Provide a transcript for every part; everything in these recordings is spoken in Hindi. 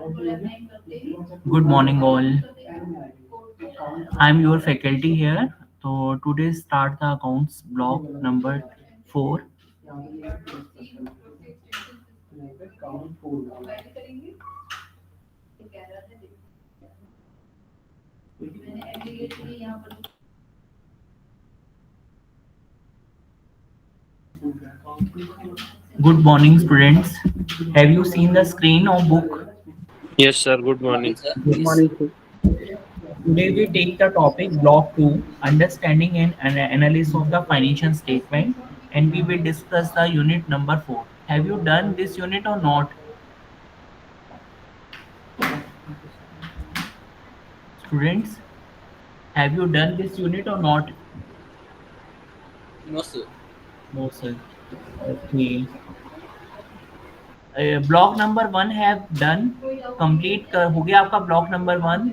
Good morning, all. I'm your faculty here. So today start the accounts block number 4. Good morning, students. Have you seen the screen or book? Yes, sir. Good morning. Good Yes. morning, sir. Today we take the topic block 2, understanding and analysis of the financial statement, and we will discuss the unit number 4. Have you done this unit or not? Students, have you done this unit or not? No, sir. No, sir. Okay. Block number 1 have done complete कर हो गया आपका ब्लॉक नंबर 1.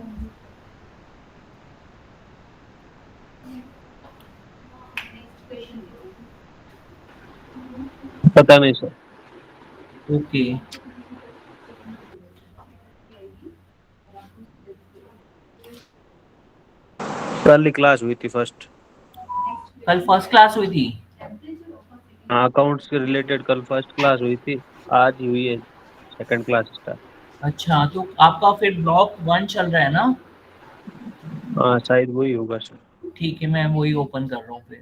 पता नहीं सर. ओके. कल ही क्लास हुई थी फर्स्ट. कल फर्स्ट क्लास हुई थी. हाँ, अकाउंट्स के रिलेटेड कल फर्स्ट क्लास हुई थी. आज ही हुई है सेकंड क्लास स्टार्ट. अच्छा, तो आपका फिर ब्लॉक 1 चल रहा है ना? हाँ, शायद वही होगा सर. ठीक है, मैं वही ओपन कर रहा हूँ फिर.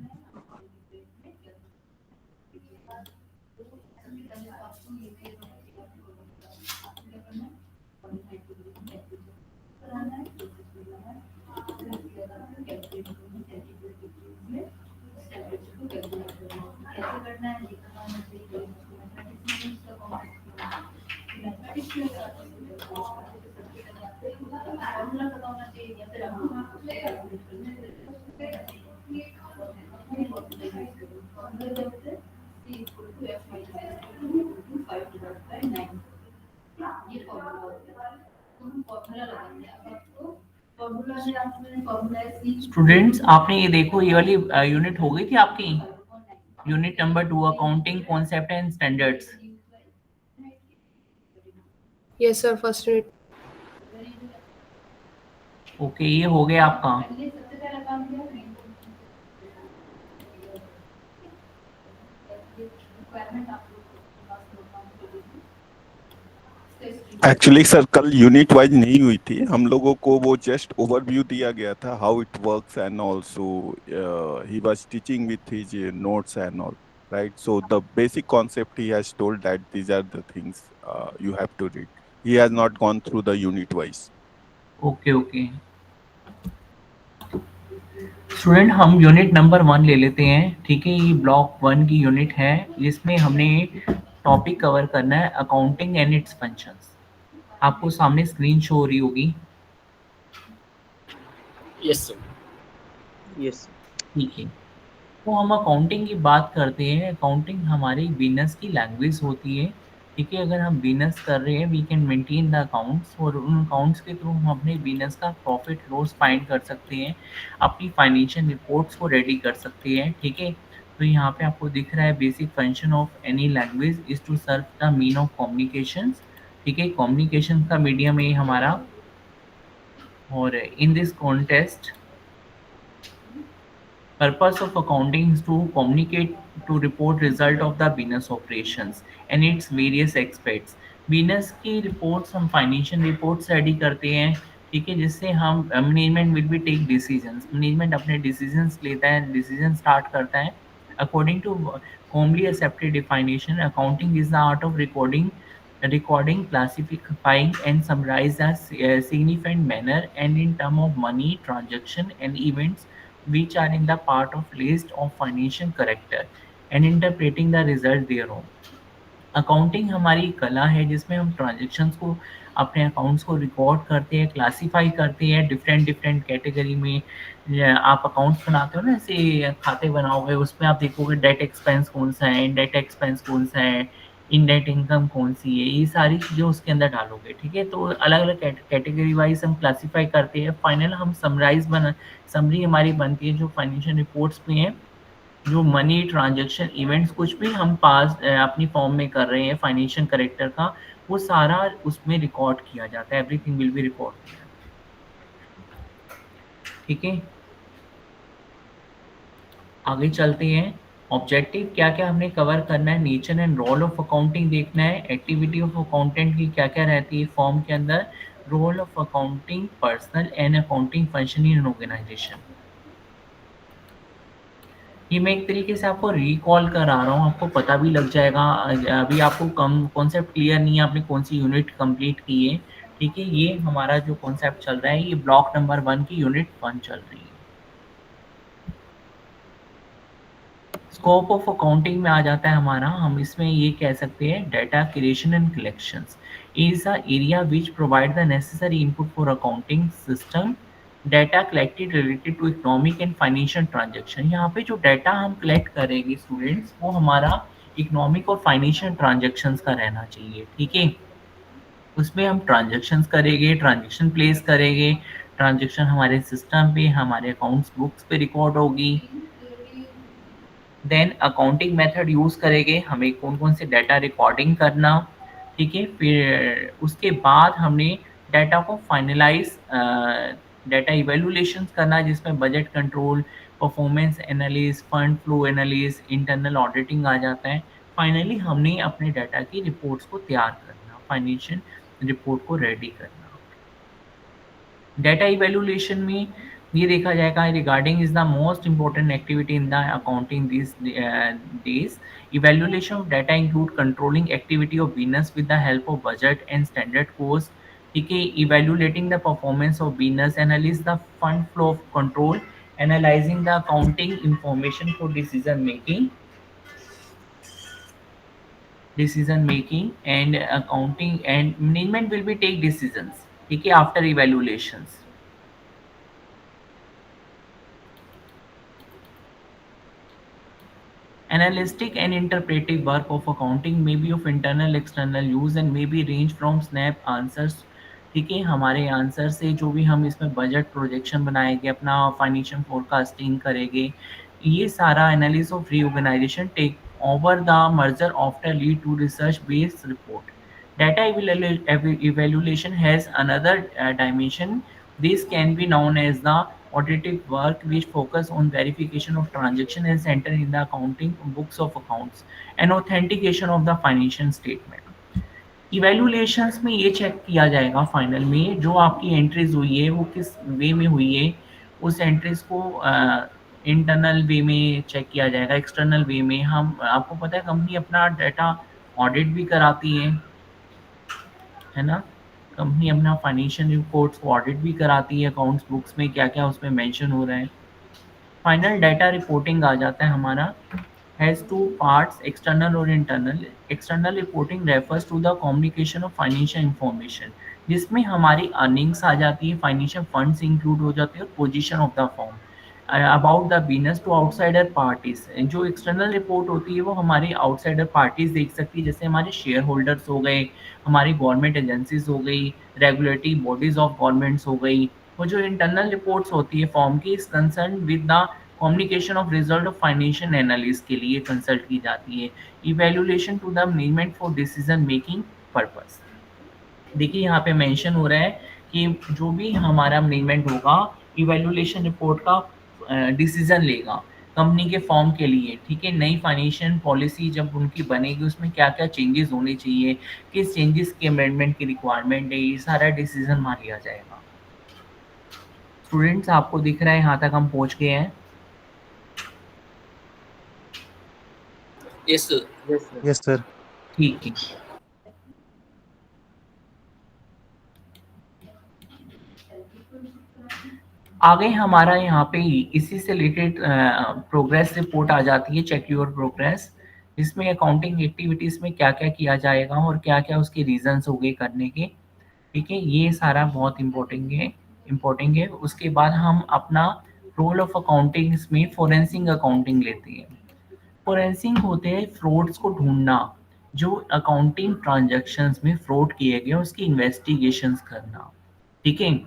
स्टूडेंट्स, आपने ये देखो, ये वाली यूनिट हो गई थी आपकी. Unit number 2, accounting concept and standards. Yes, sir. First unit. Okay, ये हो गया आपका. एक्चुअली सर कल यूनिट वाइज नहीं हुई थी, हम लोगों को वो जस्ट ओवरव्यू दिया गया था how it works and also he was teaching with his notes and all, right? So the basic concept he has told that these are the things you have to read. He has not gone through the unit wise. Okay okay. Student, हम यूनिट नंबर 1 ले लेते हैं. ठीक है, ये ब्लॉक 1 की यूनिट है जिसमें हमने टॉपिक कवर करना है अकाउंटिंग एंड इट्स फंक्शंस. आपको सामने स्क्रीन शो हो रही होगी. Yes, sir. यस. ठीक है, तो हम अकाउंटिंग की बात करते हैं. अकाउंटिंग हमारी बिजनेस की लैंग्वेज होती है. ठीक है, अगर हम बिजनेस कर रहे हैं, we can maintain the accounts, और उन अकाउंट्स के थ्रू हम अपने बिजनेस का प्रॉफिट लॉस फाइंड कर सकते हैं, अपनी फाइनेंशियल रिपोर्ट्स को रेडी कर सकते हैं. ठीक है, तो यहाँ पे आपको दिख रहा है basic function of any language is to serve the mean of communication. ठीक है, कम्युनिकेशन का मीडियम है हमारा. और in this context purpose of accounting is to communicate to report result of the business operations and its various aspects. Business की रिपोर्ट्स हम फाइनेंशियल रिपोर्ट्स रेडी करते हैं. ठीक है, जिससे हम management will be take decisions. Management अपने डिसीजंस लेता है, डिसीजन स्टार्ट करता है. According to commonly accepted definition, accounting is the art of recording, classifying and summarize as significant manner and in term of money transaction and events which are in the part of list of financial character and interpreting the result thereof. Accounting हमारी कला है जिसमें हम ट्रांजेक्शन्स को, अपने अकाउंट्स को रिकॉर्ड करते हैं, क्लासीफाई करते हैं डिफरेंट डिफरेंट कैटेगरी में. आप अकाउंट्स बनाते हो ना, ऐसे खाते बनाओगे, उसमें आप देखोगे डेट एक्सपेंस कौन सा है, इनडेट एक्सपेंस कौन सा है, इनडेट इनकम कौन सी है, ये सारी चीज़ें उसके अंदर डालोगे. ठीक है, तो अलग अलग कैटेगरी वाइज हम क्लासीफाई करते हैं. फाइनल हम समरी हमारी बनती है जो फाइनेंशियल रिपोर्ट्स में है. जो मनी ट्रांजैक्शन इवेंट्स कुछ भी हम पास अपनी फॉर्म में कर रहे हैं फाइनेंशियल करेक्टर का, वो सारा उसमें रिकॉर्ड किया जाता है, एवरीथिंग विल बी रिकॉर्ड। ठीक है, आगे चलते हैं। ऑब्जेक्टिव क्या क्या हमने कवर करना है, nature and role of accounting देखना है, एक्टिविटी ऑफ अकाउंटेंट की क्या क्या रहती है फॉर्म के अंदर, role of accounting personal and accounting function in organization. ये मैं एक तरीके से आपको रिकॉल करा रहा हूँ, आपको पता भी लग जाएगा। अभी आपको कम कॉन्सेप्ट क्लियर नहीं है आपने कौन सी यूनिट कंप्लीट की है। ठीक है, ये हमारा जो कॉन्सेप्ट चल रहा है ये ब्लॉक नंबर 1 की यूनिट 1 चल रही है। स्कोप ऑफ अकाउंटिंग में आ जाता है हमारा, हम इसमें ये कह सकते हैं data creation and collections is a area which provide the necessary input for accounting system. Data collected related to economic and financial transaction. यहाँ पे जो डेटा हम कलेक्ट करेंगे स्टूडेंट्स वो हमारा इकोनॉमिक और फाइनेंशियल ट्रांजैक्शंस का रहना चाहिए। ठीक है, उसमें हम ट्रांजैक्शंस करेंगे, ट्रांजैक्शन प्लेस करेंगे, ट्रांजैक्शन हमारे सिस्टम पे हमारे अकाउंट्स बुक्स पे रिकॉर्ड होगी। देन अकाउंटिंग मेथड यूज़ करेंगे, हमें कौन कौन से डाटा रिकॉर्डिंग करना। ठीक है, फिर उसके बाद हमने डाटा को फाइनलाइज डाटा इवेल्युएशन करना जिसमें budget control, performance analysis, fund flow analysis, internal auditing आ जाता है। फाइनली हमने अपने डाटा की रिपोर्ट्स को तैयार करना, फाइनेंशियल रिपोर्ट को रेडी करना। डेटा इवेल्युएशन में ये देखा जाएगा regarding is the most important activity in the accounting this days. Evaluation of data include controlling activity of business with the help of budget and standard course. ठीक है, evaluating the performance of business, analyse the fund flow of control, analysing the accounting information for decision making and accounting and management will be take decisions। ठीक है, after evaluations। Analytic and interpretive work of accounting may be of internal external use and may be range from snap answers। ठीक है, हमारे आंसर से जो भी हम इसमें बजट प्रोजेक्शन बनाएंगे, अपना फाइनेंशियल फोरकास्टिंग करेंगे, ये सारा analysis of reorganization take over the merger after lead to research based report। Data evaluation has another dimension. This can be known as the auditive work which focus on verification of transaction as entered in the accounting books of accounts and authentication of the financial statement। इवेल्युएशंस में ये चेक किया जाएगा फाइनल में जो आपकी एंट्रीज हुई है वो किस वे में हुई है, उस एंट्रीज को इंटरनल वे में चेक किया जाएगा, एक्सटर्नल वे में। हम आपको पता है कंपनी अपना डाटा ऑडिट भी कराती है ना, कंपनी अपना फाइनेंशियल रिपोर्ट्स को ऑडिट भी कराती है, अकाउंट्स बुक्स में क्या क्या उसमें मेंशन हो रहा है। फाइनल डाटा रिपोर्टिंग आ जाता है हमारा, has two parts, external और internal। External reporting refers to the communication of financial information जिसमें हमारी अर्निंग्स आ जाती है, फाइनेंशियल फंड्स इंक्लूड हो जाते हैं, position of the form about the business to outsider parties. जो एक्सटर्नल रिपोर्ट होती है वो हमारी आउटसाइडर पार्टीज देख सकती है, जैसे हमारे शेयर होल्डर्स हो गए, हमारी गवर्नमेंट एजेंसीज हो गई, रेगुलेटरी बॉडीज ऑफ गवर्नमेंट्स हो गई। वो जो इंटरनल रिपोर्ट्स होती है फॉर्म की is concern with the communication of result of financial analysis के लिए कंसल्ट की जाती है। Evaluation to the management for decision making purpose. देखिए यहाँ पे मेंशन हो रहा है कि जो भी हमारा मैनेजमेंट होगा इवैल्यूएशन रिपोर्ट का डिसीजन लेगा कंपनी के फॉर्म के लिए। ठीक है, नई फाइनेंशियल पॉलिसी जब उनकी बनेगी उसमें क्या क्या चेंजेस होने चाहिए, किस चेंजेस के अमेंडमेंट की रिक्वायरमेंट है, ये सारा डिसीजन मान लिया जाएगा। स्टूडेंट्स आपको दिख रहा है यहाँ तक हम पहुँच गए हैं? Yes sir. Yes sir. ठीक है, आगे हमारा यहाँ पे इसी से रिलेटेड प्रोग्रेस रिपोर्ट आ जाती है, चेक योर प्रोग्रेस। इसमें अकाउंटिंग एक्टिविटीज में क्या क्या किया जाएगा और क्या क्या उसके रीजंस हो गए करने के। ठीक है, ये सारा बहुत इम्पोर्टेंट है। उसके बाद हम अपना रोल ऑफ अकाउंटिंग में फोरेंसिक अकाउंटिंग लेते हैं। फोरेंसिक होते हैं फ्रॉड्स को ढूंढना, जो अकाउंटिंग ट्रांजैक्शंस में फ्रॉड किए गए उसकी इन्वेस्टिगेशंस करना। ठीक है,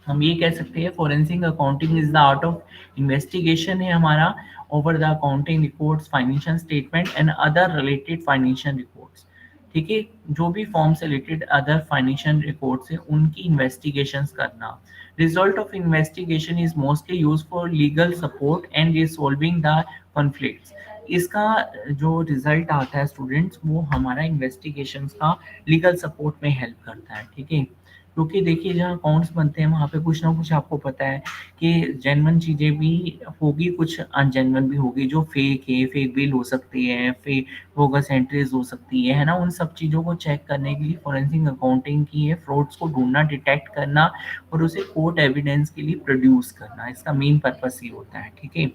हम ये कह सकते हैं forensic accounting is the art of investigation है हमारा over the accounting reports, financial statement and other related financial reports. ठीक है, जो भी फॉर्म से रिलेटेड अदर फाइनेंशियल रिकॉर्ड्स है उनकी इन्वेस्टिगेशंस करना। Result of investigation is mostly use for legal support and resolving the conflicts. इसका जो रिजल्ट आता है स्टूडेंट्स, वो हमारा इन्वेस्टिगेशंस का लीगल सपोर्ट में हेल्प करता है। ठीक है, क्योंकि देखिए जहाँ अकाउंट्स बनते हैं वहाँ पे कुछ ना कुछ आपको पता है कि जेन्युइन चीज़ें भी होगी, कुछ अनजेन्युइन भी होगी, जो फेक है, फेक बिल हो सकती है, फेक बोगस एंट्रीज हो सकती है ना। उन सब चीज़ों को चेक करने के लिए फॉरेंसिक अकाउंटिंग की है, फ्रॉड्स को ढूंढना, डिटेक्ट करना और उसे कोर्ट एविडेंस के लिए प्रोड्यूस करना, इसका मेन पर्पस ही होता है। ठीक है,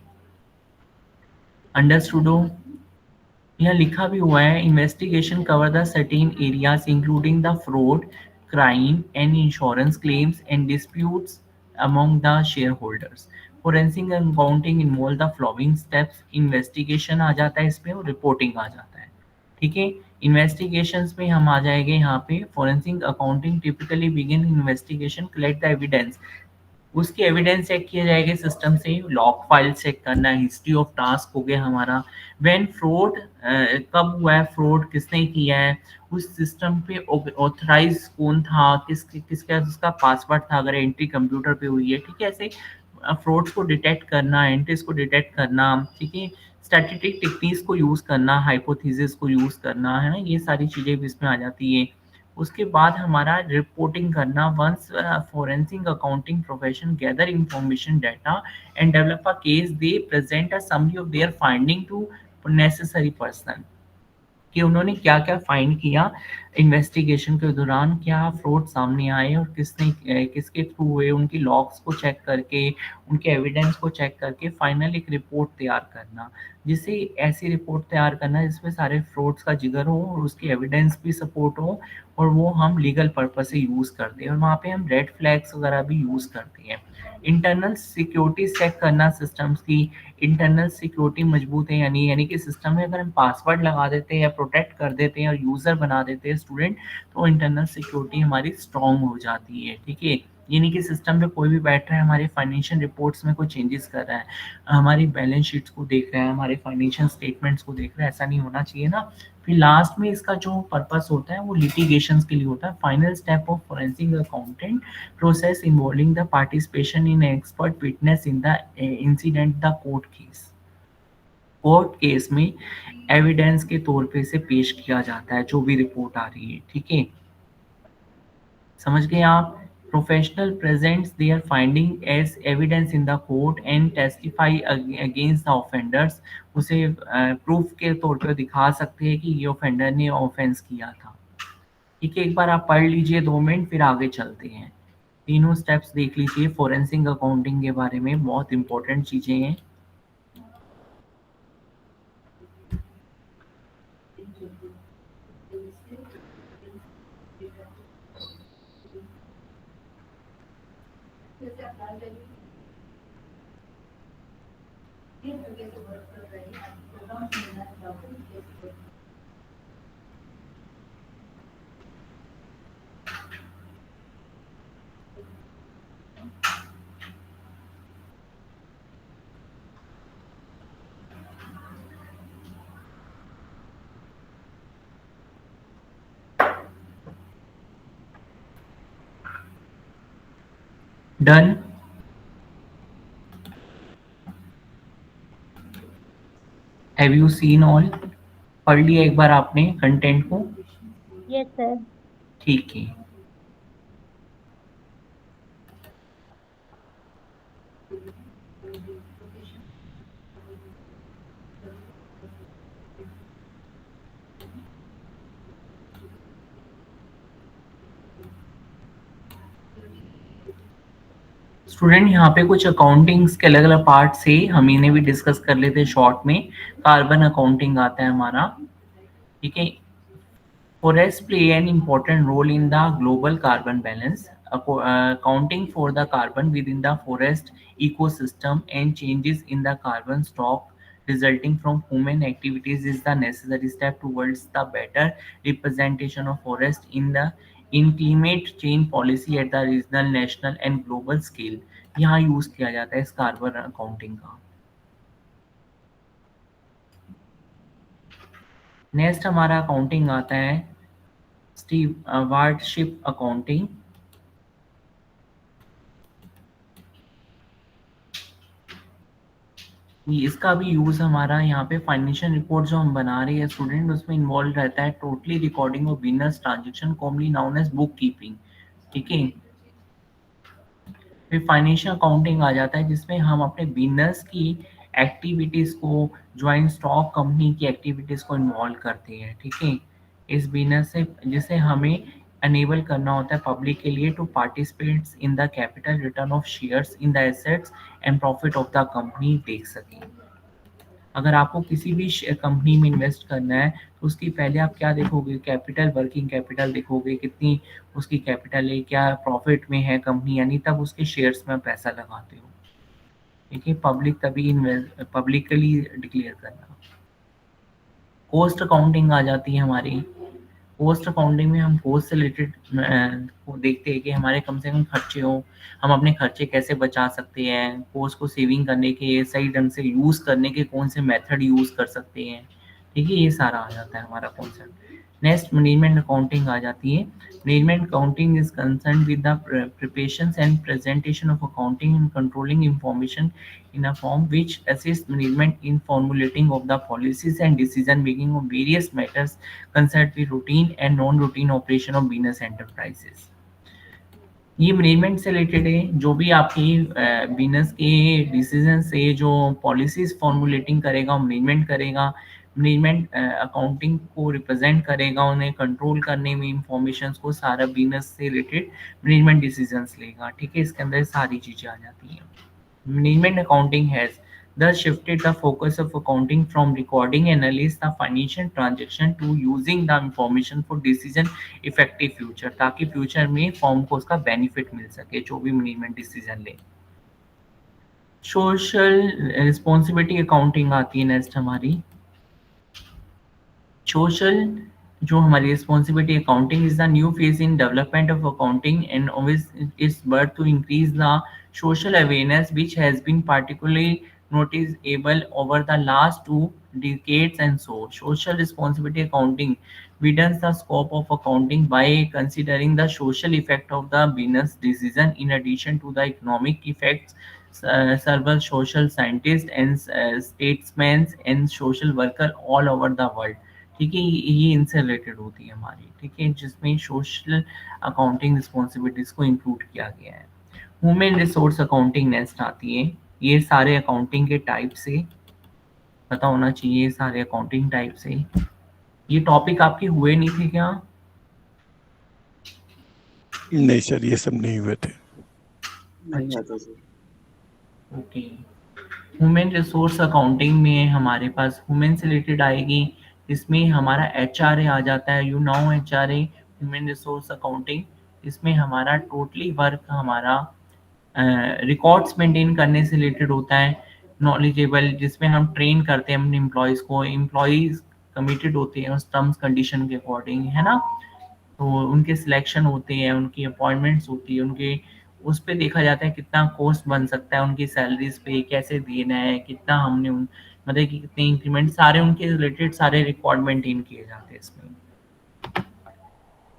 अंडरस्टूड हो? यहाँ लिखा भी हुआ है, investigation cover the certain areas including the fraud, crime and insurance claims and disputes among the share holders. Forensic accounting involve the following steps. Investigation आ जाता है इसमें और रिपोर्टिंग आ जाता है। ठीक है, इन्वेस्टिगेशंस में हम आ जाएंगे यहाँ पे। Forensic accounting typically begin investigation, collect the evidence. उसकी एविडेंस चेक किए जाएंगे सिस्टम से, लॉग फाइल चेक करना, हिस्ट्री ऑफ टास्क हो गया हमारा, व्हेन फ्रॉड कब हुआ है, फ्रॉड किसने किया है, उस सिस्टम पे ऑथराइज कौन था, किसका उसका पासवर्ड था, अगर एंट्री कंप्यूटर पे हुई है। ठीक है, ऐसे फ्रॉड्स को डिटेक्ट करना, एंट्रीज को डिटेक्ट करना। ठीक है, स्टैटिस्टिक टेक्निक्स को यूज करना, हाइपोथेसिस को यूज करना, है ना, ये सारी चीजें भी इसमें आ जाती है। उसके बाद हमारा रिपोर्टिंग करना। Once forensic accounting profession gather information data and develop a case, they present a summary of their finding to necessary person, कि उन्होंने क्या क्या फाइंड किया इन्वेस्टिगेशन के दौरान, क्या फ्रॉड सामने आए और किसने किसके थ्रू हुए, उनकी लॉग्स को चेक करके, उनके एविडेंस को चेक करके फाइनल एक रिपोर्ट तैयार करना। जिसे ऐसी रिपोर्ट तैयार करना जिसमें सारे फ्रॉड्स का जिक्र हो और उसकी एविडेंस भी सपोर्ट हो, और वो हम लीगल पर्पस से यूज़ करते हैं, और वहाँ पे हम रेड फ्लैग्स वगैरह भी यूज़ करते हैं। इंटरनल सिक्योरिटी चेक करना सिस्टम्स की, इंटरनल सिक्योरिटी मजबूत है यानी कि सिस्टम में अगर हम पासवर्ड लगा देते हैं या प्रोटेक्ट कर देते हैं और यूज़र बना देते हैं स्टूडेंट, तो इंटरनल सिक्योरिटी हमारी स्ट्रॉन्ग हो जाती है। ठीक है, यानी कि सिस्टम पे कोई भी बैठ रहा है, हमारी फाइनेंशियल रिपोर्ट्स में कोई चेंजेस कर रहा है, हमारी बैलेंस शीट्स को देख रहा है, हमारे फाइनेंशियल स्टेटमेंट्स को देख रहा है, ऐसा नहीं होना चाहिए ना। फिर लास्ट में इसका जो पर्पस होता है वो लिटिगेशंस के लिए होता है। Final step of forensic accountant process involving the participation in expert witness in the incident the court case. Court case में एविडेंस के तौर पे इसे पेश किया जाता है जो भी रिपोर्ट आ रही है। ठीक है, समझ गए आप? Professional presents their finding as evidence in the court and testify against the offenders. उसे प्रूफ के तौर पे दिखा सकते हैं कि ये ऑफेंडर ने ऑफेंस किया था। ठीक है, एक बार आप पढ़ लीजिए 2 मिनट, फिर आगे चलते हैं। तीनों स्टेप्स देख लीजिए फोरेंसिक अकाउंटिंग के बारे में, बहुत इंपॉर्टेंट चीजें हैं। Done? Have you seen all? पढ़ लिया एक बार आपने कंटेंट को? Yes sir. ठीक है, स्टूडेंट यहाँ पे कुछ अकाउंटिंग्स के अलग अलग पार्ट से हम इन्हें भी डिस्कस कर लेते हैं शॉर्ट में। कार्बन अकाउंटिंग आता है हमारा। ठीक है, forests play an important role in the global carbon balance, accounting for the carbon within the forest ecosystem and changes in the carbon stock resulting from human activities is the necessary step towards the better representation of forest in climate change policy at the regional, national and global scale। यहाँ यूज किया जाता है इस कार्बन अकाउंटिंग का। नेक्स्ट हमारा अकाउंटिंग आता है स्टीवार्डशिप अकाउंटिंग, इसका भी यूज हमारा यहाँ पे फाइनेंशियल रिपोर्ट जो हम बना रहे हैं स्टूडेंट, उसमें इन्वॉल्व रहता है totally recording of business transaction commonly known as book keeping. ठीक है, फिर फाइनेंशियल अकाउंटिंग आ जाता है जिसमें हम अपने बिजनेस की एक्टिविटीज को, ज्वाइंट स्टॉक कंपनी की एक्टिविटीज को इन्वॉल्व करते हैं। ठीक है, इस बिजनेस से जिसे हमें अनेबल करना होता है पब्लिक के लिए to participate in the capital return of shares in the assets and profit of the company देख सकें। अगर आपको किसी भी कंपनी में इन्वेस्ट करना है तो उसकी पहले आप क्या देखोगे, कैपिटल, वर्किंग कैपिटल देखोगे, कितनी उसकी कैपिटल है, क्या प्रॉफिट में है कंपनी, यानी तब उसके शेयर्स में पैसा लगाते हो। ठीक है, पब्लिक तभी इन्वेस्ट, पब्लिकली डिक्लेयर करना। कॉस्ट अकाउंटिंग आ जाती है हमारी। कॉस्ट अकाउंटिंग में हम कॉस्ट से रिलेटेड देखते हैं कि हमारे कम से कम खर्चे हो, हम अपने खर्चे कैसे बचा सकते हैं, कॉस्ट को सेविंग करने के, सही ढंग से यूज़ करने के कौन से मेथड यूज़ कर सकते हैं। ठीक है, ये सारा आ जाता है हमारा कॉन्सेप्ट। नेक्स्ट मैनेजमेंट अकाउंटिंग आ जाती है। Management accounting is concern with the preparation and presentation of accounting and controlling information in a form which assists management in formulating of the policies and decision making of various matters concerned with routine and non-routine operation of business enterprises। ये मैनेजमेंट से रिलेटेड है, जो भी आपकी बिजनेस के डिसीजन से जो पॉलिसीज फॉर्मुलेटिंग करेगा मैनेजमेंट करेगा, मैनेजमेंट अकाउंटिंग को रिप्रेजेंट करेगा, उन्हें कंट्रोल करने में इंफॉर्मेशन को, सारा बिजनेस से रिलेटेड मैनेजमेंट डिसीजंस लेगा। ठीक है, इसके अंदर सारी चीज़ें आ जाती हैं। Management accounting has thus shifted the focus of accounting from recording and analyze the financial transaction to using the information for decision effective future, ताकि फ्यूचर में फॉर्म को उसका बेनिफिट मिल सके जो भी मैनेजमेंट डिसीजन ले। सोशल रिस्पॉन्सिबिलिटी अकाउंटिंग आती है नेक्स्ट हमारी। सोशल जो हमारी responsibility accounting is the new phase in development of accounting and obvious is birth to increase the social awareness which has been particularly noticeable over the last 2 decades and so social responsibility accounting widens the scope of accounting by considering the social effect of the business decision in addition to the economic effects several social scientists and statesmen and social worker all over the world। ठीक है, ये इनसे रिलेटेड होती है हमारी। ठीक है, जिसमें सोशल अकाउंटिंग रिस्पॉन्सिबिलिटीज को इंक्लूड किया गया है। ह्यूमन रिसोर्स अकाउंटिंग नेक्स्ट आती है। ये सारे अकाउंटिंग के टाइप से पता होना चाहिए, सारे अकाउंटिंग टाइप से। ये टॉपिक आपके हुए नहीं थे क्या? नहीं सर, ये सब नहीं हुए थे। नहीं आता sir. Okay, human resource accounting में हमारे पास ह्यूमन से रिलेटेड आएगी। इसमें हमारा एचआरए आ जाता है, you now HRA, human resource accounting. इसमें हमारा टोटली वर्क हमारा रिकॉर्ड्स मेंटेन करने से रिलेटेड होता है, नॉलेजेबल, जिसमें हम ट्रेन करते हैं अपने एम्प्लॉयज़ को, एम्प्लॉयज़ कमिटेड होते हैं उस टर्म्स कंडीशन के अकॉर्डिंग, है ना। तो उनके सिलेक्शन होते हैं, उनकी अपॉइंटमेंट्स होती है, उनके उस पे देखा जाता है कितना कॉस्ट बन सकता है, उनकी सैलरीज पे कैसे देना है, कितना हमने मतलब कि कितने इंक्रीमेंट, सारे उनके रिलेटेड सारे रिकॉर्ड मेंटेन किए जाते हैं इसमें।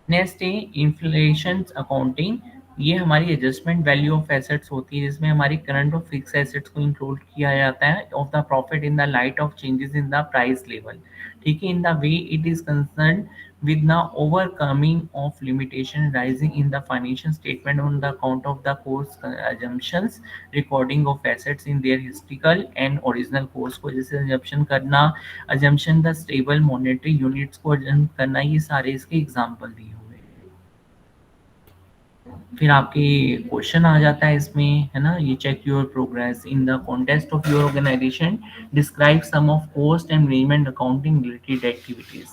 नेक्स्ट है इन्फ्लेशन अकाउंटिंग। ये हमारी एडजस्टमेंट वैल्यू ऑफ एसेट्स होती है, जिसमें हमारी करंट और फिक्स एसेट्स को इंक्लूड किया जाता है of the profit in the light of changes in the price level. ठीक है, in the way it is concern with the overcoming of limitation rising in the financial statement on the account of the cost assumptions, recording of assets in their historical and original cost को जैसे assumption करना, assumption the stable monetary units को assume करना, ये सारे इसके एग्जाम्पल दिए हुए हैं। फिर आपके क्वेश्चन आ जाता है इसमें, है ना, ये check your progress in the context of your organization, describe some of cost and management accounting related activities.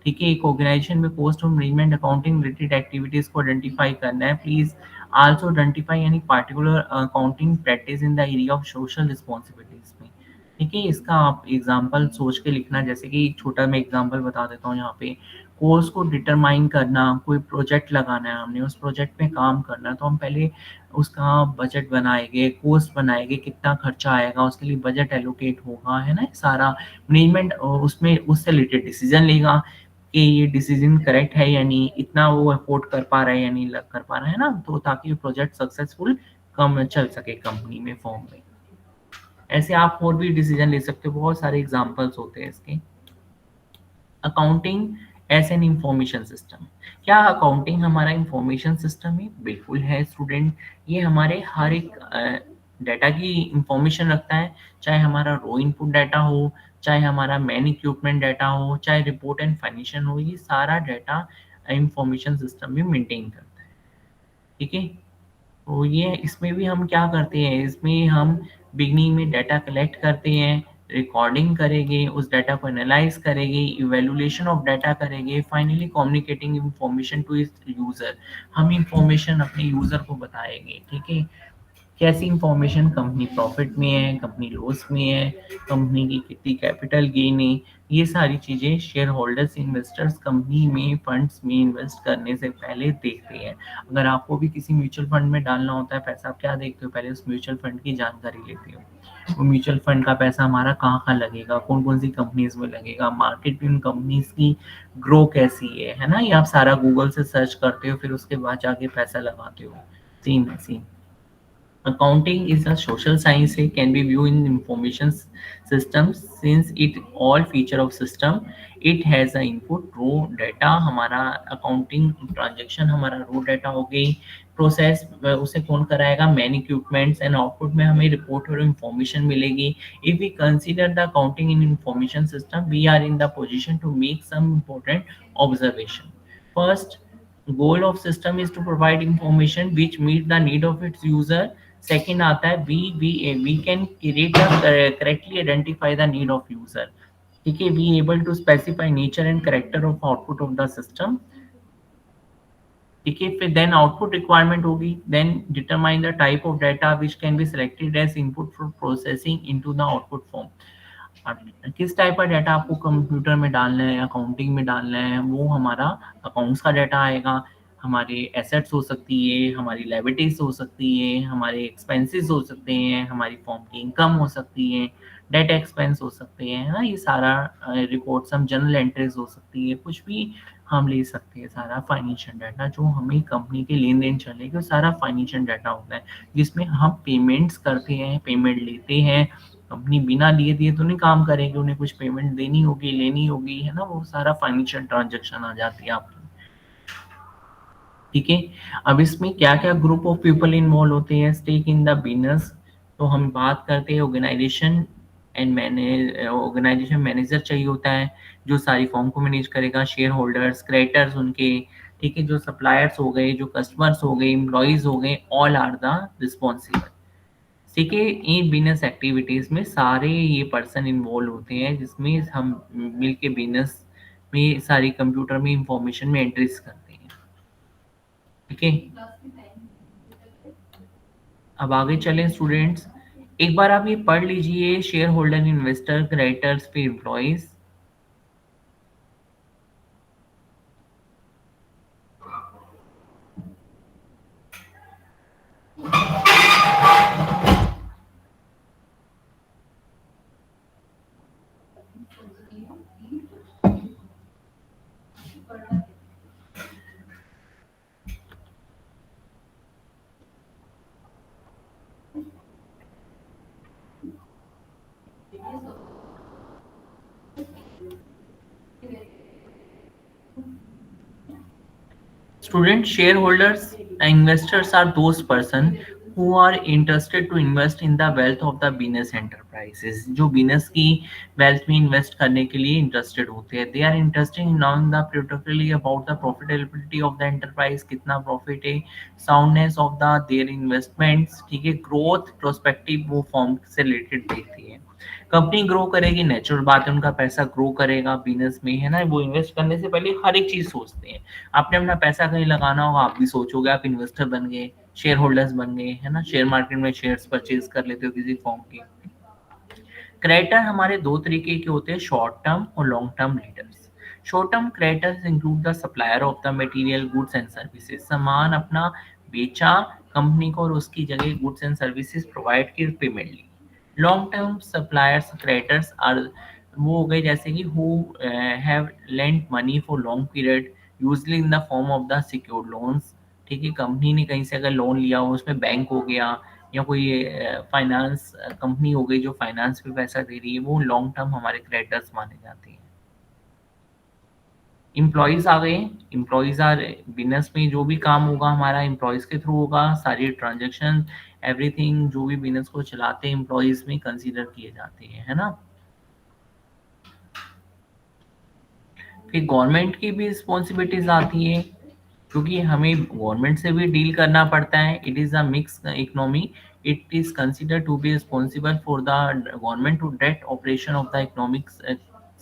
ठीक है, एक ऑर्गेनाइजेशन में कॉस्ट और मैनेजमेंट अकाउंटिंग रिलेटेड एक्टिविटीज को आइडेंटिफाई करना है। प्लीज आल्सो आइडेंटिफाई यानी particular accounting practice in the area of social responsibilities में। ठीक है, इसका आप एग्जांपल सोच के लिखना, जैसे कि छोटा मैं एग्जांपल बता देता हूँ यहाँ पे। कॉस्ट को डिटरमाइन करना, कोई प्रोजेक्ट लगाना है हमने, उस प्रोजेक्ट में काम करना है, तो हम पहले उसका बजट बनाएंगे, कॉस्ट बनाएंगे, कितना खर्चा आएगा, उसके लिए बजट एलोकेट होगा, है ना, सारा मैनेजमेंट उसमें उससे रिलेटेड डिसीजन लेगा। कि ये डिसीजन करेक्ट है या नहीं, इतना वो अफोर्ड कर पा रहा है या नहीं कर पा रहा है ना, तो ताकि प्रोजेक्ट सक्सेसफुल कम चल सके कंपनी में, फॉर्म में। ऐसे आप और भी डिसीजन ले सकते हो, बहुत सारे एग्जांपल्स होते हैं इसके। Accounting as an information system. क्या अकाउंटिंग हमारा इंफॉर्मेशन सिस्टम है? बिल्कुल है स्टूडेंट। ये हमारे हर एक डाटा की इंफॉर्मेशन रखता है, चाहे हमारा रो इनपुट डाटा हो, चाहे हमारा मैन इक्विपमेंट डाटा हो, चाहे रिपोर्ट एंड फाइनेंशियल हो, ये सारा डाटा इंफॉर्मेशन सिस्टम में मेंटेन करता है। ठीक है, तो ये इसमें भी हम क्या करते हैं, इसमें हम बिगनिंग में डाटा कलेक्ट करते हैं, रिकॉर्डिंग करेंगे, उस डाटा को एनालाइज करेंगे, इवेल्युएशन ऑफ डाटा करेंगे, finally communicating information to user. हम इंफॉर्मेशन अपने यूजर को बताएंगे। ठीक है, कैसी इंफॉर्मेशन, कंपनी प्रॉफिट में है, कंपनी लॉस में है, कंपनी की कितनी कैपिटल गेन है, ये सारी चीज़ें शेयर होल्डर्स, इन्वेस्टर्स कंपनी में फंड्स में इन्वेस्ट करने से पहले देखते हैं। अगर आपको भी किसी म्यूचुअल फंड में डालना होता है पैसा, आप क्या देखते हो? पहले उस म्यूचुअल फंड की जानकारी लेते हो, वो म्यूचुअल फंड का पैसा हमारा कहाँ कहाँ लगेगा, कौन कौन सी कंपनीज में लगेगा, मार्केट में उन कंपनीज की ग्रो कैसी है ना, ये आप सारा गूगल से सर्च करते हो, फिर उसके बाद जाके पैसा लगाते हो। सेम है same. Accounting is a social science, can be viewed in information systems since it all feature of system. It has a input raw data, हमारा accounting transaction हमारा raw data हो गई, प्रोसेस उसे कौन कराएगा, मैन इक्विपमेंट्स, एंड आउटपुट में हमें रिपोर्ट और इंफॉर्मेशन मिलेगी। If we consider the accounting in information system, we are in the position to make some important observation. First, goal of system is to provide information which meet the need of its user. Second आता है we can create a correctly identify the need of user. ठीक है, we able to specify nature and character of output of the system. ठीक है, फिर then output requirement होगी, then determine the type of data which can be selected as input for processing into the output form. किस टाइप का डाटा आपको कंप्यूटर में डालना है, अकाउंटिंग में डालना है, वो हमारा अकाउंट्स का डाटा आएगा। हमारे एसेट्स हो सकती है, हमारी लायबिलिटीज हो सकती है, हमारे एक्सपेंसेस हो सकते हैं, हमारी फॉर्म की इनकम हो सकती है, डेट एक्सपेंस हो सकते हैं, है ना, ये सारा रिपोर्ट्स, हम जनरल एंट्रीज हो सकती है, कुछ भी हम ले सकते हैं। सारा फाइनेंशियल डाटा जो हमें कंपनी के लेन देन चलेगा, सारा फाइनेंशियल डाटा होता है, जिसमें हम पेमेंट्स करते हैं, पेमेंट लेते हैं। कंपनी बिना लिए दिए तो नहीं काम करेगी, उन्हें कुछ पेमेंट देनी होगी, लेनी होगी, है ना, वो सारा फाइनेंशियल ट्रांजैक्शन आ जाती है आपकी। ठीक है, अब इसमें क्या क्या ग्रुप ऑफ पीपल इन्वॉल्व होते हैं स्टेक इन द बिजनेस, तो हम बात करते हैं ऑर्गेनाइजेशन एंड ऑर्गेनाइजेशन मैनेजर चाहिए होता है, जो सारी फॉर्म को मैनेज करेगा, शेयर होल्डर्स, क्रेडिटर्स उनके, ठीक है, जो सप्लायर्स हो गए, जो कस्टमर्स हो गए, एम्प्लॉइज हो गए, ऑल आर द रिस्पॉन्सिबल। ठीक है, इन बिजनेस एक्टिविटीज में सारे ये पर्सन इन्वॉल्व होते हैं, जिसमें हम मिलके बिजनेस में सारी कंप्यूटर में इंफॉर्मेशन में एंट्रीज करते हैं। ठीक है, अब आगे चलें स्टूडेंट्स, एक बार आप ये पढ़ लीजिए, शेयर होल्डर, इन्वेस्टर, क्रेडिटर्स, फिर employees. Student, shareholders, investors are those person who are interested to invest in the wealth of the business enterprises, जो बिजनेस की वेल्थ में इन्वेस्ट करने के लिए इंटरेस्टेड होते हैं। They are interested in knowing the particularly about the profitability of the enterprise, कितना प्रॉफिट है, soundness of the their investments, ठीक है, ग्रोथ प्रोस्पेक्टिव, वो फॉर्म से रिलेटेड देखती है। कंपनी ग्रो करेगी, नेचुरल बात है, उनका पैसा ग्रो करेगा बिजनेस में, है ना, वो इन्वेस्ट करने से पहले हर एक चीज सोचते हैं। आपने अपना पैसा कहीं लगाना होगा, आप भी सोचोगे, आप इन्वेस्टर बन गए, शेयर होल्डर्स बन गए, है ना, शेयर मार्केट में शेयर्स परचेज कर लेते हो किसी फॉर्म के। क्रेडिटर हमारे दो तरीके के होते हैं, शॉर्ट टर्म और long term leaders. Short term creditors include the supplier of the material, goods and services, सामान अपना बेचा कंपनी को और उसकी जगह गुड्स एंड सर्विसेज प्रोवाइड की, पेमेंट ली। Long term suppliers creditors are वो हो गए जैसे कि who have lent money for long period usually in the form of the secured loans. ठीक है, कंपनी ने कहीं से अगर लोन लिया हो, उसमें बैंक हो गया या कोई फाइनेंस कंपनी हो गई जो फाइनेंस पे पैसा दे रही है, वो लॉन्ग टर्म हमारे क्रेडिटर्स माने जाते हैं। एम्प्लॉयज आ गए। एम्प्लॉयज आर बिजनेस में जो भी काम होगा हमारा एम्प्लॉयज के थ्रू होगा, सारी ट्रांजेक्शन एवरीथिंग जो भी बिजनेस को चलाते हैं एम्प्लॉयज में कंसीडर किए जाते हैं, है ना। फिर गवर्नमेंट की भी रिस्पॉन्सिबिलिटीज आती है, क्योंकि हमें गवर्नमेंट से भी डील करना पड़ता है। It is a mix economy. It is consider to be responsible for the government to direct operation of the economic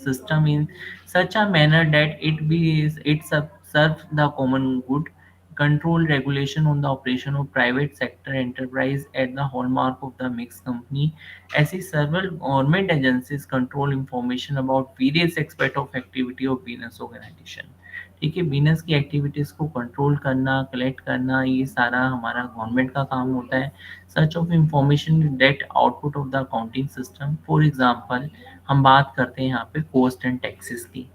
system in such a manner that it serves the common good, control regulation on the operation of private sector enterprise at the hallmark of the mixed company. ऐसी several government agencies control information about various aspects of activity of business organization। ठीक है, बिजनेस की एक्टिविटीज को कंट्रोल करना, कलेक्ट करना, ये सारा हमारा गवर्नमेंट का काम होता है। Such of information that output of the accounting system. For example हम बात करते हैं यहाँ पे कॉस्ट एंड टैक्सेस की।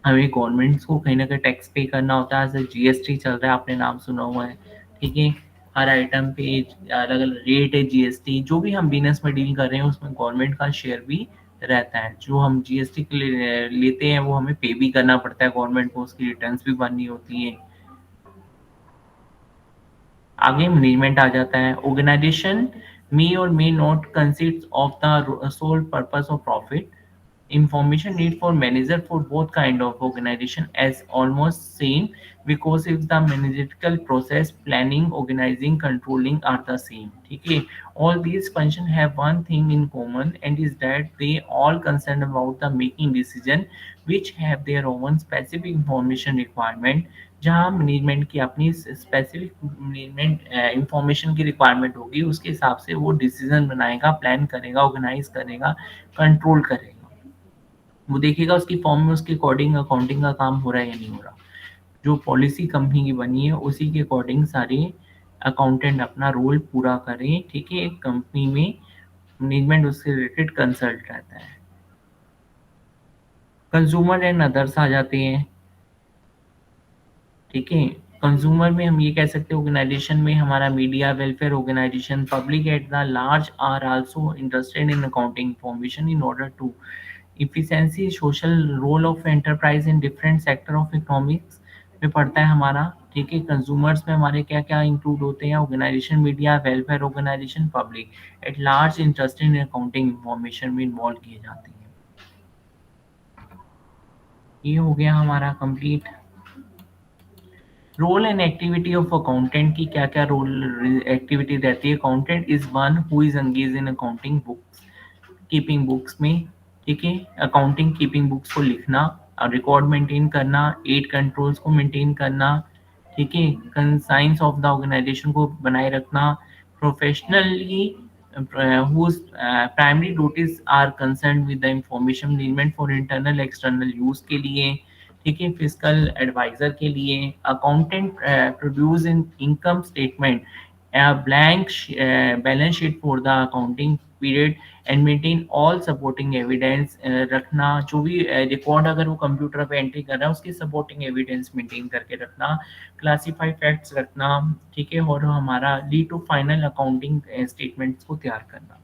हमें गवर्नमेंट्स को कहीं ना कहीं टैक्स पे करना होता है, जैसे जीएसटी चल रहा है, आपने नाम सुना हुआ है। ठीक है, हर आइटम पे अलग अलग रेट है जीएसटी। जो भी हम बिजनेस में डील कर रहे हैं उसमें गवर्नमेंट का शेयर भी रहता है। जो हम जीएसटी के लिए लेते हैं वो हमें पे भी करना पड़ता है गवर्नमेंट को, उसकी रिटर्न्स भी भरनी होती है। आगे मैनेजमेंट आ जाता है। ऑर्गेनाइजेशन मे और may not consist of the sole purpose of profit. Information need for manager for both kind of organization as almost same, because if the managerial process planning, organizing, controlling are the same। ठीक है, all these function have one thing in common, and is that they all concerned about the making decision which have their own specific information requirement। जहाँ मैनेजमेंट की अपनी स्पेसिफिक मैनेजमेंट इंफॉर्मेशन की रिक्वायरमेंट होगी, उसके हिसाब से वो डिसीजन बनाएगा, प्लान करेगा, ऑर्गेनाइज करेगा, कंट्रोल करेगा। वो देखेगा उसकी फॉर्म में उसके अकॉर्डिंग अकाउंटिंग का काम हो रहा है या नहीं हो रहा। जो पॉलिसी कंपनी की बनी है उसी के अकॉर्डिंग सारे अकाउंटेंट अपना रोल पूरा करें। ठीक है, एक कंपनी में मैनेजमेंट उससे रिलेटेड कंसल्ट रहता है। कंज्यूमर एंड अदर्स आ जाते हैं। ठीक है, कंज्यूमर में हम ये कह सकते हैं ऑर्गेनाइजेशन में हमारा media, welfare organization, public at the large are also interested in accounting information in order to efficiency. Social role of enterprise in different sector of economics में पड़ता है हमारा। ठीक है, कंज्यूमर्स में हमारे क्या क्या इंक्लूड होते हैं, organization, media, welfare organization, public at large interested in accounting information में इन्वॉल्व किए जाते हैं। ये हो गया हमारा complete. Role and activity of accountant की क्या क्या रोल एक्टिविटी रहती है। Accountant is one who is engage in accounting books keeping books में। ठीक है, अकाउंटिंग कीपिंग बुक्स को लिखना और रिकॉर्ड मेंटेन करना, एड कंट्रोल्स को मेंटेन करना। ठीक है, कंसाइंस ऑफ द ऑर्गेनाइजेशन को बनाए रखना। Professionally whose primary duties are concerned with the information management for internal external use के लिए। ठीक है, फिजिकल एडवाइजर के लिए। Accountant produce in income statement, blank balance sheet for the accounting period and maintain all supporting evidence. रखना, जो भी रिकॉर्ड अगर वो कंप्यूटर पे एंट्री कर रहा है उसकी सपोर्टिंग एविडेंस मेंटेन करके रखना। क्लासिफाइड फैक्ट्स रखना। ठीक है, और हमारा lead to final accounting statements को तैयार करना।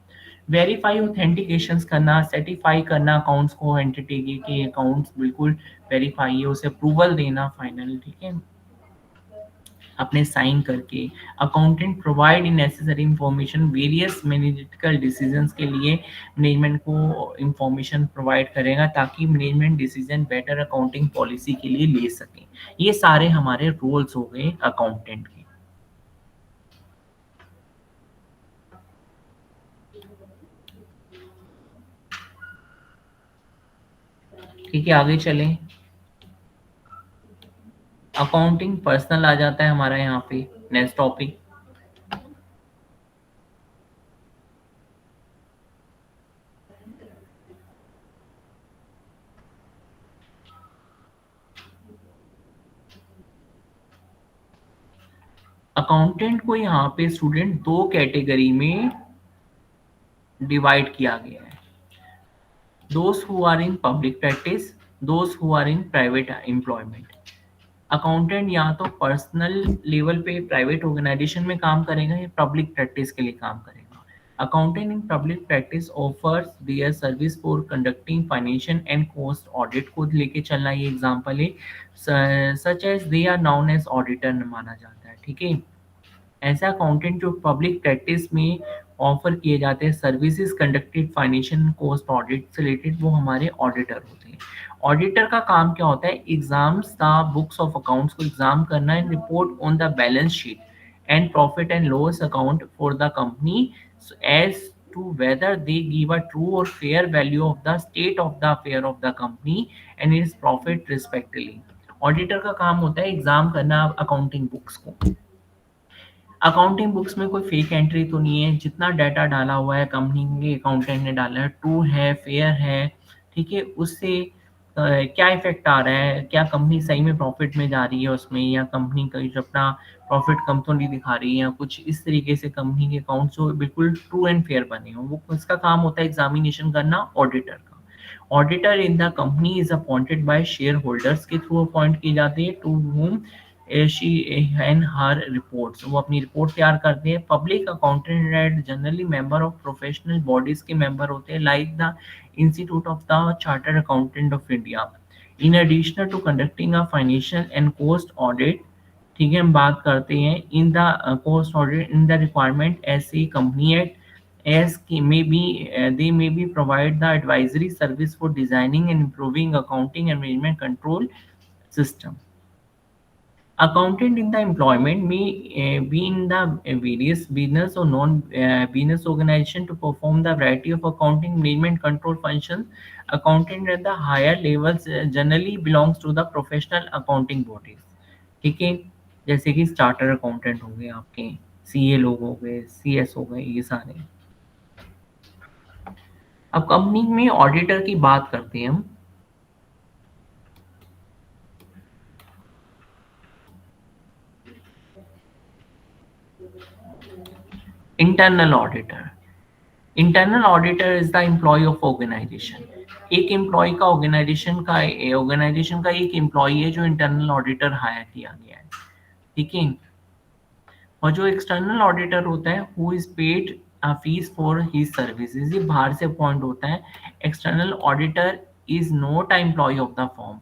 वेरीफाई ऑथेंटिकेशंस करना, सर्टिफाई करना अकाउंट्स को, एंटिटी के अकाउंट्स बिल्कुल वेरीफाई है, उसे अप्रूवल देना फाइनल। ठीक है, अपने साइन करके। Accountant provide necessary information various managerial decisions के लिए मैनेजमेंट को इंफॉर्मेशन प्रोवाइड करेगा ताकि management decision better accounting policy के लिए ले सकें। ये सारे हमारे रोल्स हो गए अकाउंटेंट के। ठीक है, आगे चलें। अकाउंटिंग पर्सनल आ जाता है हमारा यहाँ पे नेक्स्ट टॉपिक। अकाउंटेंट को यहाँ पे स्टूडेंट दो कैटेगरी में डिवाइड किया गया है। those who are in public practice, those who are in private employment. Accountant या तो पर्सनल लेवल पे प्राइवेट ऑर्गेनाइजेशन में काम करेगा या पब्लिक प्रैक्टिस के लिए काम करेगा. Accountant in public practice offers their service for conducting financial and cost audit को लेके चलना, ये एग्जांपल है. Such as they are known as auditor माना जाता है. ठीक है, ऐसा अकाउंटेंट जो पब्लिक प्रैक्टिस में ऑफर किए जाते हैं services conducted financial cost audit से रिलेटेड, वो हमारे ऑडिटर होते हैं. ऑडिटर का काम क्या होता है? Exams the books of accounts को एग्जाम करना and report on the balance sheet and profit and loss account for the company as to whether they give a true or fair value of the state of the affair of the company and its profit respectively. Auditor का काम होता है एग्जाम करना अकाउंटिंग बुक्स को. अकाउंटिंग बुक्स में कोई फेक एंट्री तो नहीं है, जितना डाटा डाला हुआ है कंपनी के अकाउंटेंट ने डाला है ट्रू है, फेयर है. ठीक है, उससे क्या इफेक्ट आ रहा है, क्या कंपनी सही में प्रॉफिट में जा रही है उसमें, या कंपनी का जो अपना प्रॉफिट कम तो नहीं दिखा रही है, कुछ इस तरीके से कंपनी के अकाउंट जो बिल्कुल ट्रू एंड फेयर बने हो, वो इसका काम होता है एग्जामिनेशन करना ऑडिटर का. Auditor in the company is appointed by share holders के थ्रू अपॉइंट की जाती है to whom she and her reports. वो अपनी रिपोर्ट तैयार करते हैं. Public accountant and generally member of professional bodies के मेंबर होते हैं like the institute of the chartered accountant of India. In additional to conducting a financial and cost audit, ठीक है, हम बात करते हैं in the cost audit in the requirements a company at as they may be provide the advisory service for designing and improving accounting and management control system. Accountant in the employment may be in the various business or non-business organization to perform the variety of accounting management control functions. Accountant at the higher levels generally belongs to the professional accounting bodies. ठीक है, जैसे कि चार्टर अकाउंटेंट हो गए, आपके सीए लोग हो गए, सीएस हो गए, ये सारे. अब कंपनी में ऑडिटर की बात करते हैं हम. Internal auditor. Internal auditor is the employ of organisation. एक एम्प्लॉय का ऑर्गेनाइजेशन का एक एम्प्लॉय है जो इंटरनल ऑडिटर हायर किया गया है. ठीक है, और जो एक्सटर्नल ऑडिटर होता है who is paid a fees for his services, ये बाहर से अपॉइंट होता है. External auditor is not a employ of the firm.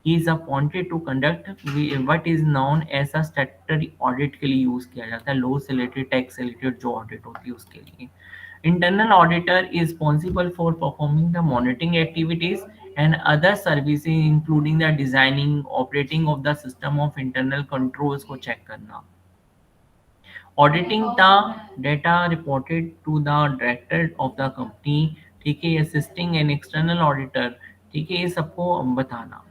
He is appointed to conduct what is known as a statutory audit के लिए यूज किया जाता है, लॉ से रिलेटेड, टैक्स से रिलेटेड जो ऑडिट होती है उसके लिए. Internal auditor is responsible for performing the monitoring activities and other services including the designing, operating of the system of internal controls को चेक करना. Auditing the data reported to the director of the company, ठीक है, assisting an external auditor, ठीक है, ये सबको बताना.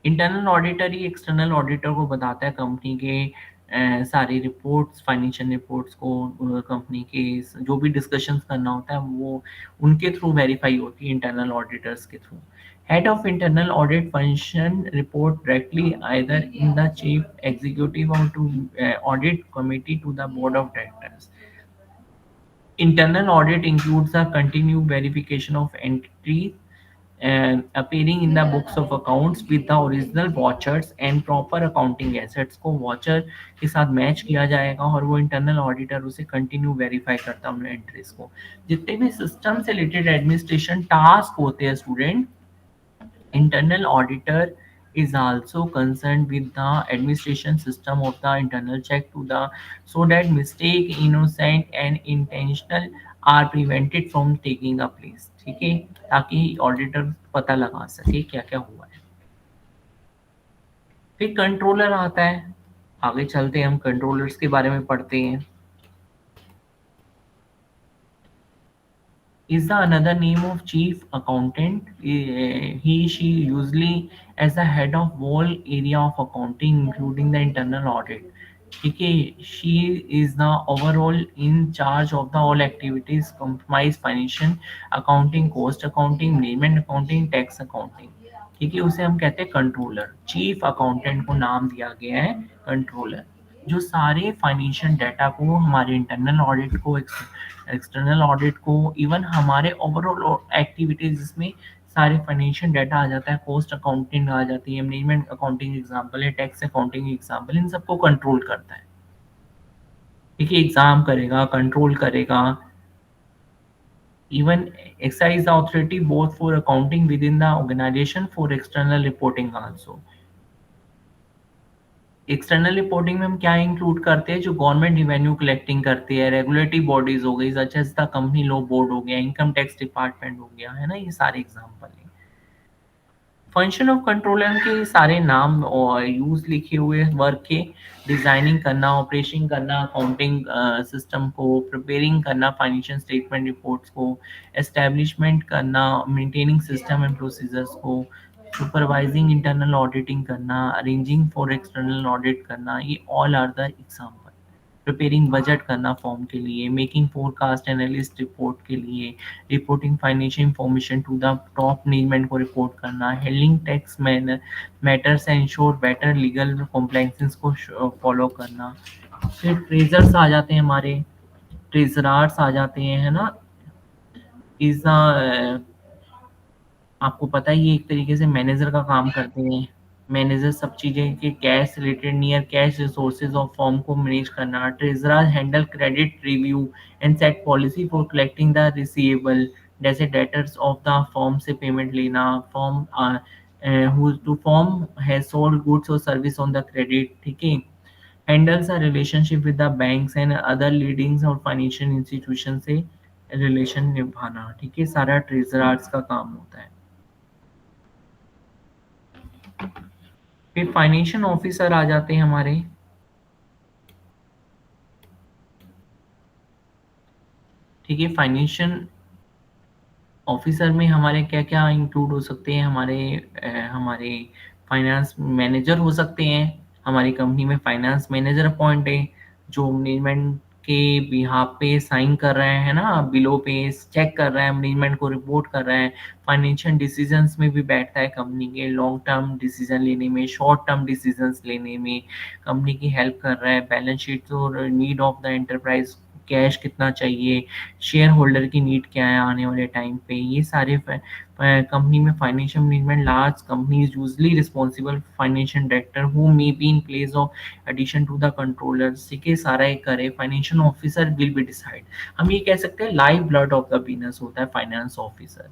इंटरनल ऑडिटर ही एक्सटर्नल ऑडिटर को बताता है कंपनी के सारी रिपोर्ट्स, फाइनेंशियल रिपोर्ट्स को, कंपनी के जो भी डिस्कशंस करना होता है वो उनके थ्रू वेरीफाई होती है, इंटरनल ऑडिटर्स के through. Head of internal audit function report directly either in the chief executive और to audit committee to the board of directors. Internal audit includes the continued verification of entries appearing in the books of accounts with the original vouchers and proper accounting assets को voucher के साथ मैच किया जाएगा और वो इंटरनल ऑडिटर उसे कंटिन्यू वेरीफाई करता है उन एंट्रीज को. जितने भी सिस्टम से रिलेटेड एडमिनिस्ट्रेशन टास्क होते हैं student, internal auditor is also concerned with the administration system of the internal check to the so that mistake, innocent and intentional are prevented from taking a place. ठीक है, ताकि ऑडिटर पता लगा सके क्या क्या हुआ है. फिर कंट्रोलर आता है. आगे चलते हैं, हम कंट्रोलर्स के बारे में पढ़ते हैं. Is the another name of chief accountant. She usually as the head of all area of accounting including the internal audit. ठीक है, she is the overall in charge of the all activities comprise financial accounting, cost accounting, management accounting, tax accounting. ठीक है, उसे हम कहते हैं कंट्रोलर. चीफ अकाउंटेंट को नाम दिया गया है कंट्रोलर. जो सारे फाइनेंशियल डाटा को हमारे इंटरनल ऑडिट को, एक्सटर्नल ऑडिट को, इवन हमारे ओवरऑल एक्टिविटीज जिसमें सारे फाइनेंशियल डाटा आ जाता है, कॉस्ट अकाउंटिंग आ जाती है, मैनेजमेंट अकाउंटिंग एग्जाम्पल है, टैक्स अकाउंटिंग एग्जाम्पल, इन सबको कंट्रोल करता है। ठीक है, एग्जाम करेगा, कंट्रोल करेगा। Even exercise the authority both for accounting within the organization for external reporting also. External reporting में हम क्या इंक्लूड करते हैं, जो गवर्नमेंट रिवेन्यू कलेक्टिंग करती है, रेगुलेटरी बॉडीज हो गई such as the company law board हो गया, इनकम टैक्स डिपार्टमेंट हो गया, है ना, ये सारे एग्जांपल हैं। फंक्शन ऑफ कंट्रोलर के सारे नाम और यूज लिखे हुए, वर्क के डिजाइनिंग करना, ऑपरेशन करना अकाउंटिंग सिस्टम को, प्रिपेयरिंग करना फाइनेंशियल स्टेटमेंट रिपोर्ट्स को, एस्टेब्लिशमेंट करना मेंटेनिंग सिस्टम एंड प्रोसीजर्स को, सुपरवाइजिंग इंटरनल ऑडिटिंग करना, अरेंजिंग फॉर एक्सटर्नल ऑडिट करना, ये all are the example. Preparing budget करना फॉर्म के लिए, मेकिंग फोरकास्ट एनालिस्ट रिपोर्ट के लिए, reporting financial information to the top management को रिपोर्ट करना, handling tax matters and ensure better legal compliances को फॉलो करना। फिर ट्रेजर्स आ जाते हैं हमारे, ट्रेजरार्स आ जाते हैं, है ना, इज आपको पता ही है एक तरीके से मैनेजर का काम करते हैं। मैनेजर सब चीज़ें के cash related near cash resources of form को मैनेज करना। Treasurer handle credit review and set policy for collecting the receivable, जैसे डेटर्स ऑफ द फॉर्म से पेमेंट लेना, form to form has sold goods और सर्विस ऑन द क्रेडिट। ठीक है, handles a relationship with the banks and other lendings और फाइनेंशियल इंस्टीट्यूशन से रिलेशन निभाना। ठीक है, सारा ट्रेजरर्स का काम होता है। फिर फाइनेंशियल ऑफिसर आ जाते हैं हमारे। ठीक है, फाइनेंशियल ऑफिसर में हमारे क्या क्या इंक्लूड हो सकते हैं, हमारे फाइनेंस मैनेजर हो सकते हैं। हमारी कंपनी में फाइनेंस मैनेजर अपॉइंट है, जो मैनेजमेंट के बिहाफ पे साइन कर रहे हैं ना, बिलों पे चेक कर रहा है, मैनेजमेंट को रिपोर्ट कर रहा है, फाइनेंशियल डिसीजंस में भी बैठता है, कंपनी के लॉन्ग टर्म डिसीजन लेने में, शॉर्ट टर्म डिसीजंस लेने में कंपनी की हेल्प कर रहा है, बैलेंस शीट और need of the enterprise, cash कितना चाहिए, शेयर होल्डर की नीड क्या है आने वाले टाइम पे, ये सारे कंपनी में financial management. Large company is usually responsible financial director who may be in place of addition to the controller. सीखे सारा एक करे, financial officer will be decide. हम ये कह सकते हैं life blood of the business होता है फाइनेंस ऑफिसर।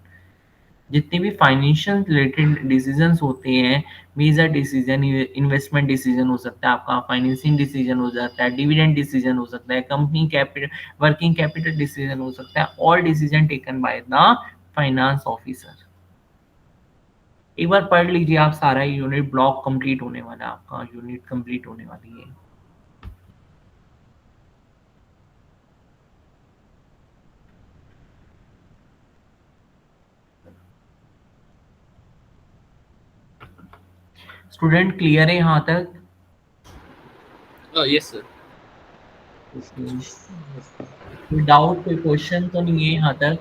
जितने भी फाइनेंशियल रिलेटेड डिसीजंस होते हैं, मेजर डिसीजन, इन्वेस्टमेंट डिसीजन हो सकता है आपका, फाइनेंसिंग डिसीजन हो जाता है, डिविडेंड डिसीजन हो सकता है, company capital working capital decision हो सकता है, all decision taken by the finance officer. एक बार पढ़ लीजिए आप सारा यूनिट, ब्लॉक कंप्लीट होने वाला है, आपका यूनिट कंप्लीट होने वाली है। स्टूडेंट क्लियर है यहाँ तक? Yes sir. कोई डाउट, कोई क्वेश्चन तो नहीं है यहाँ तक?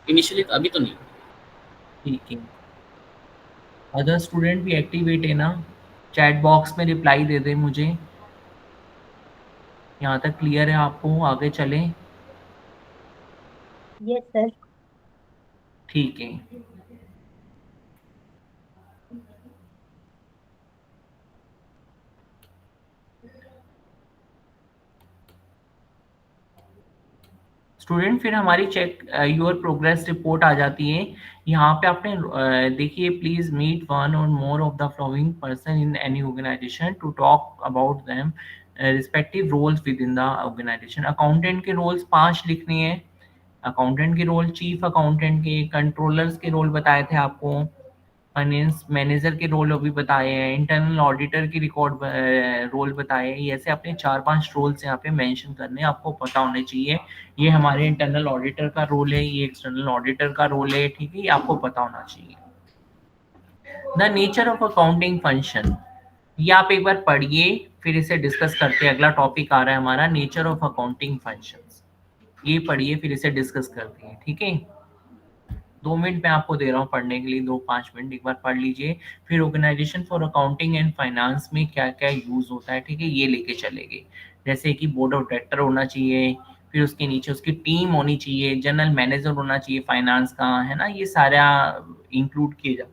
इनिशियली अभी तो नहीं। ठीक है, अदर स्टूडेंट भी एक्टिवेट है ना? चैट बॉक्स में रिप्लाई दे दे मुझे। यहाँ तक क्लियर है आपको? आगे चलें? Yes sir. ठीक है, स्टूडेंट फिर हमारी चेक योर प्रोग्रेस रिपोर्ट आ जाती है। यहाँ पे आपने देखिए, प्लीज मीट वन और more of the following person in any organisation to talk about them respective roles within the organisation. Accountant के रोल्स 5 लिखने हैं। अकाउंटेंट के रोल, चीफ अकाउंटेंट के, कंट्रोलर्स के रोल बताए थे आपको, फाइनेंस मैनेजर के रोल अभी बताए हैं, इंटरनल ऑडिटर की रिकॉर्ड रोल बताए हैं। ऐसे अपने 4-5 रोल्स यहाँ पे मेंशन करने आपको पता होने चाहिए। ये हमारे इंटरनल ऑडिटर का रोल है, ये एक्सटर्नल ऑडिटर का रोल है। ठीक है, ये आपको पता होना चाहिए। The nature of accounting function, ये आप एक बार पढ़िए, फिर इसे डिस्कस करते हैं। अगला टॉपिक आ रहा है हमारा नेचर ऑफ अकाउंटिंग फंक्शंस। ये पढ़िए, फिर इसे डिस्कस करते हैं। ठीक है, 2 मिनट मैं आपको दे रहा हूँ पढ़ने के लिए, 2-5 मिनट एक बार पढ़ लीजिए। फिर organisation for accounting and finance में क्या क्या यूज होता है, ठीक है, ये लेके चलेंगे। जैसे कि बोर्ड ऑफ डायरेक्टर होना चाहिए, फिर उसके नीचे उसकी टीम होनी चाहिए, जनरल मैनेजर होना चाहिए फाइनेंस का, है ना, ये सारा इंक्लूड किए जाते हैं।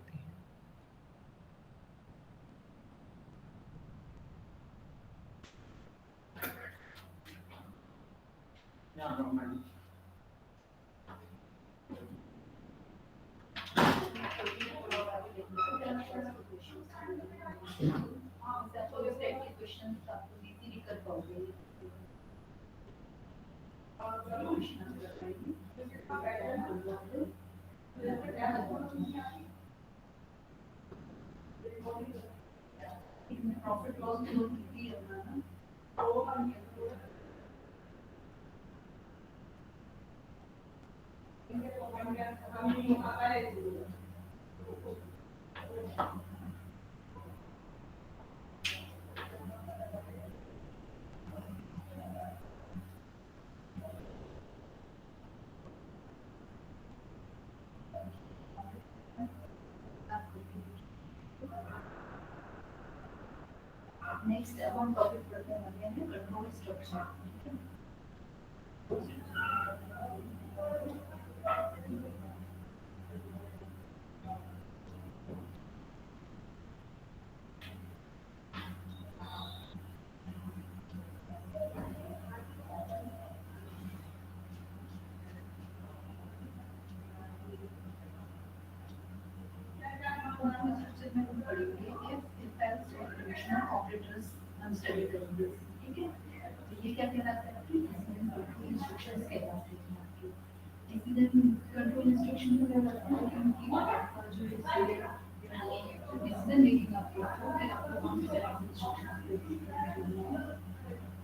नेक्स्ट अब हम टॉपिक पढ़ते हैं कंट्रोल स्ट्रक्चर। ऑपरेटर्स हम स्टडी करेंगे, ठीक है। तो ये क्या कहलाता है कि कंट्रोल इंस्ट्रक्शंस कहलाते हैं। इसी कंट्रोल इंस्ट्रक्शन को कहलाते हैं कि उनकी जो डिसीजन मेकिंग आपकी फिर आपको कौन से इंस्ट्रक्शन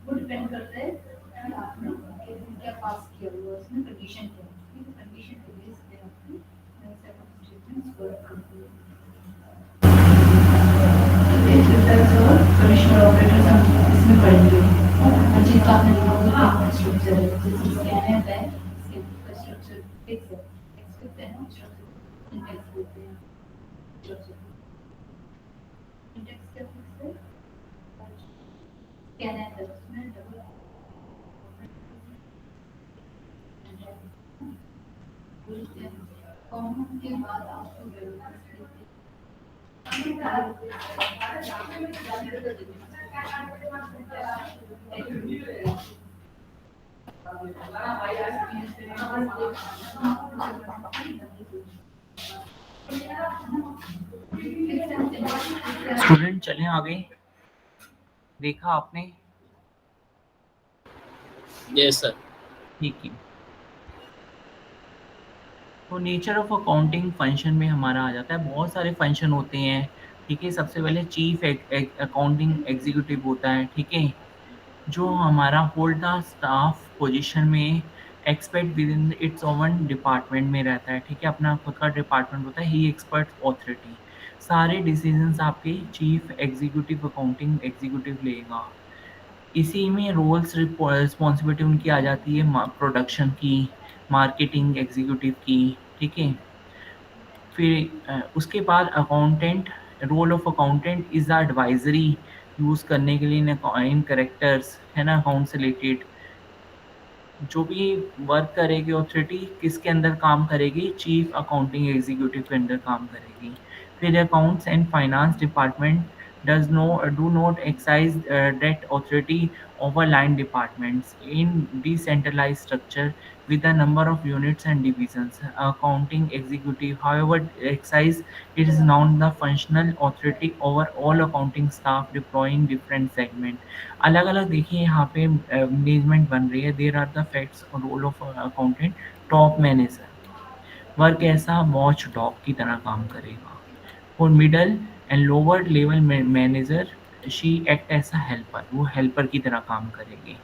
वो डिपेंड करता है कि आपने क्या पास किया हुआ उसमें कंडीशन क्या है, कंडीशन के बेस पे आपकी सेट ऑफ स्टेटमेंट्स वर्क करती है। और कमिश्नर ऑपरेटर्स हम इसमें पढ़ेंगे। अच्छी तो आपने स्ट्रक्चर है, जैसे कहते हैं इसके स्ट्रक्चर फिक्स है, एक्सपेक्ट है ना स्ट्रक्चर इंडेक्स बोलते हैं स्ट्रक्चर इंडेक्स क्या फिक्स है, कहना है उसमें डबल कॉमन के बाद आपको स्टूडेंट चलें आगे, देखा आपने? Yes sir. ठीक है। तो नेचर ऑफ अकाउंटिंग फंक्शन में हमारा आ जाता है, बहुत सारे फंक्शन होते हैं, ठीक है। सबसे पहले चीफ अकाउंटिंग एग्जीक्यूटिव होता है, ठीक है, जो हमारा होल्ड द स्टाफ पोजीशन में expert with in its oven department में रहता है, ठीक है, अपना खुद का डिपार्टमेंट होता है, ही एक्सपर्ट ऑथोरिटी। सारे डिसीजंस आपके चीफ एग्जीक्यूटिव अकाउंटिंग एग्जीक्यूटिव लेगा। इसी में रोल्स रिस्पॉन्सिबिलिटी उनकी आ जाती है, प्रोडक्शन की, मार्केटिंग एग्जीक्यूटिव की, ठीक है। फिर उसके बाद accountant, role of accountant is the advisory use करने के लिए इन करेक्टर्स, है ना, अकाउंट से रिलेटेड जो भी वर्क करेगी ऑथोरिटी किसके अंदर काम करेगी, चीफ अकाउंटिंग एग्जीक्यूटिव के अंदर काम करेगी। फिर accounts and finance department do not exercise that authority over line departments in decentralized structure with a number of units and divisions. Accounting executive, however, exercise it is now the functional authority over all accounting staff deploying different segment. अलग अलग देखिए यहाँ पे मैनेजमेंट बन रही है। There are the facts role of accountant. Top manager work ऐसा वॉच डॉग की तरह काम करेगा। For middle and lower level manager she act as a helper, वो हेल्पर की तरह काम करेगी,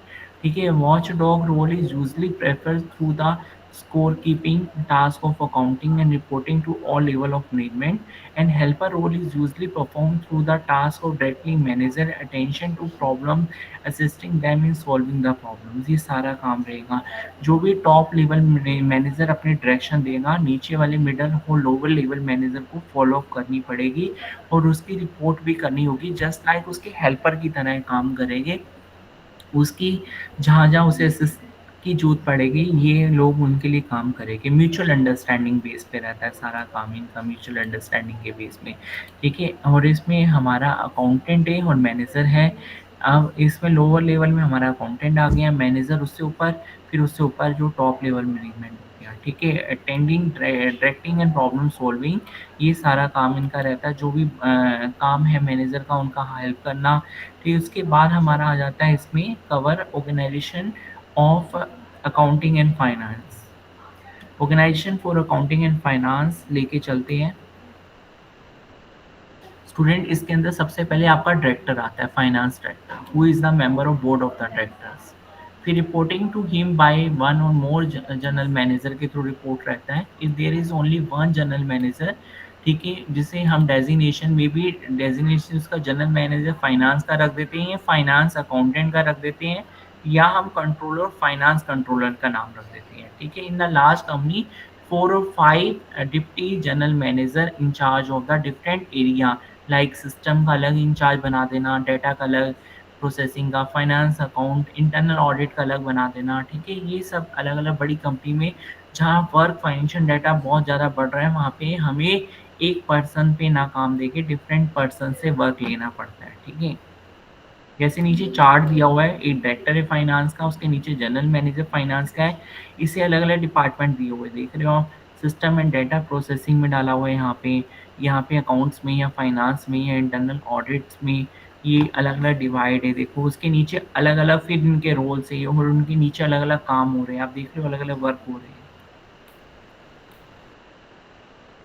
ठीक है। Watch dog role is usually prefer through the scorekeeping, task of accounting and reporting to all level of management, and helper role is usually performed through the task of directly manager attention to problem, assisting them in solving the problems। ये सारा काम रहेगा। जो भी टॉप लेवल मैनेजर अपने डायरेक्शन देगा, नीचे वाले मिडल और लोअर लेवल मैनेजर को फॉलो अप करनी पड़ेगी और उसकी रिपोर्ट भी करनी होगी, जस्ट लाइक उसके हेल्पर की तरह काम करेंगे। उसकी जहाँ-जहाँ उसे असिस्ट की ज़रूरत पड़ेगी, ये लोग उनके लिए काम करेंगे। म्यूचुअल अंडरस्टैंडिंग बेस पे रहता है सारा काम इनका, म्यूचुअल अंडरस्टैंडिंग के बेस में, ठीक है? और इसमें हमारा अकाउंटेंट है और मैनेजर है। अब इसमें लोअर लेवल में हमारा अकाउंटेंट आ गया, मैनेजर उससे ऊपर, फिर उससे ऊपर जो टॉप लेवल मैनेजमेंट हो गया, ठीक है? Attending, directing and problem solving, ये सारा काम इनका रहता है। जो भी काम है मैनेजर का, उनका हेल्प करना। फिर उसके बाद हमारा आ जाता है इसमें cover organisation of accounting and finance. Organisation for accounting and finance लेके चलते हैं स्टूडेंट। इसके अंदर सबसे पहले आपका डायरेक्टर आता है, finance director, who is the member of board of the directors. फिर reporting to him by one और मोर जनरल मैनेजर के थ्रू रिपोर्ट रहता है। If there is only one general manager, ठीक है, जिसे हम डेजिग्नेशन में भी डेजिग्नेशन उसका जनरल मैनेजर फाइनेंस का रख देते हैं, फाइनेंस अकाउंटेंट का रख देते हैं, या हम कंट्रोलर फाइनेंस कंट्रोलर का नाम रख देते हैं, ठीक है। In the large company 4 or 5 deputy general manager in charge of the different area, like system का अलग इंचार्ज बना देना, डाटा का अलग, प्रोसेसिंग का, फाइनेंस, अकाउंट, इंटरनल ऑडिट का अलग बना देना, ठीक है। ये सब अलग अलग बड़ी कंपनी में जहाँ वर्क फाइनेंशियल डाटा बहुत ज़्यादा बढ़ रहा है, वहाँ पे हमें एक पर्सन पे ना काम देके डिफरेंट पर्सन से वर्क लेना पड़ता है, ठीक है। जैसे नीचे चार्ट दिया हुआ है, एक डायरेक्टर है फाइनेंस का, उसके नीचे जनरल मैनेजर फाइनेंस का है, इसे अलग अलग डिपार्टमेंट दिए हुए देख रहे हो आप। सिस्टम एंड डाटा प्रोसेसिंग में डाला हुआ है यहाँ पे अकाउंट्स में या फाइनेंस में या इंटरनल ऑडिट्स में, ये अलग अलग डिवाइड है। देखो उसके नीचे अलग अलग फिर इनके रोल्स है और उनके नीचे अलग अलग काम हो रहे हैं, आप देख रहे हो अलग अलग वर्क हो रहे हैं,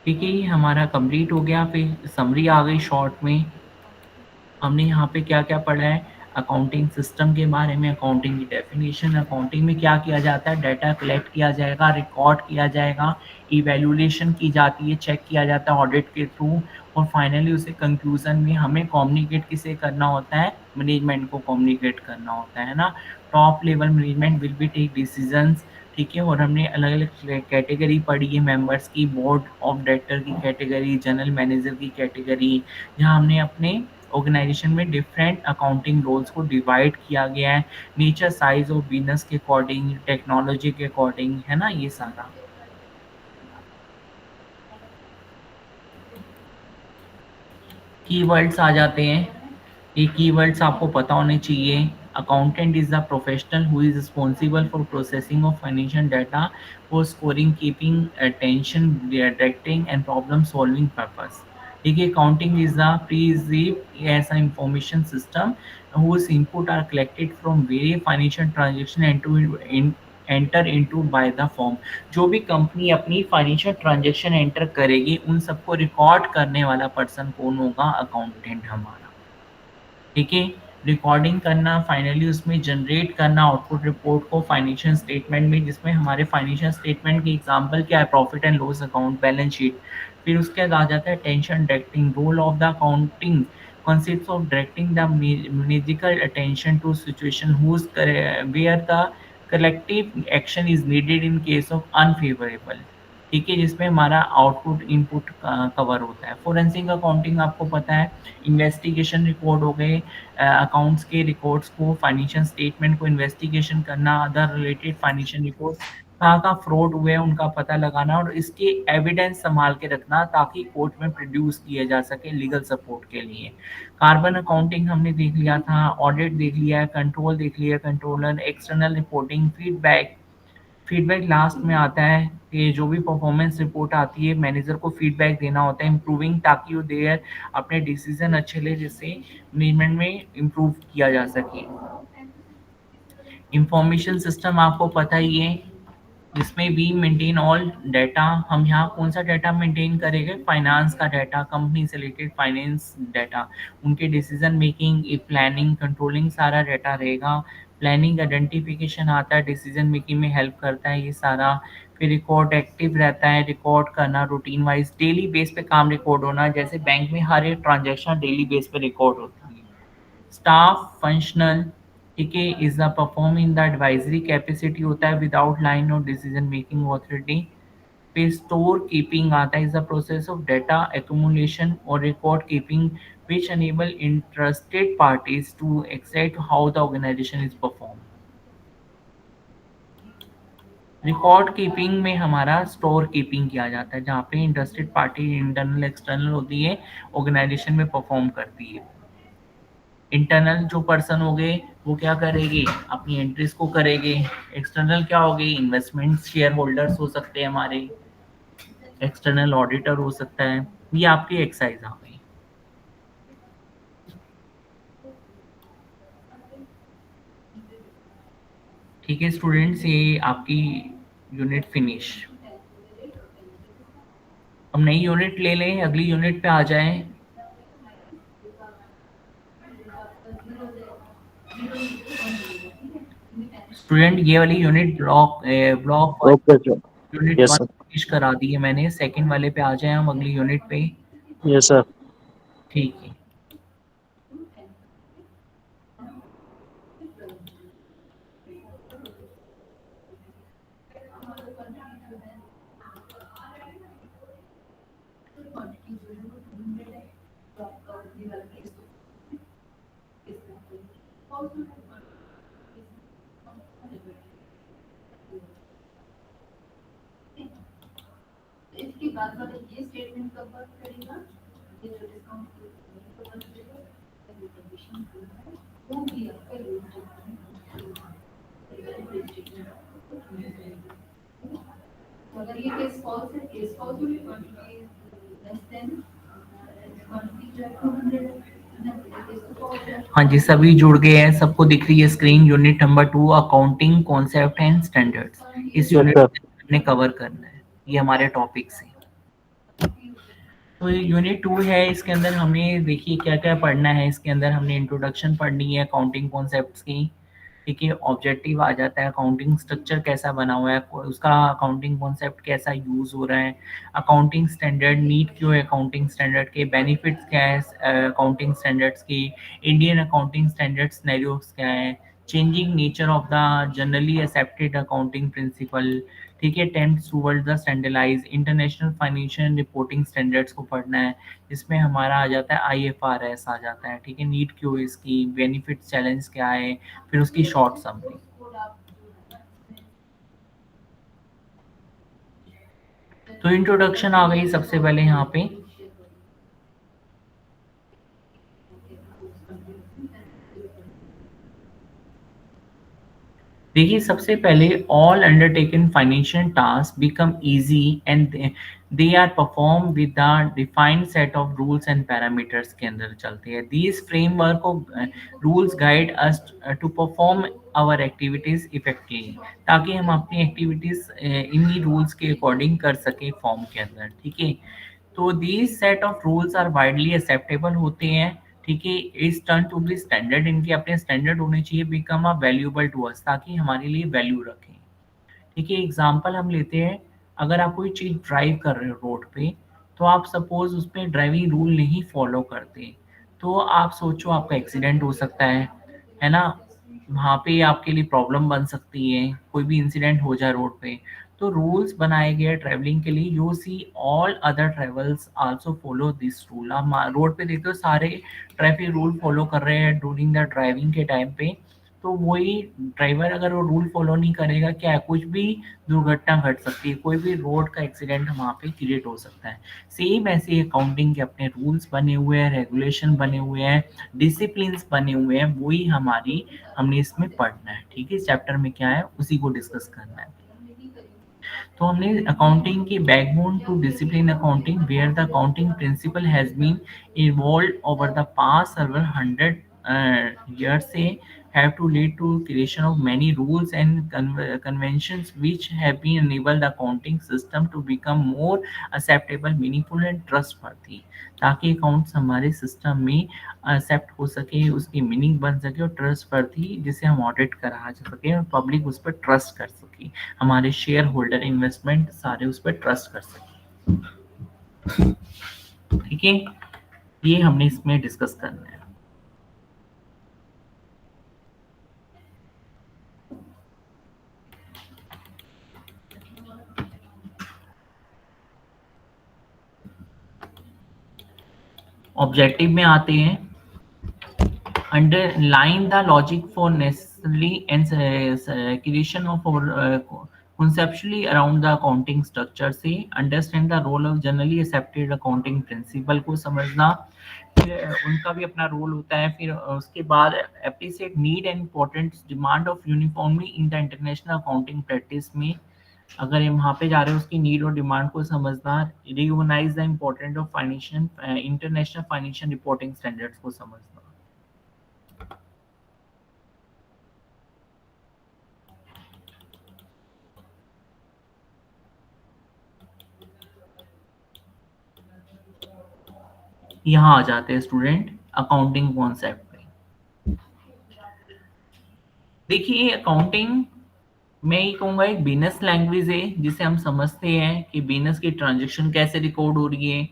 ठीक है। ये हमारा कंप्लीट हो गया। फिर समरी आ गई शॉर्ट में। हमने यहाँ पे क्या क्या पढ़ा है, अकाउंटिंग सिस्टम के बारे में, अकाउंटिंग की डेफिनेशन, अकाउंटिंग में क्या किया जाता है, डाटा कलेक्ट किया जाएगा, रिकॉर्ड किया जाएगा, इवैल्यूएशन की जाती है, चेक किया जाता है ऑडिट के थ्रू, और फाइनली उसे कंक्लूजन में हमें कम्युनिकेट किसे करना होता है, मैनेजमेंट को कम्युनिकेट करना होता है ना। Top level management will be take decisions, ठीक है। और हमने अलग अलग कैटेगरी पढ़ी है मेंबर्स की, बोर्ड ऑफ डायरेक्टर की कैटेगरी, जनरल मैनेजर की कैटेगरी, जहाँ हमने अपने ऑर्गेनाइजेशन में डिफरेंट अकाउंटिंग रोल्स को डिवाइड किया गया है, नेचर साइज ऑफ बिजनेस के अकॉर्डिंग, टेक्नोलॉजी के अकॉर्डिंग, है ना। ये सारा कीवर्ड्स आ जाते हैं, ये कीवर्ड्स आपको पता होने चाहिए। Accountant is the professional who is responsible for processing of financial data for scoring, keeping attention, directing and problem solving purpose, ठीक है। Accounting is the perceive as a information system whose input are collected from various financial transaction and to enter into by the firm। जो भी कंपनी अपनी फाइनेंशियल ट्रांजैक्शन एंटर करेगी, उन सबको रिकॉर्ड करने वाला पर्सन कौन होगा, अकाउंटेंट हमारा, ठीक है। रिकॉर्डिंग करना, फाइनली उसमें जनरेट करना आउटपुट रिपोर्ट को फाइनेंशियल स्टेटमेंट में, जिसमें हमारे फाइनेंशियल स्टेटमेंट की एग्जांपल क्या है, profit and loss account, balance sheet. फिर उसके बाद आ जाता है tension directing, role of the accounting consists of directing the managerial attention to situation where the collective action is needed in case of unfavorable, ठीक है, जिसमें हमारा आउटपुट इनपुट कवर होता है। फोरेंसिक अकाउंटिंग आपको पता है, इन्वेस्टिगेशन रिकॉर्ड हो गए, अकाउंट्स के रिकॉर्ड्स को, फाइनेंशियल स्टेटमेंट को इन्वेस्टिगेशन करना, अदर रिलेटेड फाइनेंशियल रिकॉर्ड कहाँ कहाँ फ्रॉड हुए हैं उनका पता लगाना और इसके एविडेंस संभाल के रखना ताकि कोर्ट में प्रोड्यूस किए जा सके लीगल सपोर्ट के लिए। कार्बन अकाउंटिंग हमने देख लिया था, ऑडिट देख लिया है, कंट्रोल देख लिया, controller, external reporting, feedback last में आता है कि जो भी परफॉर्मेंस रिपोर्ट आती है मैनेजर को फीडबैक देना होता है, इम्प्रूविंग, ताकि वो देर अपने डिसीजन अच्छे ले, जिससे मैनेजमेंट में इम्प्रूव किया जा सके। इंफॉर्मेशन सिस्टम आपको पता ही है, जिसमें वी मेंटेन ऑल डाटा। हम यहाँ कौन सा डाटा मेंटेन करेंगे, फाइनेंस का डाटा, कंपनी से रिलेटेड फाइनेंस डाटा, उनके डिसीजन मेकिंग, प्लानिंग, कंट्रोलिंग, सारा डाटा रहेगा। प्लानिंग आइडेंटिफिकेशन आता है, डिसीजन मेकिंग में हेल्प करता है ये सारा। फिर रिकॉर्ड एक्टिव रहता है, रिकॉर्ड करना रूटीन वाइज, डेली बेस पे काम रिकॉर्ड होना, जैसे बैंक में हर एक ट्रांजेक्शन डेली बेस पे रिकॉर्ड होती है। स्टाफ फंक्शनल, ठीक है, is the perform in the advisory capacity होता है विदाउट लाइन और डिसीजन मेकिंग ऑथोरिटी। फिर स्टोर कीपिंग आता है, is the process of data accumulation और record keeping which enable interested parties to access how the organization is performed. Record keeping में हमारा स्टोर कीपिंग किया जाता है, जहाँ पे इंटरेस्टेड पार्टी इंटरनल एक्सटर्नल होती है, ऑर्गेनाइजेशन में परफॉर्म करती है। इंटरनल जो पर्सन हो गए वो क्या करेंगे, अपनी एंट्रीज को करेंगे। एक्सटर्नल क्या हो गए, इन्वेस्टमेंट शेयर होल्डर्स हो सकते हैं हमारे, एक्सटर्नल ऑडिटर हो सकता है। ये आपकी एक्सरसाइज आ गई। ठीक है स्टूडेंट्स, ये आपकी यूनिट फिनिश। हम नई यूनिट ले लें, अगली यूनिट पे आ जाएं। स्टूडेंट ये वाली unit block okay sir. Unit yes 1 sir. Finish करा दी है मैंने। सेकंड वाले पे आ जाएं हम, अगली यूनिट पे। Yes sir. ठीक है। इसके बाद वाला ये स्टेटमेंट कब वर्क करेगा, ये जो डिस्काउंट कब वर्क करेगा, ये कंडीशन है वो भी आपका यूज तो अगर ये केस फॉल्स है, केस फॉल्स होगी, क्वांटिटी लेस देन क्वांटिटी जो है 200 है। हाँ जी, सभी जुड़ गए हैं, सबको दिख रही है screen. Unit number 2 accounting concept and standards, इस यूनिट में कवर करना है, ये हमारे टॉपिक से। तो यूनिट 2 है, इसके अंदर हमें देखिए क्या क्या पढ़ना है। इसके अंदर हमने इंट्रोडक्शन पढ़नी है अकाउंटिंग कॉन्सेप्ट्स की, ठीक है। ऑब्जेक्टिव आ जाता है, अकाउंटिंग स्ट्रक्चर कैसा बना हुआ है, उसका अकाउंटिंग कॉन्सेप्ट कैसा यूज हो रहा है, अकाउंटिंग स्टैंडर्ड नीड क्यों है, अकाउंटिंग स्टैंडर्ड के बेनिफिट्स क्या है अकाउंटिंग स्टैंडर्ड्स की, इंडियन अकाउंटिंग स्टैंडर्ड सिनेरियोस क्या है, changing nature of the generally accepted accounting principle, ठीक है। Tends towards the standardise international financial reporting standards को पढ़ना है, जिसमें हमारा आ जाता है IFRS आ जाता है, ठीक है। नीड क्यों इसकी, बेनिफिट चैलेंज क्या है, फिर उसकी शॉर्ट समरी। तो इंट्रोडक्शन आ गई सबसे पहले यहाँ पे। देखिए सबसे पहले all undertaken financial task become easy and they are perform with the defined set of rules and parameters के अंदर चलते हैं। These framework of rules guide us to perform our activities effectively, ताकि हम अपनी एक्टिविटीज इन्हीं रूल्स के अकॉर्डिंग कर सकें फॉर्म के अंदर, ठीक है। तो these set of rules are widely acceptable होते हैं, ठीक है। Is turn to be standard, इनके अपने स्टैंडर्ड होने चाहिए, become a valuable to us, ताकि हमारे लिए वैल्यू रखें, ठीक है। एग्जांपल हम लेते हैं, अगर आप कोई चीज़ ड्राइव कर रहे हो रोड पे, तो आप सपोज उस पर ड्राइविंग रूल नहीं फॉलो करते, तो आप सोचो आपका एक्सीडेंट हो सकता है ना। वहाँ पे आपके लिए प्रॉब्लम बन सकती है, कोई भी इंसिडेंट हो जाए रोड पे। तो रूल्स बनाए गए ट्रैवलिंग के लिए, you see all other travels also follow this rule. आप रोड पे देखते हो सारे ट्रैफिक रूल फॉलो कर रहे हैं ड्यूरिंग द ड्राइविंग के टाइम पे। तो वही ड्राइवर अगर वो रूल फॉलो नहीं करेगा, क्या है, कुछ भी दुर्घटना घट सकती है, कोई भी रोड का एक्सीडेंट वहाँ पे क्रिएट हो सकता है। सेम ऐसे अकाउंटिंग के अपने रूल्स बने हुए हैं, रेगुलेशन बने हुए हैं, डिसिप्लिन्स बने हुए हैं, वही हमने इसमें पढ़ना है, ठीक है। इस चैप्टर में क्या है उसी को डिस्कस करना है। तो हमने अकाउंटिंग की backbone to discipline accounting, where the accounting principle has been evolved over the past several hundred years से have to lead to creation of many rules and conventions which have been enabled the accounting system to become more acceptable, meaningful and trustworthy, ताकि अकाउंट्स हमारे सिस्टम में एक्सेप्ट हो सके, उसकी मीनिंग बन सके और ट्रस्टवर्दी जिसे हम ऑडिट करा जा सके और पब्लिक उस पर ट्रस्ट कर सके, हमारे शेयर होल्डर इन्वेस्टमेंट सारे उस पर ट्रस्ट कर सके। ठीक है, ये हमने इसमें डिस्कस करना है। ऑब्जेक्टिव में आते हैं, underline the logic for necessarily and creation of conceptually around the accounting structure से understand the role of generally accepted accounting principle को समझना, फिर उनका भी अपना रोल होता है, फिर उसके बाद appreciate need and importance demand of uniformity in the international accounting practice में अगर हम वहाँ पे जा रहे हैं उसकी नीड और डिमांड को समझना, recognise the important of financial international financial reporting standards को समझना। यहाँ आ जाते हैं स्टूडेंट अकाउंटिंग कॉन्सेप्ट पे। देखिए अकाउंटिंग मैं ये कहूँगा एक बिजनेस लैंग्वेज है जिसे हम समझते हैं कि बिजनेस की ट्रांजैक्शन कैसे रिकॉर्ड हो रही है,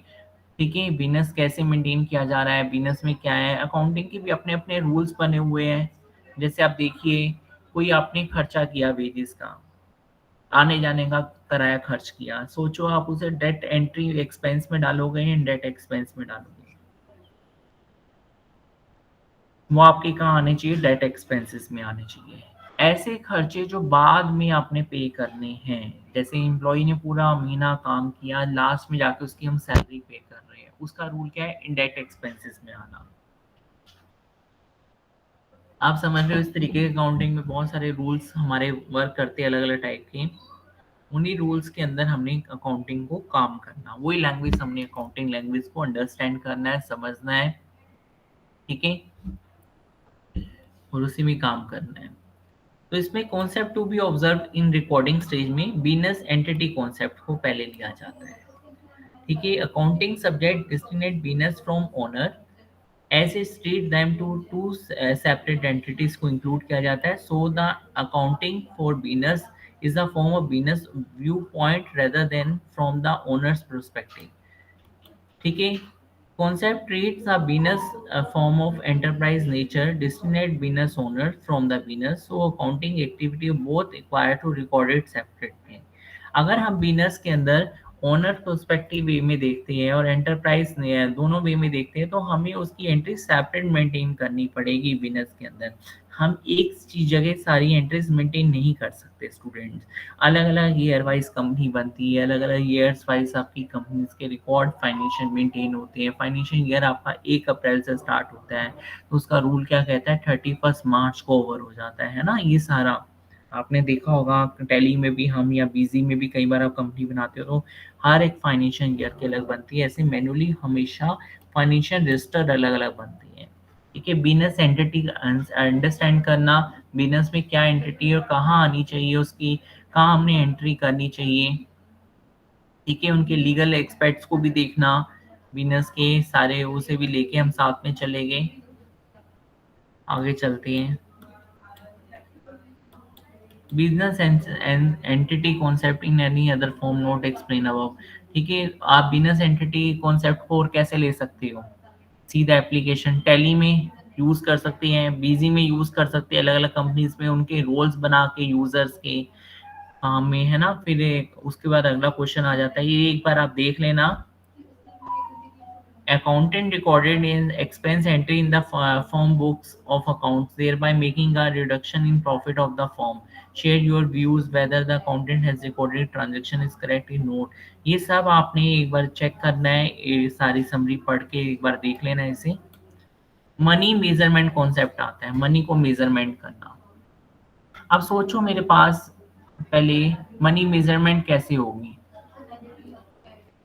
ठीक है, बिजनेस कैसे मेंटेन किया जा रहा है, बिजनेस में क्या है। अकाउंटिंग के भी अपने अपने रूल्स बने हुए हैं। जैसे आप देखिए कोई आपने खर्चा किया वेजेस का, आने जाने का कराया खर्च किया, सोचो आप उसे डेट एंट्री एक्सपेंस में डालोगे या डेट एक्सपेंस में डालोगे, वो आपके कहाँ आने चाहिए, डेट एक्सपेंसेस में आने चाहिए। ऐसे खर्चे जो बाद में आपने पे करने हैं, जैसे एम्प्लॉय ने पूरा महीना काम किया, लास्ट में जाके उसकी हम सैलरी पे कर रहे हैं, उसका रूल क्या है, इनडायरेक्ट एक्सपेंसेस में आना। आप समझ रहे हो, इस तरीके के अकाउंटिंग में बहुत सारे रूल्स हमारे वर्क करते हैं अलग अलग टाइप के, उन्हीं रूल्स के अंदर हमने अकाउंटिंग को काम करना, वही लैंग्वेज हमने अकाउंटिंग लैंग्वेज को अंडरस्टैंड करना है, समझना है, ठीक है, और उसी में काम करना है। तो इसमें concept to be observe in recording stage में बिजनेस एंटिटी कॉन्सेप्ट को पहले लिया जाता है, ठीक है। Accounting subject distinct business from owner ऐसे treat them to separate entities को इंक्लूड किया जाता है। So the accounting for business is the form of business view point rather than from the owner's perspective, ठीक है। Concept treats a business form of enterprise nature, destinate business owner from the business, so accounting activity both require to record it separately। अगर हम बिजनेस के अंदर ओनर पर्सपेक्टिव वे में देखते हैं और एंटरप्राइज दोनों वे में देखते हैं, तो हमें उसकी एंट्री सेपरेट मेंटेन करनी पड़ेगी बिजनेस के अंदर। हम एक चीज जगह सारी एंट्रीज मेंटेन नहीं कर सकते स्टूडेंट्स, अलग अलग ईयर वाइज कंपनी बनती है, अलग अलग ईयर्स वाइज आपकी कंपनीज के रिकॉर्ड फाइनेंशियल मेंटेन होते हैं। फाइनेंशियल ईयर आपका 1 अप्रैल से स्टार्ट होता है, तो उसका रूल क्या कहता है, 31 मार्च को ओवर हो जाता है ना। ये सारा आपने देखा होगा, टैली में भी हम या बीजी में भी कई बार आप कंपनी बनाते हो तो हर एक फाइनेंशियल ईयर के अलग बनती है, ऐसे मैनुअली हमेशा फाइनेंशियल रजिस्टर अलग अलग बनती है, ठीक है। बिजनेस एंटिटी अंडरस्टैंड करना, बिजनेस में क्या एंटिटी और कहाँ आनी चाहिए, उसकी कहाँ हमने एंट्री करनी चाहिए, ठीक है। उनके लीगल एक्सपेक्ट्स को भी देखना, बिजनेस के सारे उसे भी लेके हम साथ में चले गए। आगे चलते हैं, business entity concept in any other form not explain above, ठीक है। आप बिजनेस एंटिटी कॉन्सेप्ट को और कैसे ले सकते हो, सीधा एप्लीकेशन टैली में यूज कर सकते हैं, बीजी में यूज कर सकते हैं, अलग अलग कंपनीज में उनके रोल्स बना के यूजर्स के काम में, है ना। फिर उसके बाद अगला क्वेश्चन आ जाता है, ये एक बार आप देख लेना। Accountant recorded in expense entry in the firm books of accounts, thereby making a reduction in profit of the firm. Share your views whether the accountant has recorded transaction is correct in note। ये सब आपने एक बार चेक करना है, ये सारी समरी पढ़ के एक बार देख लेना है इसे। मनी मेजरमेंट कॉन्सेप्ट आता है, मनी को मेजरमेंट करना। अब सोचो मेरे पास पहले मनी मेजरमेंट कैसे होगी।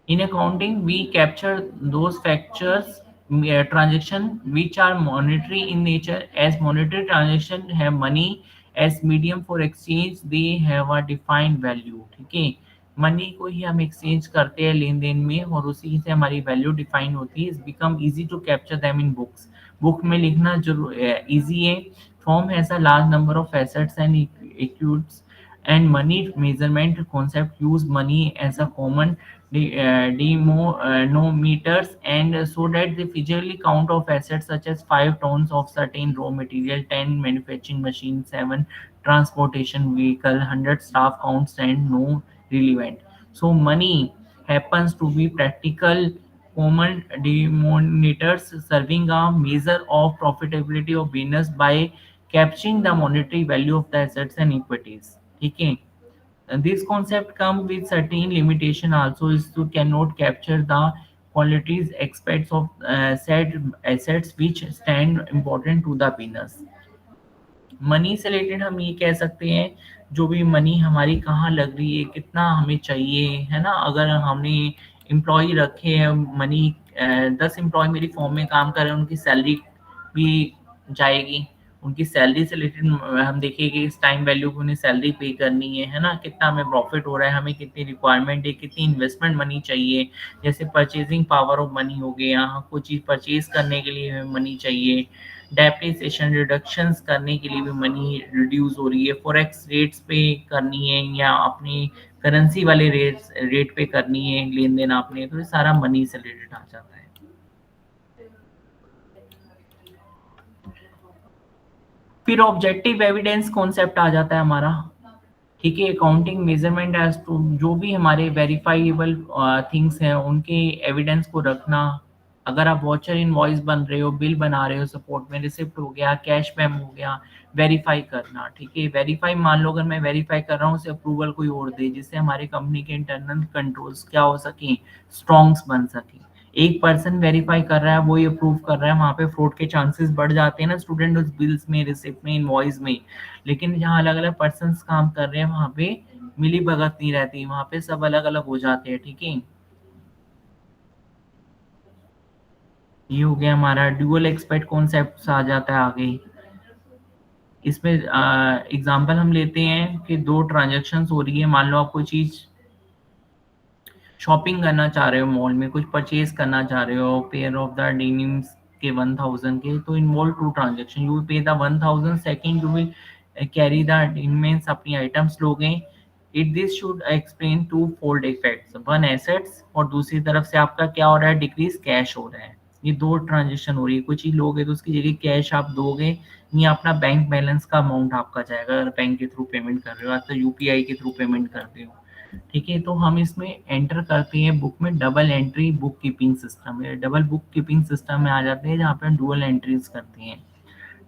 In accounting, we capture those factors transaction which are monetary in nature. As monetary transaction have money as medium for exchange, they have a defined value. ठीक है, मनी को ही हम एक्सचेंज करते हैं लेन देन में और उसी से हमारी वैल्यू डिफाइन होती है. Become easy to capture them in books. Book में लिखना जरूर इजी है. Form has a large number of assets and equities and money measurement concept use money as a common denominators, and so that the physically count of assets such as 5 tons of certain raw material, 10 manufacturing machines, 7 transportation vehicle, 100 staff counts and no relevant. So money happens to be practical common denominators serving a measure of profitability of business by capturing the monetary value of the assets and equities. ठीक है. This concept come with certain limitation also, is to cannot capture the qualities aspects of said assets which stand important to the business. Money से रिलेटेड हम ये कह सकते हैं जो भी मनी हमारी कहाँ लग रही है, कितना हमें चाहिए, है ना. अगर हमने एम्प्लॉय रखे हैं, मनी 10 एम्प्लॉय मेरी फॉर्म में काम कर रहे हैं, उनकी सैलरी भी जाएगी. उनकी सैलरी से रिलेटेड हम देखेंगे कि इस टाइम वैल्यू को उन्हें सैलरी पे करनी है ना. कितना हमें प्रॉफिट हो रहा है, हमें कितनी रिक्वायरमेंट है, कितनी इन्वेस्टमेंट मनी चाहिए. जैसे परचेजिंग पावर ऑफ मनी हो गया, कोई चीज़ परचेज करने के लिए हमें मनी चाहिए. डेप्रिसिएशन रिडक्शंस करने के लिए भी मनी रिड्यूस हो रही है. फॉरेक्स रेट्स पे करनी है या अपनी करेंसी वाले रेट पे करनी है लेन देन आपने, तो ये सारा मनी से रिलेटेड आ जाता है. फिर ऑब्जेक्टिव एविडेंस कॉन्सेप्ट आ जाता है हमारा. ठीक है, अकाउंटिंग मेजरमेंट एज टू जो भी हमारे वेरीफाइबल थिंग्स हैं उनके एविडेंस को रखना. अगर आप वॉचर इनवॉइस बन रहे हो, बिल बना रहे हो, सपोर्ट में रिसिप्ट हो गया, कैश मैम हो गया, वेरीफाई करना. ठीक है, वेरीफाई मान लो अगर मैं वेरीफाई कर रहा हूँ, उसे अप्रूवल कोई और दे, जिससे हमारी कंपनी के इंटरनल कंट्रोल्स क्या हो सके, स्ट्रॉन्ग्स बन सके. एक पर्सन वेरीफाई कर रहा है, वो ही अप्रूव कर रहा है, वहाँ पे फ्रॉड के चांसेस बढ़ जाते हैं ना स्टूडेंट, उस बिल्स में, रिसिप्ट में, इनवॉइस में. लेकिन जहाँ अलग अलग पर्सन काम कर रहे हैं वहाँ पे मिली भगत नहीं रहती, वहाँ पे सब अलग अलग हो जाते हैं. ठीक है, ये हो गया हमारा ड्यूअल एक्सपेक्ट कॉन्सेप्ट आ जाता है आगे. इसमें एग्जांपल हम लेते हैं कि 2 ट्रांजैक्शंस हो रही है. मान लो आप कोई चीज शॉपिंग करना चाह रहे हो, मॉल में कुछ परचेज करना चाह रहे हो, पेयर ऑफ द डेनिम्स के 1000 के, तो involve 2 transaction. You will pay the 1000, second you will carry the denims, अपनी आइटम्स लोगे. It this should explain 2 fold effects. One assets और दूसरी तरफ से आपका क्या हो रहा है, डिक्रीज कैश हो रहा है. ये 2 ट्रांजेक्शन हो रही है. कुछ ही लोगे तो उसकी जगह कैश आप दोगे, ये अपना बैंक बैलेंस का अमाउंट आपका जाएगा अगर बैंक के थ्रू पेमेंट कर रहे हो, तो यूपीआई के थ्रू पेमेंट करते हो. ठीक है, तो हम इसमें एंटर करते हैं बुक में. Double entry book keeping system है, डबल बुक कीपिंग सिस्टम में आ जाते हैं जहाँ पे हम डुअल एंट्रीज करते हैं.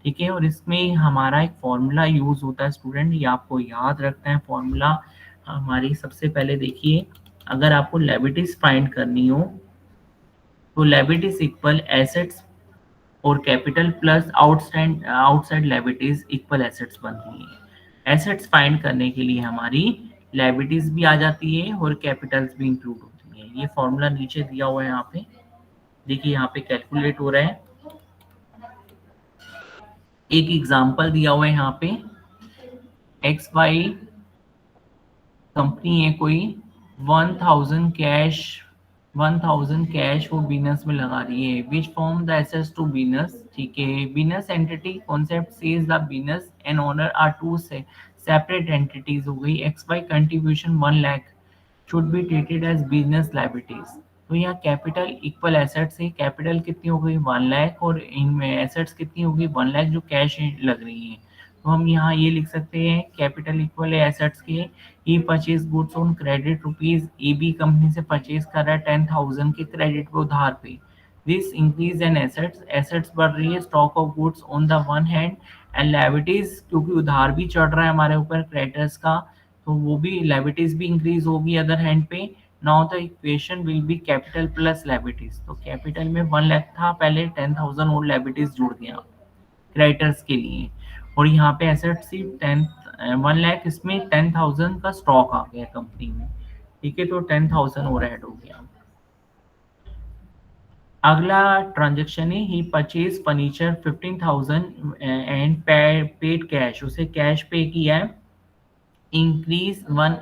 ठीक है, और इसमें हमारा एक फॉर्मूला यूज होता है स्टूडेंट, ये आपको याद रखना है. फॉर्मूला हमारी सबसे पहले देखिए, अगर आपको लायबिलिटीज फाइंड करनी हो तो लायबिलिटीज इक्वल एसेट्स और capital plus outside liabilities equal assets बनती है. एसेट्स फाइंड करने के लिए हमारी लायबिलिटीज भी आ जाती है और कैपिटल्स भी इंक्लूड होती है. ये फॉर्मूला नीचे दिया हुआ है यहाँ पे, देखिए यहाँ पे कैलकुलेट हो रहा है. एक एग्जांपल दिया हुआ है यहाँ पे, XY कंपनी है कोई, 1000 कैश वो बिजनेस में लगा रही है. Which form the assets to business. ठीक है, business entity concept says the business and owner are 2 separate entities हो गई. XY contribution 1 lakh should be treated as business liabilities. तो यहाँ कैपिटल इक्वल एसेट्स है. कैपिटल कितनी हो गई, 1 लाख, और इनमें एसेट्स कितनी होगी, 1 लाख जो कैश लग रही है. तो हम यहाँ ये लिख सकते हैं कैपिटल इक्वल है एसेट्स के. ई purchase goods on credit rupees, A B company से परचेज कर रहा है 10,000 के क्रेडिट पे उधार पे. दिस इंक्रीज इन एसेट्स बढ़ रही है. Stock of goods on the one hand and liabilities, क्योंकि उधार भी चढ़ रहा है हमारे ऊपर क्रेडिटर्स का, तो वो भी लायबिलिटीज भी इंक्रीज होगी अदर हैंड पे. Now the equation will be capital plus liabilities. तो कैपिटल में 1 लाख था पहले, 10,000 और लायबिलिटीज जुड़ गया क्रेडिटर्स के लिए, और यहाँ पे एसेट्स थी 1 लाख, इसमें 10,000 का स्टॉक आ गया कंपनी में. ठीक है, तो 10,000 और ऐड हो गया. अगला ट्रांजेक्शन है ही purchase furniture 15,000 and paid cash, उसे कैश पे किया है। इंक्रीज वन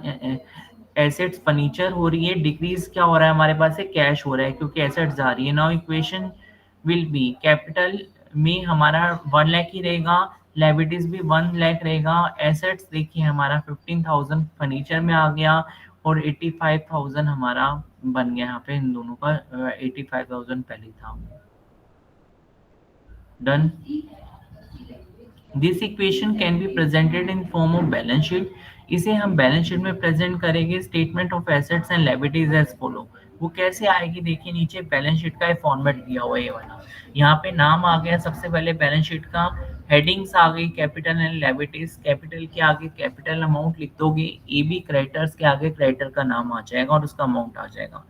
एसेट्स फर्नीचर हो रही है, डिक्रीज क्या हो रहा है हमारे पास से कैश हो रहा है क्योंकि एसेट्स आ रही है। Now equation will be capital में हमारा 1 लाख ही रहेगा, लायबिलिटीज भी 1 लाख रहेगा। एसेट्स देखिए हमारा 15,000 फर्नीचर में आ गया और 85,000 हमारा बन गया यहाँ पे इन दोनों का। 85,000 पहले था। Done. This equation can be presented in form of balance sheet, इसे हम बैलेंस शीट में प्रेजेंट करेंगे। Statement of assets and liabilities as follow, वो कैसे आएगी देखिए नीचे बैलेंस शीट का फॉर्मेट दिया हुआ है ये वाला। यहाँ पे नाम आ गया सबसे पहले बैलेंस शीट का, हेडिंग्स आ गई कैपिटल एंड लायबिलिटीज, कैपिटल के आगे कैपिटल अमाउंट लिख दोगे, एबी क्रेडिटर्स के आगे क्रेडिटर का नाम आ जाएगा और उसका अमाउंट आ जाएगा।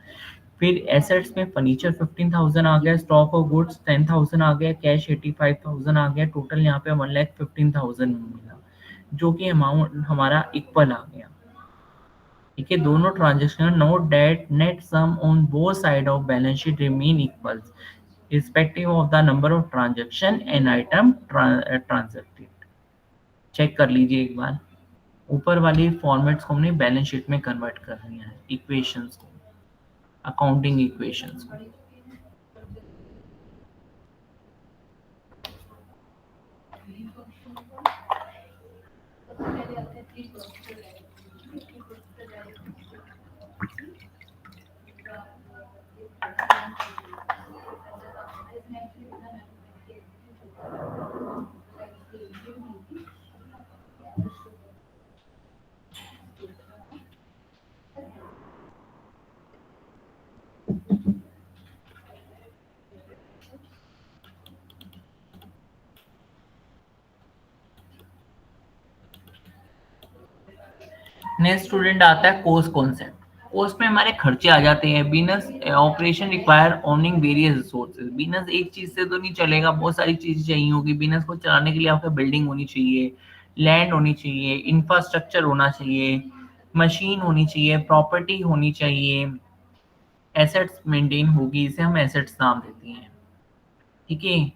फिर एसेट्स में फर्नीचर 15,000 आ गया, स्टॉक ऑफ गुड्स 10,000 आ गया, कैश 85,000 आ गया, टोटल यहाँ पे 1,15,000 मिला जो कि अमाउंट हमारा इक्वल आ गया। ठीक है, दोनों transaction note that net sum on both side of balance sheet remain equal respective of the number of transaction and item transacted. Check कर लीजिए एक बार, ऊपर वाली फॉर्मेट्स को हमने बैलेंस शीट में कन्वर्ट करनी है, इक्वेशंस को, अकाउंटिंग इक्वेशंस को। नेक्स्ट स्टूडेंट आता है कोस्ट कॉन्सेप्ट। कोस्ट में हमारे खर्चे आ जाते हैं। Business operation require owning various resources, business एक चीज से तो नहीं चलेगा, बहुत सारी चीजें चाहिए होगी। बिजनेस को चलाने के लिए आपको बिल्डिंग होनी चाहिए, लैंड होनी चाहिए, इंफ्रास्ट्रक्चर होना चाहिए, मशीन होनी चाहिए, प्रॉपर्टी होनी चाहिए, एसेट्स मेंटेन होगी, इसे हम एसेट्स नाम देते हैं। ठीक है,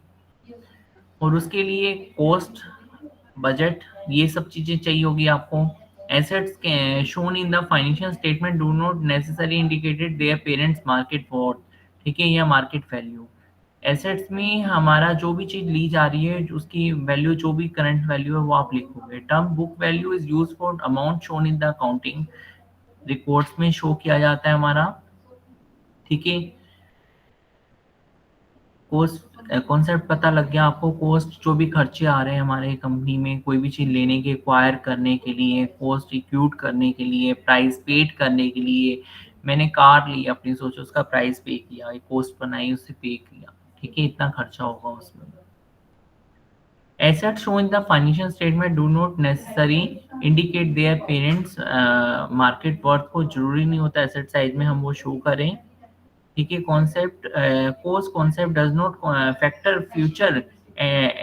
और उसके लिए कोस्ट, बजट, ये सब चीजें चाहिए होगी आपको। Assets shown in the financial statement do not necessarily indicate their parents market worth। ठीक है, या मार्केट वैल्यू। एसेट्स में हमारा जो भी चीज ली जा रही है उसकी वैल्यू, जो भी करंट वैल्यू है वो आप लिखोगे। Term book value is used for amount shown in the accounting records में शो किया जाता है हमारा। ठीक है, कोस्ट कॉन्सेप्ट पता लग गया आपको। कोस्ट जो भी खर्चे आ रहे हैं हमारे कंपनी में कोई भी चीज लेने के, एक्वायर करने के लिए, कोस्ट इक्यूट करने के लिए, प्राइस पेड करने के लिए। मैंने कार ली अपनी, सोचो उसका प्राइस पे किया, कोस्ट बनाई, उससे पे किया। ठीक है, इतना खर्चा होगा उसमें। Assets shown in the financial statement do not necessarily indicate their parents market worth को जरूरी नहीं होता एसेट साइज में हम वो शो करें। ठीक है, concept cost concept does not factor future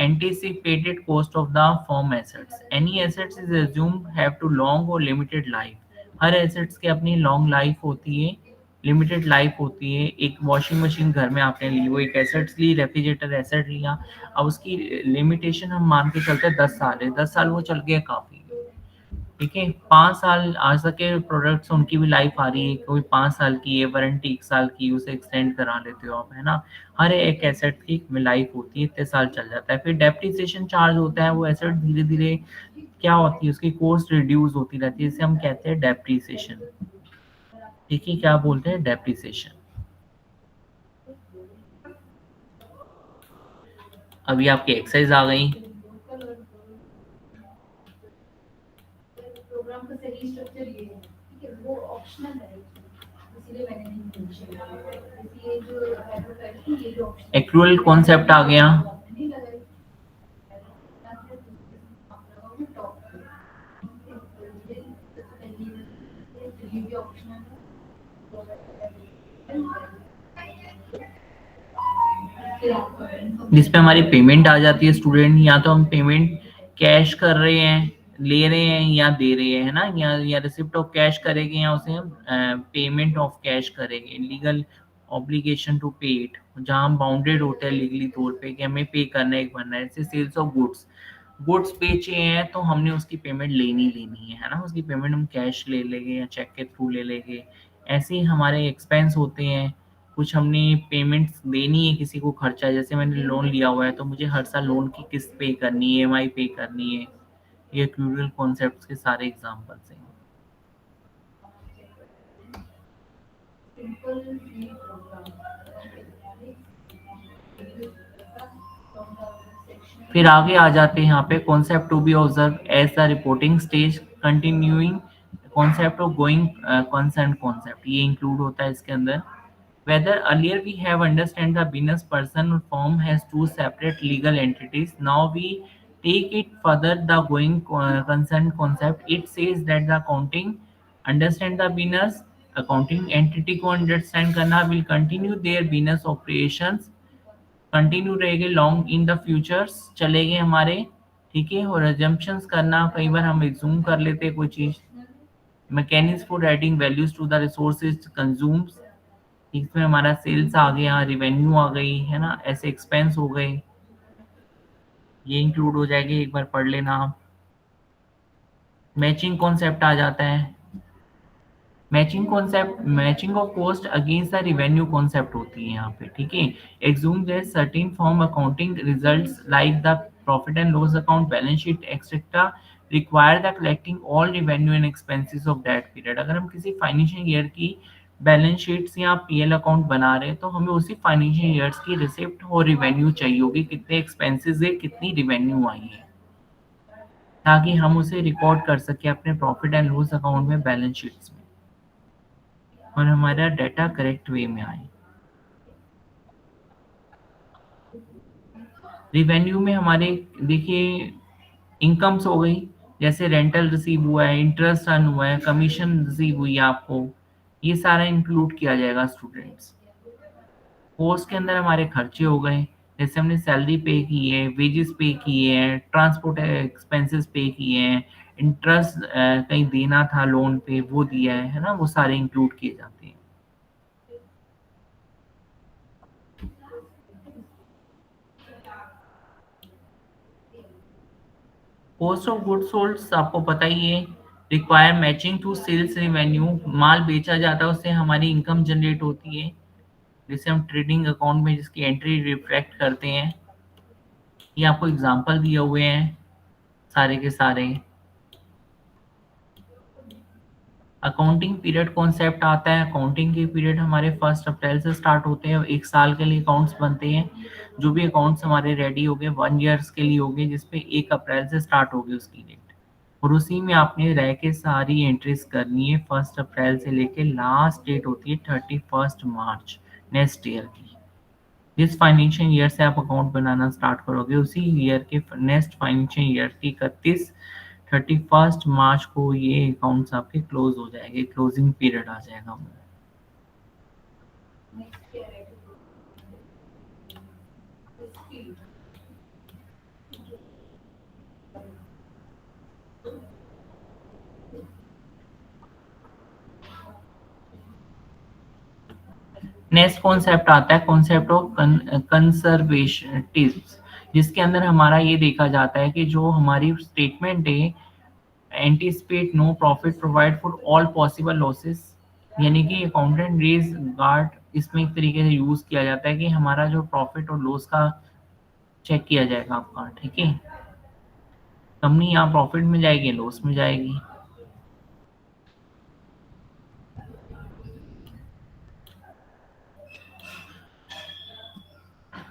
anticipated cost of the firm assets. Any assets is assumed have to long or limited life. Her assets के अपनी long life होती है, लिमिटेड लाइफ होती है। एक वॉशिंग मशीन घर में आपने ली, वो एक एसेट्स ली, रेफ्रिजरेटर एसेट लिया, अब उसकी लिमिटेशन हम मान के चलते हैं 10 साल है, 10 साल वो चल गया काफी। ठीक है, 5 साल आज तक के प्रोडक्ट्स उनकी भी लाइफ आ रही है, कोई 5 साल की है, वारंटी 1 साल की, उसे एक्सटेंड करा लेते हो आप, है ना। हर एक एसेट की लाइफ होती है, इतने साल चल जाता है। फिर डेप्रिसिएशन चार्ज होता है, वो एसेट धीरे धीरे क्या होती है, उसकी कॉस्ट रिड्यूस होती रहती है, इसे हम कहते हैं डेप्रिसिएशन। ठीक है, क्या बोलते हैं, डेप्रिसिएशन। अभी आपकी एक्सरसाइज आ गई। प्रोग्राम का सही स्ट्रक्चर ये है, ठीक है, वो ऑप्शनल है, इसीलिए मैंने नहीं मेंशन किया। ये जो एडवर्टाइजिंग, ये जो ऑप्शन एक्रूअल कॉन्सेप्ट आ गया। नहीं लगाई, ये ऑप्शनल है। जिसपे हमारी पेमेंट आ जाती है स्टूडेंट, या तो हम पेमेंट कैश कर रहे हैं, ले रहे हैं या दे रहे हैं, है ना, या रिसिप्ट ऑफ कैश करेंगे या उसे हम पेमेंट ऑफ कैश करेंगे। लीगल ऑब्लिगेशन टू पे इट। जहाँ हम बाउंडेड होते हैं लीगली तौर पे कि हमें पे करना है भरना है। जैसे सेल्स ऑफ गुड्स बेचे हैं तो हमने उसकी पेमेंट लेनी है ना, उसकी पेमेंट हम कैश ले लेंगे या चेक के थ्रू ले लेंगे। ऐसे ही हमारे एक्सपेंस होते हैं, कुछ हमने पेमेंट्स देनी है किसी को, खर्चा जैसे मैंने लोन लिया हुआ है तो मुझे हर साल लोन की किस्त पे करनी है, ईएमआई पे करनी है। ये क्रूरल कॉन्सेप्ट्स के सारे एग्जांपल्स हैं। फिर आगे आ जाते हैं यहाँ पे concept to be observe as the reporting stage, continuing concept of going concern concept, ये इंक्लूड होता है इसके अंदर। Whether earlier we have understand the business person or firm has two separate legal entities, now we take it further the going concern concept. It says that the accounting understand the business, accounting entity को understand करना will continue their business operations, continue रहेंगे लॉन्ग इन द फ्यूचर्स चलेंगे हमारे, ठीक है। और assumptions करना, कई बार हम एज्यूम कर लेते हैं कोई चीज। Mechanism for adding values to the resources consumes, इसमें हमारा सेल्स आ गया, रिवेन्यू आ गई है ना, ऐसे एक्सपेंस हो गए, ये इंक्लूड हो जाएगी, एक बार पढ़ लेना आप। मैचिंग कॉन्सेप्ट आ जाता है। Matching concept matching of cost against the revenue concept होती है यहाँ पे, ठीक है। Assume that certain form accounting results like the profit and loss account, balance sheet etcetera require the collecting all revenue and expenses of that period. अगर हम किसी फाइनेंशियल ईयर की बैलेंस शीट्स या पीएल अकाउंट बना रहे हैं तो हमें उसी फाइनेंशियल ईयर्स की रिसिप्ट और रिवेन्यू चाहिए होगी, कितने एक्सपेंसेस है कितनी रिवेन्यू आई है, ताकि हम उसे रिकॉर्ड कर सके अपने प्रॉफिट एंड लॉस अकाउंट में, बैलेंस शीट्स में, और हमारा डाटा करेक्ट वे में आए। रिवेन्यू में हमारे देखिए इनकम्स हो गई, जैसे रेंटल रिसीव हुआ है, इंटरेस्ट अर्न हुआ है, कमीशन रिसीव हुई है आपको, ये सारा इंक्लूड किया जाएगा स्टूडेंट्स। कोर्स के अंदर हमारे खर्चे हो गए, जैसे हमने सैलरी पे की है, वेजेस पे किए हैं, ट्रांसपोर्ट एक्सपेंसेस पे किए हैं, इंटरेस्ट कहीं देना था लोन पे वो दिया है ना, वो सारे इंक्लूड किए जाते हैं। कॉस्ट ऑफ गुड्स सोल्ड आपको पता ही है, require matching to sales revenue, माल बेचा जाता है उससे हमारी इनकम जनरेट होती है, जिसे हम ट्रेडिंग अकाउंट में जिसकी एंट्री रिफ्लेक्ट करते हैं। ये आपको एग्जांपल दिए हुए हैं सारे के सारे। अकाउंटिंग पीरियड कॉन्सेप्ट आता है, अकाउंटिंग के पीरियड हमारे 1 अप्रैल से स्टार्ट होते हैं, एक साल के लिए अकाउंट्स बनते हैं। जो भी अकाउंट्स हमारे रेडी हो गए 1 ईयर्स के लिए हो गए, जिसपे 1 अप्रैल से स्टार्ट होगी उसकी डेट, और उसी में आपने रह के सारी एंट्रीज करनी है 1 अप्रैल से लेके लास्ट डेट होती है 31 मार्च नेक्स्ट ईयर की। जिस फाइनेंशियल ईयर से आप अकाउंट बनाना स्टार्ट करोगे उसी ईयर के नेक्स्ट फाइनेंशियल ईयर की 31 मार्च को ये अकाउंट्स आपके क्लोज हो जाएंगे, क्लोजिंग पीरियड आ जाएगा। नेक्स्ट कॉन्सेप्ट आता है कॉन्सेप्ट ऑफ कंजर्वेटिव्स, जिसके अंदर हमारा ये देखा जाता है कि जो हमारी स्टेटमेंट है anticipate no profit provide for all possible losses, यानी कि अकाउंटेंट रेज गार्ड इसमें एक तरीके से यूज किया जाता है कि हमारा जो प्रॉफिट और लॉस का चेक किया जाएगा आपका, ठीक है। कंपनी यहाँ प्रॉफिट में जाएगी लॉस में जाएगी।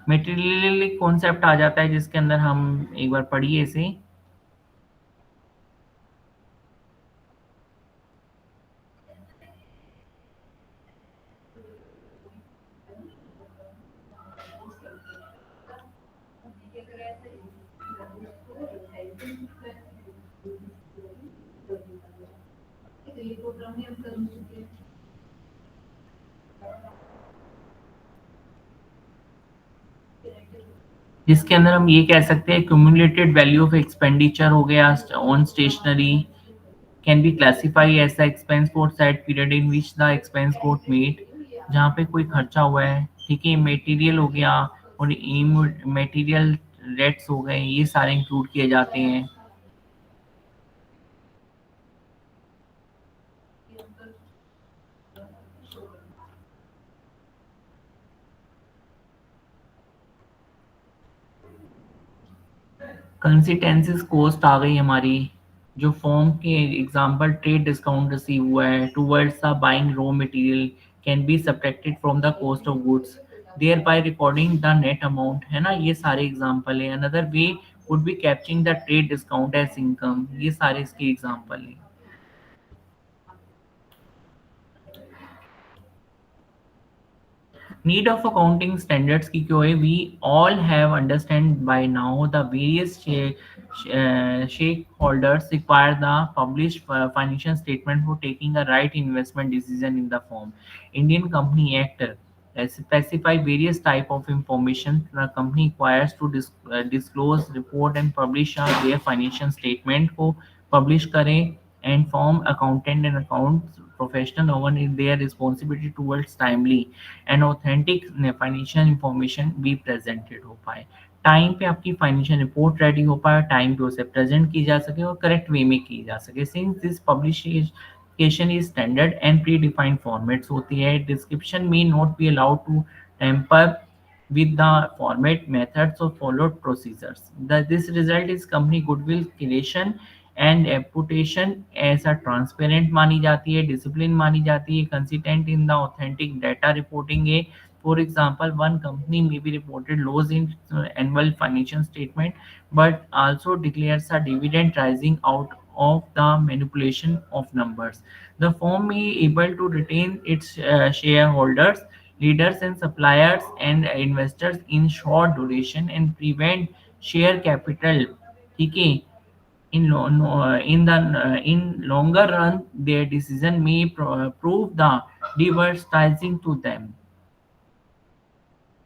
मटेरियल कॉन्सेप्ट आ जाता है, जिसके अंदर हम एक बार पढ़िए इसे। जिसके अंदर हम ये कह सकते हैं क्यूमुलेटेड वैल्यू ऑफ एक्सपेंडिचर हो गया on stationery can be classify as the expense for set period in which the expense got made, जहाँ पे कोई खर्चा हुआ है ठीक है, मटेरियल हो गया और मटेरियल रेट्स हो गए, ये सारे इंक्लूड किए जाते हैं। कंसिस्टेंसीज कॉस्ट आ गई हमारी, जो फॉर्म के एग्जांपल ट्रेड डिस्काउंट रिसीव हुआ है towards the buying raw material can be subtracted from the cost of goods thereby recording the net amount, है ना, ये सारे एग्जांपल है। Another way would be capturing the trade discount as income, ये सारे इसके एग्जांपल हैं। Need of accounting standards की क्यों है? We all have understand by now the various stakeholders require the published financial statement for taking a right investment decision in the firm. Indian Company Act specify various type of information the company requires to disclose, report and publish their financial statement को publish करें, and form accountant and accounts professional over their responsibility towards timely and authentic financial information भी प्रेजेंटेड हो पाए, टाइम पे आपकी फाइनेंशियल रिपोर्ट रेडी हो पाए, टाइम पे उसे प्रेजेंट की जा सके और करेक्ट वे में की जा सके। Since this publication is standard and predefined formats होती है, डिस्क्रिप्शन में not be allowed to tamper with the format, methods or followed procedures. This result is company goodwill creation and reputation as a transparent मानी जाती है, discipline मानी जाती है, consistent in the authentic data reporting है। For example, one company may be reported loss in annual financial statement, but also declares a dividend rising out of the manipulation of numbers. The firm may be able to retain its shareholders, leaders and suppliers and investors in short duration and prevent share capital, ठीक है, in longer run their decision may prove the devastating to them।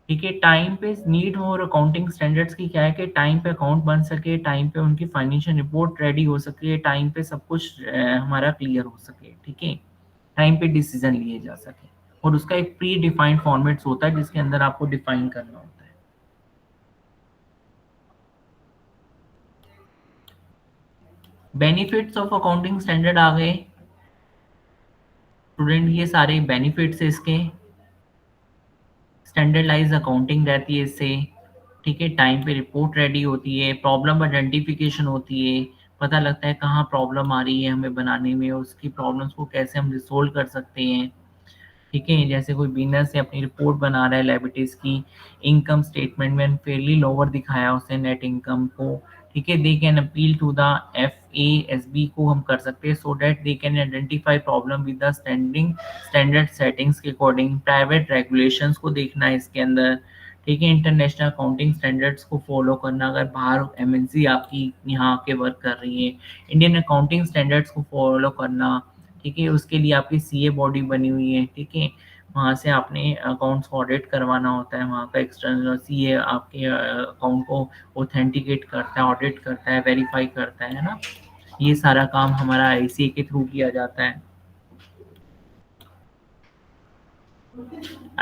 ठीक है, टाइम पे नीड हो और अकाउंटिंग स्टैंडर्ड्स की क्या है कि टाइम पे अकाउंट बन सके, टाइम पे उनकी फाइनेंशियल रिपोर्ट रेडी हो सके, टाइम पे सब कुछ हमारा क्लियर हो सके, ठीक है, टाइम पे डिसीजन लिए जा सके, और उसका एक प्री डिफाइंड फॉर्मेट्स होता है जिसके अंदर आपको डिफाइन करना होता है। बेनिफिट्स ऑफ अकाउंटिंग स्टैंडर्ड आ गए स्टूडेंट, ये सारे बेनिफिट्स है इसके। स्टैंडर्डाइज अकाउंटिंग रहती है इससे, ठीक है, टाइम पे रिपोर्ट रेडी होती है, प्रॉब्लम आइडेंटिफिकेशन होती है, पता लगता है कहाँ प्रॉब्लम आ रही है हमें बनाने में, उसकी प्रॉब्लम्स को कैसे हम रिसोल्व कर सकते हैं, ठीक है। जैसे कोई बिजनेस है अपनी रिपोर्ट बना रहा है लायबिलिटीज की, इनकम स्टेटमेंट में फेयरली लोअर दिखाया उसने नेट इनकम को, ठीक है, they can appeal to the FASB को हम कर सकते हैं, so that they can identify problem with the standard settings के अकॉर्डिंग। प्राइवेट रेगुलेशंस को देखना है इसके अंदर, ठीक है, इंटरनेशनल अकाउंटिंग स्टैंडर्ड्स को फॉलो करना, अगर बाहर MNC आपकी यहाँ आके वर्क कर रही है, इंडियन अकाउंटिंग स्टैंडर्ड्स को फॉलो करना, ठीक है, उसके लिए आपकी CA बॉडी बनी हुई है, ठीक है, वहाँ से आपने अकाउंट्स को ऑडिट करवाना होता है, वहाँ का एक्सटर्नल CA आपके अकाउंट को ऑथेंटिकेट करता है, ऑडिट करता है, वेरीफाई करता है ना, ये सारा काम हमारा ICA के थ्रू किया जाता है।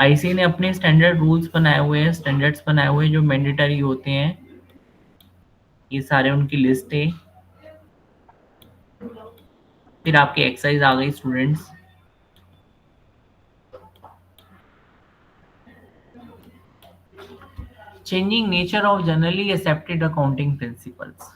ICA ने अपने स्टैंडर्ड रूल्स बनाए हुए हैं, स्टैंडर्ड्स बनाए हुए हैं जो मैंडेटरी होते हैं, ये सारे उनकी लिस्ट है। फिर आपके एक्सरसाइज आ गई students, changing nature of generally accepted accounting principles.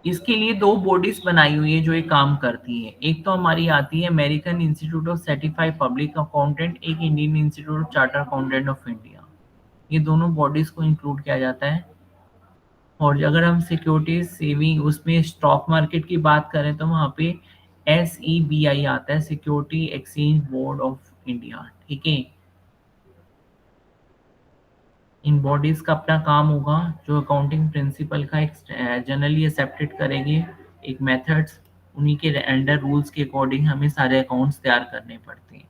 इसके लिए दो बॉडीज बनाई हुई है जो ये काम करती है, एक तो हमारी आती है American institute of certified public accountant, एक Indian institute of charter accountant of India, ये दोनों बॉडीज को इंक्लूड किया जाता है। और अगर हम सिक्योरिटी सेविंग उसमें स्टॉक मार्केट की बात करें तो वहाँ पे SEBI आता है, security exchange board of India, ठीक है। इन बॉडीज का अपना काम होगा जो अकाउंटिंग प्रिंसिपल का एक जनरली एक्सेप्टेड करेंगे एक मेथड्स, उन्हीं के अंडर रूल्स के अकॉर्डिंग हमें सारे अकाउंट्स तैयार करने पड़ते हैं।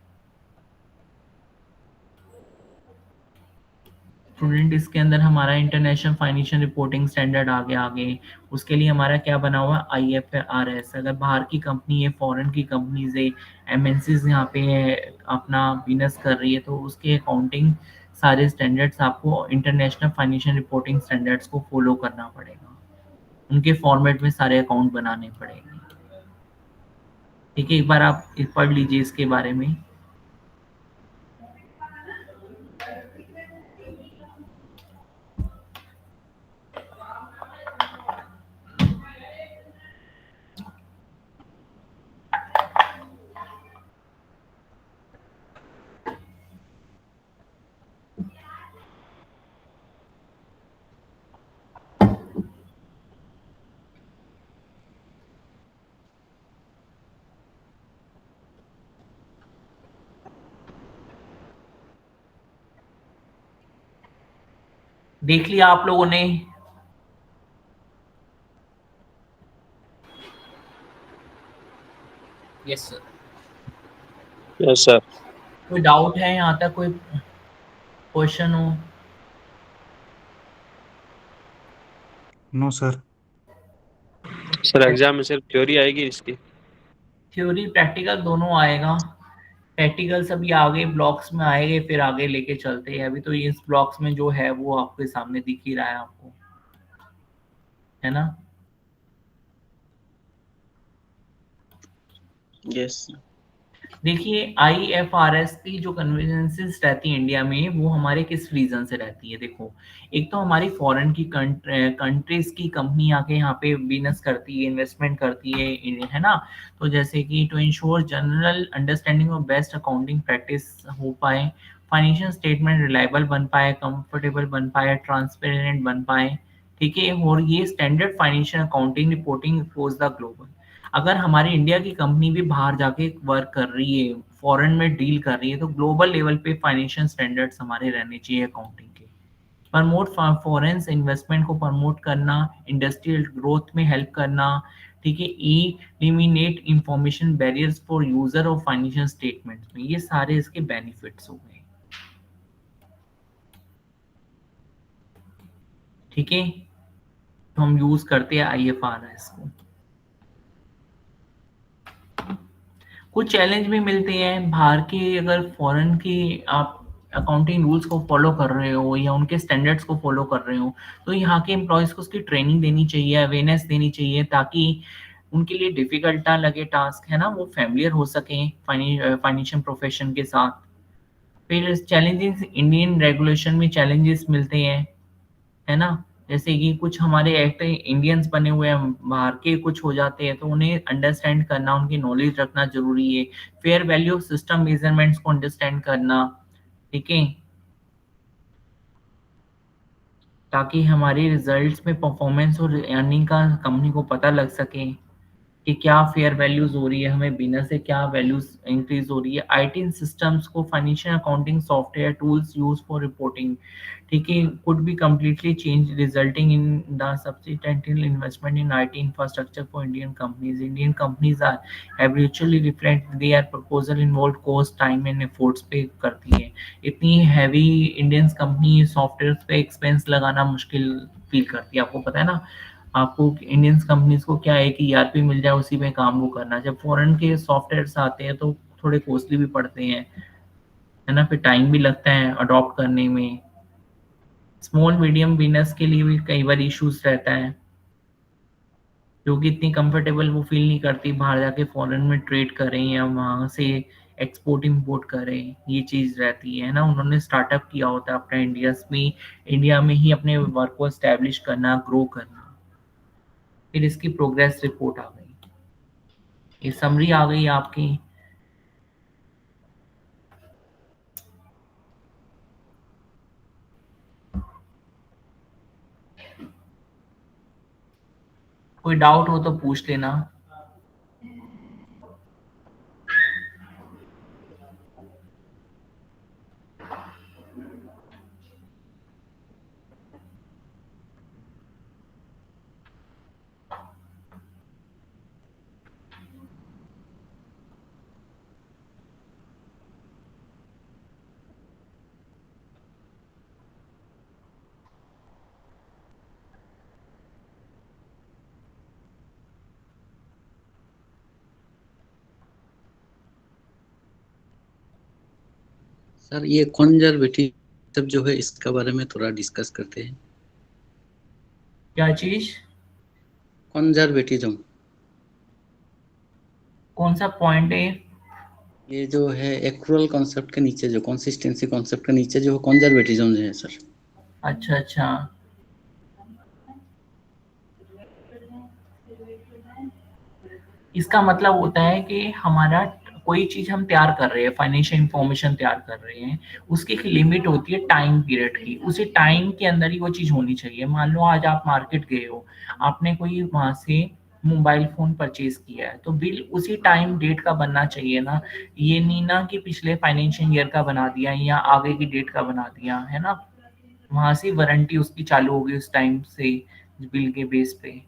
स्टूडेंट इसके अंदर हमारा इंटरनेशनल फाइनेंशियल रिपोर्टिंग स्टैंडर्ड आगे उसके लिए हमारा क्या बना हुआ है IFRS। अगर बाहर की कंपनी है, फॉरेन की कंपनीज है, MNCs यहाँ पे है, अपना बिजनेस कर रही है, तो उसके अकाउंटिंग सारे स्टैंडर्ड्स आपको इंटरनेशनल फाइनेंशियल रिपोर्टिंग स्टैंडर्ड्स को फॉलो करना पड़ेगा, उनके फॉर्मेट में सारे अकाउंट बनाने पड़ेंगे। ठीक है, एक बार आप पढ़ लीजिए इसके बारे में। देख लिया आप लोगों ने? Yes sir. Yes sir. कोई डाउट है यहाँ तक, कोई क्वेश्चन हो? No sir. सर एग्जाम में सिर्फ थ्योरी आएगी इसकी? थ्योरी प्रैक्टिकल दोनों आएगा। प्रैक्टिकल्स अभी आगे ब्लॉक्स में आएंगे, फिर आगे लेके चलते हैं। अभी तो इस ब्लॉक्स में जो है वो आपके सामने दिख ही रहा है आपको, है ना? यस। देखिए, IFRS की जो कन्वेंशंस रहती है इंडिया में, वो हमारे किस रीजन से रहती है? देखो, एक तो हमारी फॉरेन की कंट्रीज की कंपनी आके यहाँ पे बिजनेस करती है, इन्वेस्टमेंट करती है ना? तो जैसे कि to ensure general understanding of best accounting practice हो पाए, फाइनेंशियल स्टेटमेंट रिलायबल बन पाए, कंफर्टेबल बन पाए, ट्रांसपेरेंट बन पाए, ठीक है, और ये standard financial accounting reporting across the global. अगर हमारी इंडिया की कंपनी भी बाहर जाके वर्क कर रही है, फॉरेन में डील कर रही है, तो ग्लोबल लेवल पे फाइनेंशियल स्टैंडर्ड्स हमारे रहने चाहिए अकाउंटिंग के। प्रमोट फॉरेन इन्वेस्टमेंट को प्रमोट करना, इंडस्ट्रियल ग्रोथ में हेल्प करना, ठीक है, eliminate information barriers for user of financial statements में, ये सारे इसके बेनिफिट्स हो गए। ठीक है, तो हम यूज करते हैं IFRS को। कुछ चैलेंज भी मिलते हैं बाहर के, अगर फॉरेन की आप अकाउंटिंग रूल्स को फॉलो कर रहे हो या उनके स्टैंडर्ड्स को फॉलो कर रहे हो, तो यहाँ के एम्प्लॉयज़ को उसकी ट्रेनिंग देनी चाहिए, अवेयरनेस देनी चाहिए, ताकि उनके लिए डिफिकल्ट ना लगे टास्क, है ना, वो फैमिलियर हो सकें फाइनेंशियल प्रोफेशन के साथ। फिर चैलेंजेस, इंडियन रेगुलेशन में चैलेंजेस मिलते हैं, है ना? जैसे कि कुछ हमारे एक्ट इंडियंस बने हुए हैं, बाहर के कुछ हो जाते हैं, तो उन्हें अंडरस्टैंड करना, उनकी नॉलेज रखना जरूरी है। फेयर वैल्यू सिस्टम मेजरमेंट्स को अंडरस्टैंड करना, ठीक है, ताकि हमारे रिजल्ट्स में परफॉर्मेंस और अर्निंग का कंपनी को पता लग सके कि क्या फेयर वैल्यूज हो रही है, हमें बिजनेस से क्या वैल्यूज इंक्रीज हो रही है। IT सिस्टम्स को financial accounting software tools use for reporting, ठीक है, could be completely changed resulting in the substantial investment in IT infrastructure for Indian companies. Indian companies are habitually reflect their proposal involved cost, time and efforts पे करती है। इतनी हैवी इंडियंस कंपनी सॉफ्टवेयर पे एक्सपेंस लगाना मुश्किल फील करती है। आपको पता है ना, आपको इंडियंस कंपनीज को क्या है कि ERP मिल जाए, उसी में काम वो करना। जब फॉरेन के सॉफ्टवेयर्स आते हैं तो थोड़े कॉस्टली भी पड़ते हैं, है ना, फिर टाइम भी लगता है अडॉप्ट करने में। स्मॉल मीडियम बिजनेस के लिए भी कई बार इश्यूज रहता है, क्योंकि इतनी कंफर्टेबल वो फील नहीं करती बाहर जाके फॉरेन में ट्रेड करें या वहाँ से एक्सपोर्ट इंपोर्ट करें, ये चीज़ रहती है ना। उन्होंने स्टार्टअप किया होता है अपना इंडिया में ही अपने वर्क को एस्टेब्लिश करना, ग्रो करना। फिर इसकी प्रोग्रेस रिपोर्ट आ गई, ये समरी आ गई आपकी। कोई डाउट हो तो पूछ लेना। सर ये कंजर्वेटिव जो है इसके बारे में थोड़ा डिस्कस करते हैं। क्या चीज? कंजर्वेटिज्म, कौन सा पॉइंट है? ये जो है एक्रुअल कॉन्सेप्ट के नीचे जो कंसिस्टेंसी कॉन्सेप्ट के नीचे जो कंजर्वेटिज्म है सर। अच्छा अच्छा, इसका मतलब होता है कि हमारा कोई चीज हम तैयार कर रहे हैं, फाइनेंशियल इंफॉर्मेशन तैयार कर रहे हैं, उसकी एक लिमिट होती है टाइम पीरियड की, उसी टाइम के अंदर ही वो चीज होनी चाहिए। मान लो आज आप मार्केट गए हो, आपने कोई वहां से मोबाइल फोन परचेज किया है, तो बिल उसी टाइम डेट का बनना चाहिए ना। ये नहीं ना कि पिछले फाइनेंशियल ईयर का बना दिया या आगे की डेट का बना दिया, है ना। वहां से वारंटी उसकी चालू होगी उस टाइम से, बिल के बेस पे।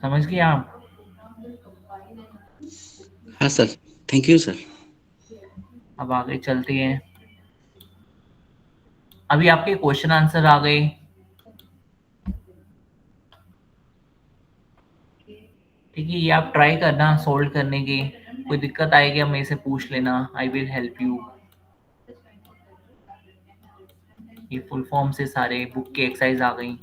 समझ गए आप? हाँ सर, थैंक यू सर। अब आगे चलते हैं। अभी आपके क्वेश्चन आंसर आ गए। ठीक है, ये आप ट्राई करना सोल्व करने की। कोई दिक्कत आएगी आप मेरे से पूछ लेना, आई विल हेल्प यू। ये फुल फॉर्म से सारे बुक की एक्सरसाइज आ गई।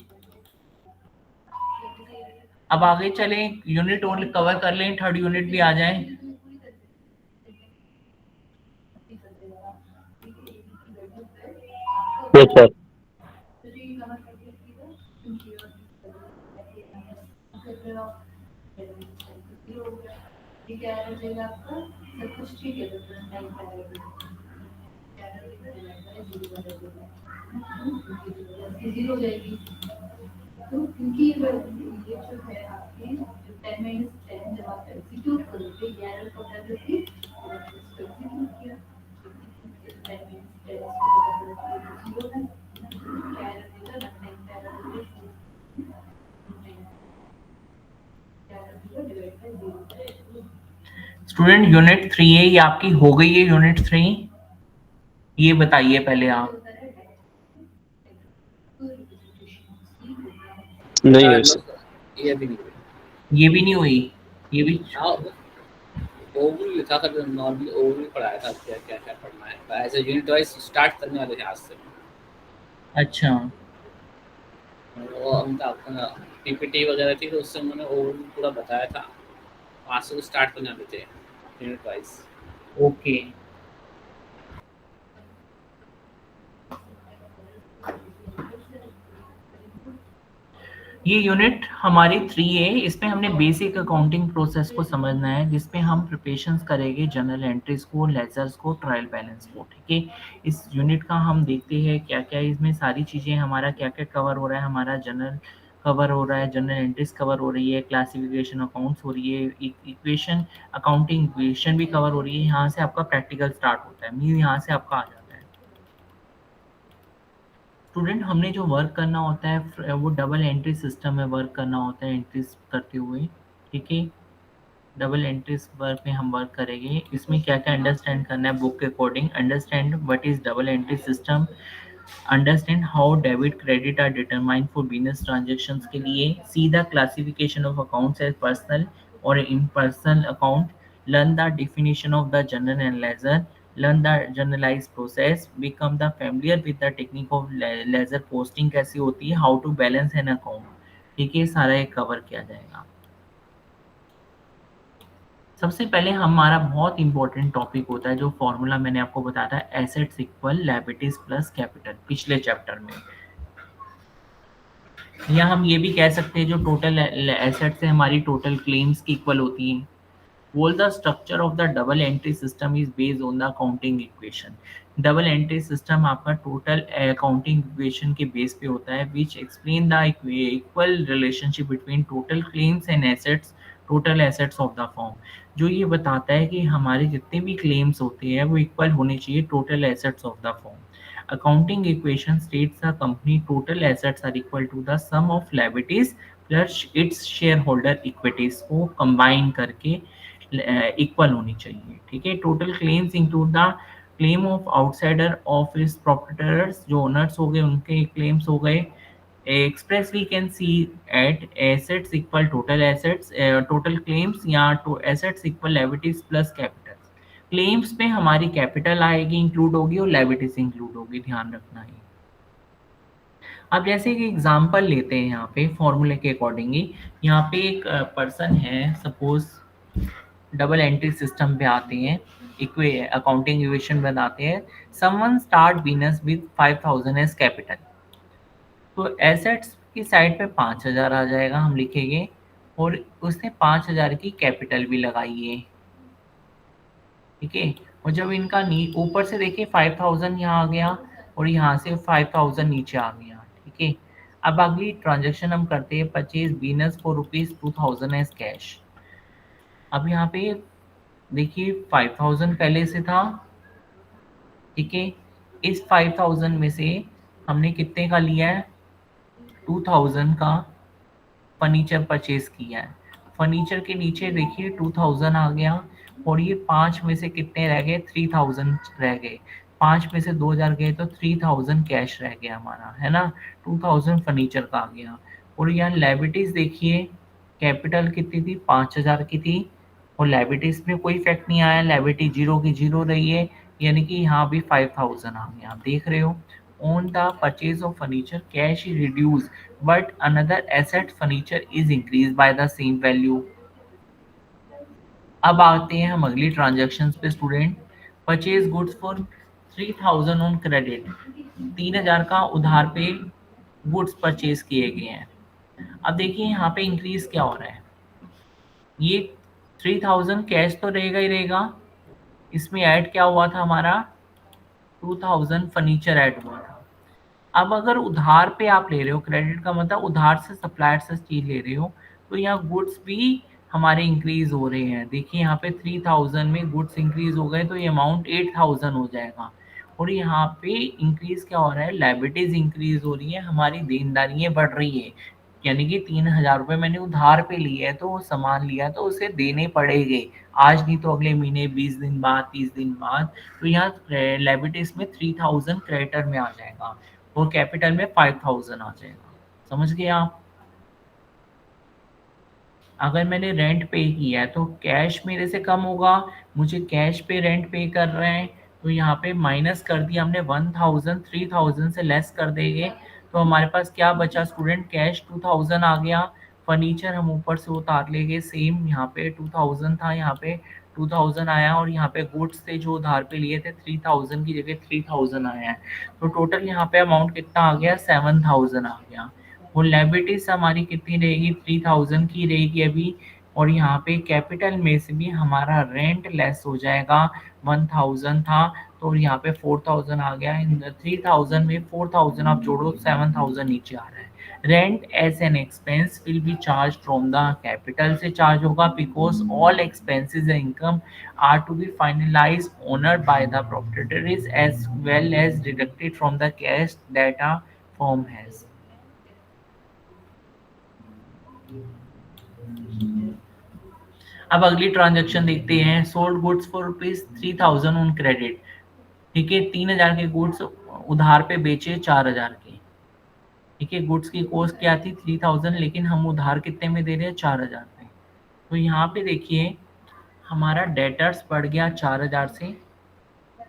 अब आगे चलें, यूनिट ओनली कवर कर लें, थर्ड यूनिट भी आ जाए। Yes sir. सब कुछ ठीक है, जीरो हो जाएगी। तो क्योंकि ये जो है आपके 10 - 10 जब आप एग्जीक्यूट करोगे 11 को करके एग्जीक्यूट किया 10 - 10 जीरो है, 11 देगा 9 स्टूडेंट यूनिट 3 है, ये आपकी हो गई है यूनिट 3? ये बताइए पहले आप। नहीं है सर। ये भी नहीं हुई। ये भी नहीं हुई? ये भी हाँ, ओवरव्यू लिखा था, नॉर्मली ओवरव्यू पढ़ाया था क्या क्या क्या पढ़ना है, ऐसे यूनिट वाइज स्टार्ट करने वाले थे आज से। अच्छा। वो उनका अपना पीपीटी वगैरह थी, तो उससे उन्होंने ओवरव्यू पूरा बताया था। आज से स्टार्ट करने वाले थे यूनिट वाइज। ओके, ये यूनिट हमारी 3 है। इसमें हमने बेसिक अकाउंटिंग प्रोसेस को समझना है, जिसमें हम प्रिपरेशंस करेंगे जर्नल एंट्रीज को, लेजर्स को, ट्रायल बैलेंस को। ठीक है, इस यूनिट का हम देखते हैं क्या क्या इसमें सारी चीज़ें, हमारा क्या क्या कवर हो रहा है। हमारा जर्नल कवर हो रहा है, जर्नल एंट्रीज कवर हो रही है, क्लासिफिकेशन अकाउंट्स हो रही है, इक्वेशन अकाउंटिंग इक्वेशन भी कवर हो रही है। यहाँ से आपका प्रैक्टिकल स्टार्ट होता है, मीन यहाँ से आपका आ जाता है। स्टूडेंट हमने जो वर्क करना होता है वो डबल एंट्री सिस्टम में वर्क करना होता है, एंट्रीज करते हुए। ठीक है, डबल एंट्रीज वर्क में हम वर्क करेंगे। इसमें क्या क्या अंडरस्टैंड करना है बुक के according. Understand what is double entry system, understand how debit credit are determined for business transactions के लिए। See the classification of accounts as personal और impersonal account. Learn the definition of the journal and ledger. learn the generalized process, become the familiar with the technique of ledger posting कैसी होती है, how to balance an account। ठीक है, सारा एक कवर किया जाएगा। सबसे पहले हमारा बहुत इंपॉर्टेंट टॉपिक होता है जो फॉर्मूला मैंने आपको बताया था, assets equal liabilities plus capital, पिछले चैप्टर में। या हम ये भी कह सकते हैं जो टोटल एसेट्स है हमारी टोटल क्लेम्स की इक्वल होती हैं। All the structure of the double entry system is based on the accounting equation। Double entry system आपका टोटल अकाउंटिंग इक्वेशन के बेस पे होता है, which explain the equal relationship between total claims and assets, total assets of the form. जो ये बताता है कि हमारे जितने भी क्लेम्स होते हैं वो इक्वल होने चाहिए total assets of the form. Accounting equation states the company total assets are equal to the sum of liabilities plus its share holder equities को कंबाइन करके इक्वल होनी चाहिए। ठीक है, total claims include the claim of outsider of his properties, जो ओनर्स हो गए उनके क्लेम्स हो गए। Expressly can see at assets equal total assets, total claims या assets equal liabilities plus capital. Claims में हमारी कैपिटल आएगी, इंक्लूड होगी, और लायबिलिटीज इंक्लूड होगी, ध्यान रखना है। अब जैसे कि एग्जांपल लेते हैं यहाँ पे फॉर्मूले के अकॉर्डिंगली। यहाँ पे एक पर्सन है, सपोज डबल एंट्री सिस्टम पे आते हैं, इक्वे अकाउंटिंग इक्वेशन बनाते हैं। Someone start business with 5000 as capital, तो एसेट्स की साइड पे 5000 आ जाएगा, हम लिखेंगे, और उसने 5000 की कैपिटल भी लगाई है, ठीक है। और जब इनका ऊपर से देखिए 5000 यहाँ आ गया और यहाँ से 5000 नीचे आ गया, ठीक है। अब अगली ट्रांजेक्शन हम करते हैं, purchase business for ₹2000 as cash. अब यहाँ पे देखिए 5000 पहले से था, ठीक है। इस 5000 में से हमने कितने का लिया है, 2000 का फर्नीचर परचेज किया है। फर्नीचर के नीचे देखिए 2000 आ गया, और ये 5 में से कितने रह गए, 3000 रह गए। 5 में से 2000 गए तो 3000 कैश रह गया हमारा, है ना। 2000 फर्नीचर का आ गया। और यहाँ लायबिलिटीज देखिए, कैपिटल कितनी थी, 5000 की थी, और लायबिलिटीज में कोई इफेक्ट नहीं आया, लायबिलिटी 0 की 0 रही है, यानी कि यहाँ भी 5000 आ गया, आप देख रहे हो। On the purchase of furniture cash is reduce but another asset furniture is increased by the same value। अब आते हैं हम अगली ट्रांजैक्शंस पे student. Purchase goods for 3000 on credit, 3000 का उधार पे गुड्स परचेज किए गए हैं। अब देखिए यहाँ पे इंक्रीज क्या हो रहा है, ये 3000 कैश तो रहेगा ही रहेगा, इसमें ऐड क्या हुआ था हमारा, 2000 फर्नीचर ऐड हुआ था। अब अगर उधार पे आप ले रहे हो, क्रेडिट का मतलब उधार से सप्लायर से चीज ले रहे हो, तो यहाँ गुड्स भी हमारे इंक्रीज हो रहे हैं। देखिए यहाँ पे 3000 में गुड्स इंक्रीज हो गए तो ये अमाउंट 8000 हो जाएगा। और यहाँ पे इंक्रीज क्या हो रहा है, लायबिलिटीज इंक्रीज हो रही है, हमारी देनदारियां बढ़ रही है, यानी कि 3000 रुपये मैंने उधार पे लिए है, तो सामान लिया तो उसे देने पड़ेंगे, आज नहीं तो अगले महीने, 20 दिन बाद, 30 दिन बाद। तो यहाँ लायबिलिटीज में 3000 क्रेडिटर में आ जाएगा, और कैपिटल में 5000 आ जाएगा, समझ गए आप। अगर मैंने रेंट पे किया है तो कैश मेरे से कम होगा, मुझे कैश पे रेंट पे कर रहे हैं, तो यहाँ पे माइनस कर दिया हमने 1000, 3000 से लेस कर देंगे, तो हमारे पास क्या बचा स्टूडेंट, कैश 2000 आ गया। फर्नीचर हम ऊपर से उतार लेंगे, सेम यहाँ पे 2000 था, यहाँ पे 2000 आया, और यहाँ पे गुड्स थे जो उधार पे लिए थे 3000 की जगह 3000 आया है, तो टोटल यहाँ पे अमाउंट कितना आ गया, 7000 आ गया। और लायबिलिटीज हमारी कितनी रहेगी, 3000 की रहेगी अभी, और यहाँ पे कैपिटल में से भी हमारा रेंट लेस हो जाएगा, 1000 था तो यहाँ पे 4000 आ गया। इन 3000 में 4000 आप जोड़ो, 7000 नीचे आ रहा है। Rent as an expense will be charge from the capital से चार्ज होगा, because all expenses and income are to be finalise honoured by the proprietaries as well as deducted from the cash that a firm has. अब अगली ट्रांजैक्शन देखते हैं, sold goods for ₹3000 on credit, ठीक है। 3000 के गुड्स उधार पे बेचे 4000 के, ठीक है। गुड्स की कॉस्ट क्या थी, 3000, लेकिन हम उधार कितने में दे रहे हैं, 4000 पे। तो यहाँ पे देखिए हमारा डेटर्स बढ़ गया 4000 से,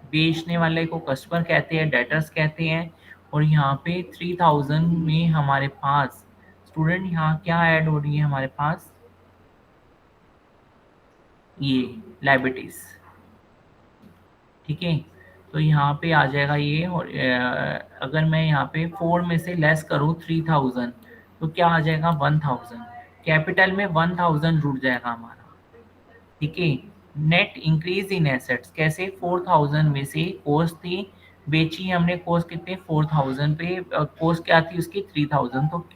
बेचने वाले को कस्टमर कहते हैं, डेटर्स कहते हैं। और यहाँ पे 3000 में हमारे पास स्टूडेंट यहाँ क्या ऐड हो रही है, हमारे पास ये लायबिलिटीज, ठीक है। तो यहाँ पे आ जाएगा ये, और अगर मैं यहाँ पे 4 में से लेस करूँ 3000 तो क्या आ जाएगा, 1000। कैपिटल में 1000 जुड़ जाएगा हमारा, ठीक है। नेट इंक्रीज इन एसेट्स कैसे, 4000 में से कॉस्ट थी, बेची हमने, कॉस्ट कितने 4000 पे, कॉस्ट क्या थी उसकी 3000, तो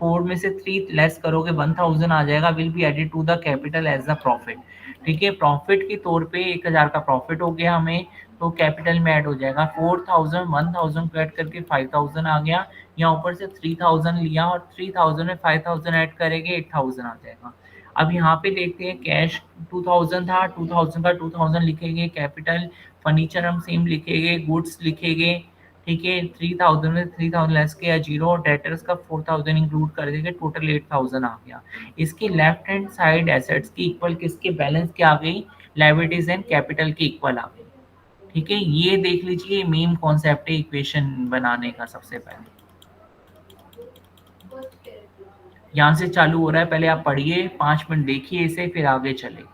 4 में से 3 लेस करोगे 1000 आ जाएगा, will be added to the capital as the profit, ठीक है। प्रॉफिट के तौर पे 1000 का प्रॉफिट हो गया हमें, तो कैपिटल में ऐड हो जाएगा। 4000 1000 को ऐड करके 5000 आ गया, यहाँ ऊपर से 3000 लिया, और 3000 में 5000 ऐड करेंगे 8000 आ जाएगा। अब यहाँ पे देखते हैं, कैश 2000 था, 2000 का 2000 लिखेंगे, कैपिटल फर्नीचर हम सेम लिखेंगे, गुड्स लिखेंगे, ठीक है। 3000 में 3000 लेस किया 0, और डेटर्स का 4000 इंक्लूड कर देंगे, टोटल 8000 आ गया। इसकी लेफ्ट हैंड साइड एसेट्स की इक्वल किसके बैलेंस क्या आ गई, लायबिलिटीज एंड कैपिटल के इक्वल आ गई। ठीक है, ये देख लीजिए मेन कॉन्सेप्ट है इक्वेशन बनाने का। सबसे पहले यहाँ से चालू हो रहा है, पहले आप पढ़िए 5 मिनट देखिए इसे, फिर आगे चलेंगे।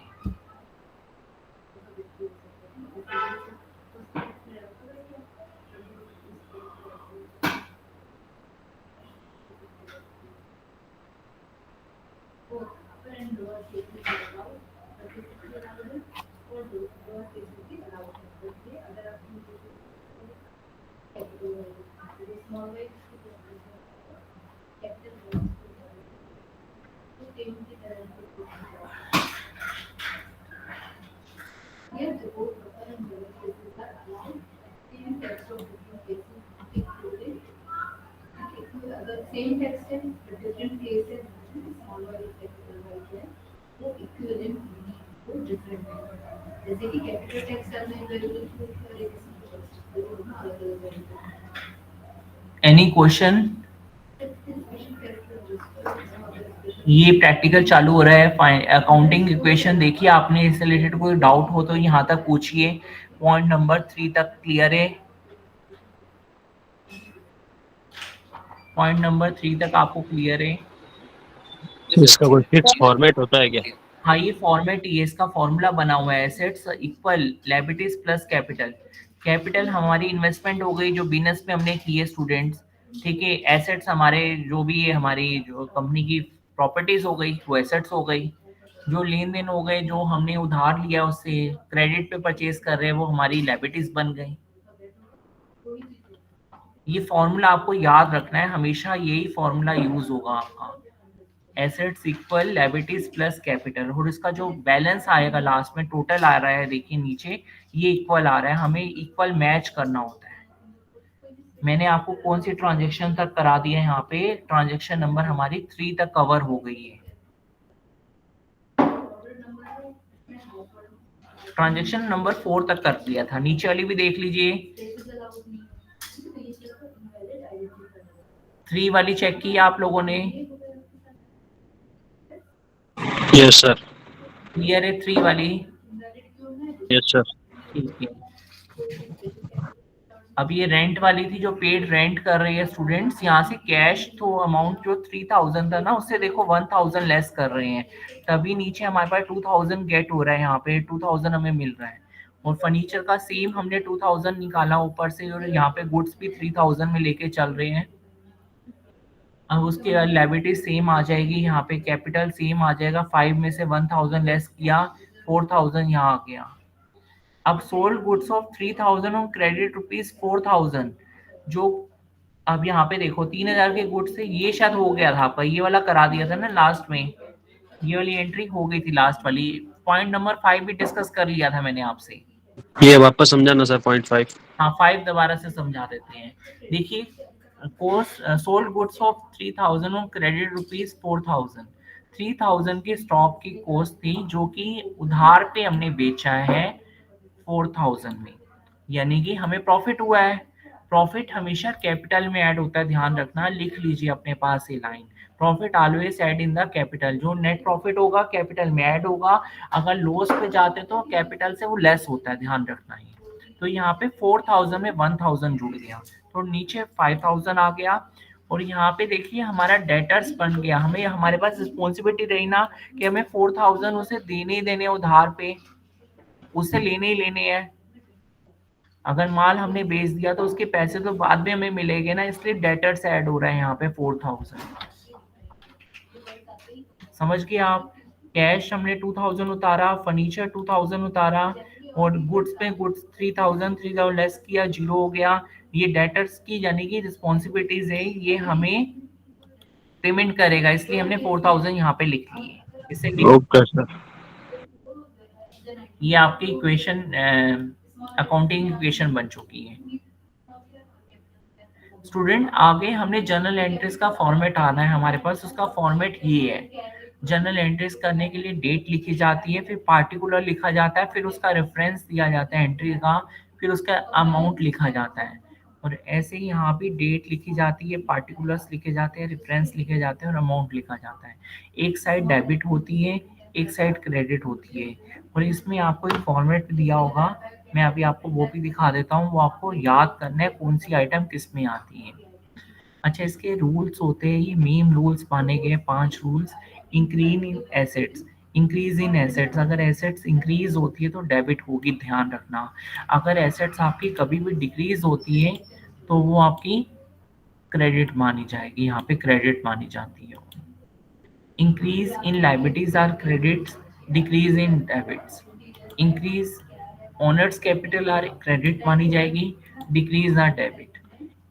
Same text in different cases, small y capital Y है, वो equivalent नहीं, वो different है। जैसे कि capital text में variable को और एक small text को दोनों अलग-अलग variable हैं। Any question? ये प्रैक्टिकल चालू हो रहा है। अकाउंटिंग इक्वेशन देखिए, आपने इससे रिलेटेड कोई डाउट हो तो यहाँ तक पूछिए। पॉइंट नंबर 3 तक क्लियर है? पॉइंट नंबर 3 तक आपको क्लियर है? इसका कोई फिक्स फॉर्मेट होता है क्या? हाँ, ये फॉर्मेट, ये इसका फॉर्मूला बना हुआ है। Assets equal liabilities plus capital. Capital हमारी इन्वेस्टमेंट हो गई जो बिजनेस में हमने की है स्टूडेंट्स, ठीक है। एसेट्स हमारे जो भी है, हमारी जो कंपनी की प्रॉपर्टीज हो गई, वो एसेट्स हो गई। जो लेन देन हो गए, जो हमने उधार लिया उससे क्रेडिट पे परचेज कर रहे हैं, वो हमारी लायबिलिटीज बन गई। ये फॉर्मूला आपको याद रखना है, हमेशा यही फॉर्मूला यूज होगा आपका। Assets equal liabilities plus capital, और इसका जो बैलेंस आएगा लास्ट में, टोटल आ रहा है देखिए नीचे, ये इक्वल आ रहा है। हमें इक्वल मैच करना होता है। मैंने आपको कौन सी ट्रांजैक्शन तक करा दिया है, यहाँ पे ट्रांजैक्शन नंबर हमारी 3 तक कवर हो गई है। ट्रांजैक्शन नंबर 4 तक कर दिया था। नीचे वाली भी देख लीजिए, 3 वाली चेक की आप लोगों ने? Yes sir. क्लियर है 3 वाली? Yes sir. ठीक है। अब ये रेंट वाली थी, जो पेड रेंट कर रही है स्टूडेंट्स, यहाँ से कैश तो अमाउंट जो 3000 था ना, उससे देखो 1000 लेस कर रहे हैं, तभी नीचे हमारे पास 2000 गेट हो रहा है। यहाँ पे 2000 हमें मिल रहा है। और फर्नीचर का सेम हमने 2000 निकाला ऊपर से, और यहाँ पे गुड्स भी 3000 में लेके चल रहे हैं। अब उसके बाद लायबिलिटी सेम आ जाएगी, यहाँ पे कैपिटल सेम आ जाएगा। 5 में से 1000 लेस किया, 4000 यहाँ आ गया। अब सोल्ड गुड्स ऑफ 3000 और क्रेडिट रुपीज 4000, जो अब यहाँ पे देखो 3000 के गुड्स से ये शायद हो गया था आपका, ये वाला करा दिया था ना लास्ट में, ये वाली एंट्री हो गई थी लास्ट वाली। पॉइंट नंबर 5 भी डिस्कस कर लिया था मैंने आपसे। ये वापस समझाना सर पॉइंट 5। हाँ, 5 दोबारा से समझा देते हैं। देखिए, कॉस्ट सोल्ड गुड्स ऑफ 3000 और क्रेडिट रुपीज 4000। 3000 की स्टॉक की कॉस्ट थी, जो कि उधार पे हमने बेचा है 4000 में, यानी कि हमें प्रॉफिट हुआ है। प्रॉफिट हमेशा कैपिटल में ऐड होता है, ध्यान रखना, लिख लीजिए अपने पास ये line. Profit always add in the capital. जो नेट प्रॉफिट होगा कैपिटल में ऐड होगा, अगर लॉस पे जाते तो कैपिटल से वो लेस होता है, ध्यान रखना है। तो यहाँ पे 4000 में 1000 जुड़ गया, तो नीचे 5000 आ गया। और यहाँ पे देखिए हमारा डेटर्स बन गया। हमें, हमारे पास रिस्पॉन्सिबिलिटी रही ना कि हमें 4000 उसे देने ही देने उधार पे, उससे लेने ही लेने हैं। अगर माल हमने बेच दिया तो उसके पैसे तो बाद में हमें मिलेंगे ना, इसलिए डेटर्स ऐड हो रहा है यहाँ पे 4000। समझ गए आप? कैश हमने 2000 उतारा, फर्नीचर 2000 उतारा, और गुड्स पे गुड्स 3000 लेस किया, 0 हो गया। ये डेटर्स की यानी कि रिस्पॉन्सिबिलिटीज है, ये हमें पेमेंट करेगा, इसलिए हमने 4000 यहाँ पे लिख लिए। इससे ओके सर। ये आपकी इक्वेशन, अकाउंटिंग इक्वेशन बन चुकी है। स्टूडेंट, आगे हमने जर्नल एंट्रीज का फॉर्मेट आना है हमारे पास। उसका फॉर्मेट ये है, जर्नल एंट्रीज करने के लिए डेट लिखी जाती है, फिर पार्टिकुलर लिखा जाता है, फिर उसका रेफरेंस दिया जाता है एंट्री का, फिर उसका अमाउंट लिखा जाता है। और ऐसे ही यहाँ भी डेट लिखी जाती है, पार्टिकुलर्स लिखे जाते हैं, रेफरेंस लिखे जाते हैं और अमाउंट लिखा जाता है। एक साइड डेबिट होती है, एक साइड क्रेडिट होती है। और इसमें आपको एक फॉर्मेट दिया होगा, मैं अभी आपको वो भी दिखा देता हूँ, वो आपको याद करना है कौन सी आइटम किस में आती है। अच्छा, इसके रूल्स होते हैं, ये मेन रूल्स माने गए 5 rules. Increase in assets, increase in assets, अगर एसेट्स इंक्रीज होती है तो डेबिट होगी, ध्यान रखना। अगर एसेट्स आपकी कभी भी डिक्रीज होती है तो वो आपकी क्रेडिट मानी जाएगी, यहाँ पे क्रेडिट मानी जाती है। Increase in liabilities are credits, decrease in debits. Increase owners capital are credit मानी जाएगी, decrease are debit.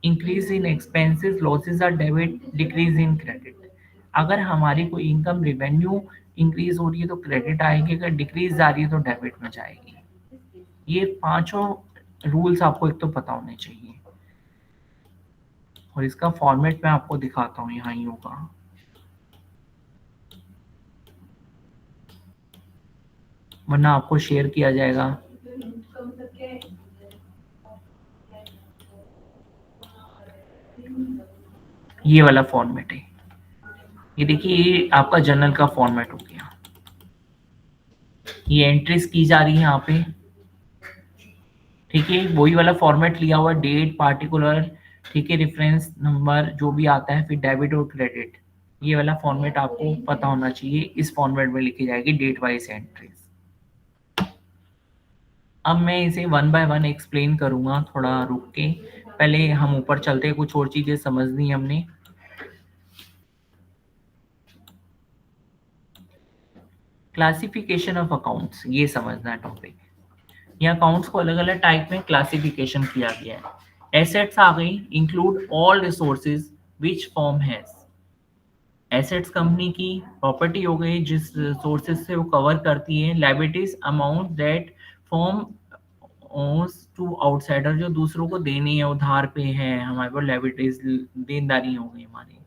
Increase in expenses losses are debit, decrease in credit. अगर हमारी कोई इनकम रेवेन्यू इंक्रीज हो रही है तो क्रेडिट आएगी, अगर डिक्रीज आ रही है तो डेबिट में जाएगी। ये 5 रूल्स आपको एक तो पता होने चाहिए, और इसका फॉर्मेट मैं आपको दिखाता हूँ, यहाँ ही होगा। वरना आपको शेयर किया जाएगा। ये वाला फॉर्मेट है, ये देखिए, ये आपका जर्नल का फॉर्मेट हो गया। ये एंट्रीज की जा रही है यहाँ पे, ठीक है, वही वाला फॉर्मेट लिया हुआ, डेट, पार्टिकुलर, ठीक है, रेफरेंस नंबर जो भी आता है, फिर डेबिट और क्रेडिट। ये वाला फॉर्मेट आपको पता होना चाहिए, इस फॉर्मेट में लिखी जाएगी डेट वाइज एंट्रीज। अब मैं इसे 1 बाय 1 एक्सप्लेन करूंगा, थोड़ा रुक के। पहले हम ऊपर चलते हैं, कुछ और चीजें समझनी है हमने। क्लासिफिकेशन ऑफ अकाउंट्स, ये समझना है टॉपिक। ये अकाउंट्स को अलग अलग टाइप में क्लासिफिकेशन किया गया है। एसेट्स आ गई, include all resources which form has. Assets company की प्रॉपर्टी हो गई जिस सोर्सेज से वो कवर करती है। Liabilities, amount that form owns to outsider, जो दूसरों को देनी है, उधार पे है हमारे पास, लायबिलिटीज देनदारी हो गई हमारी।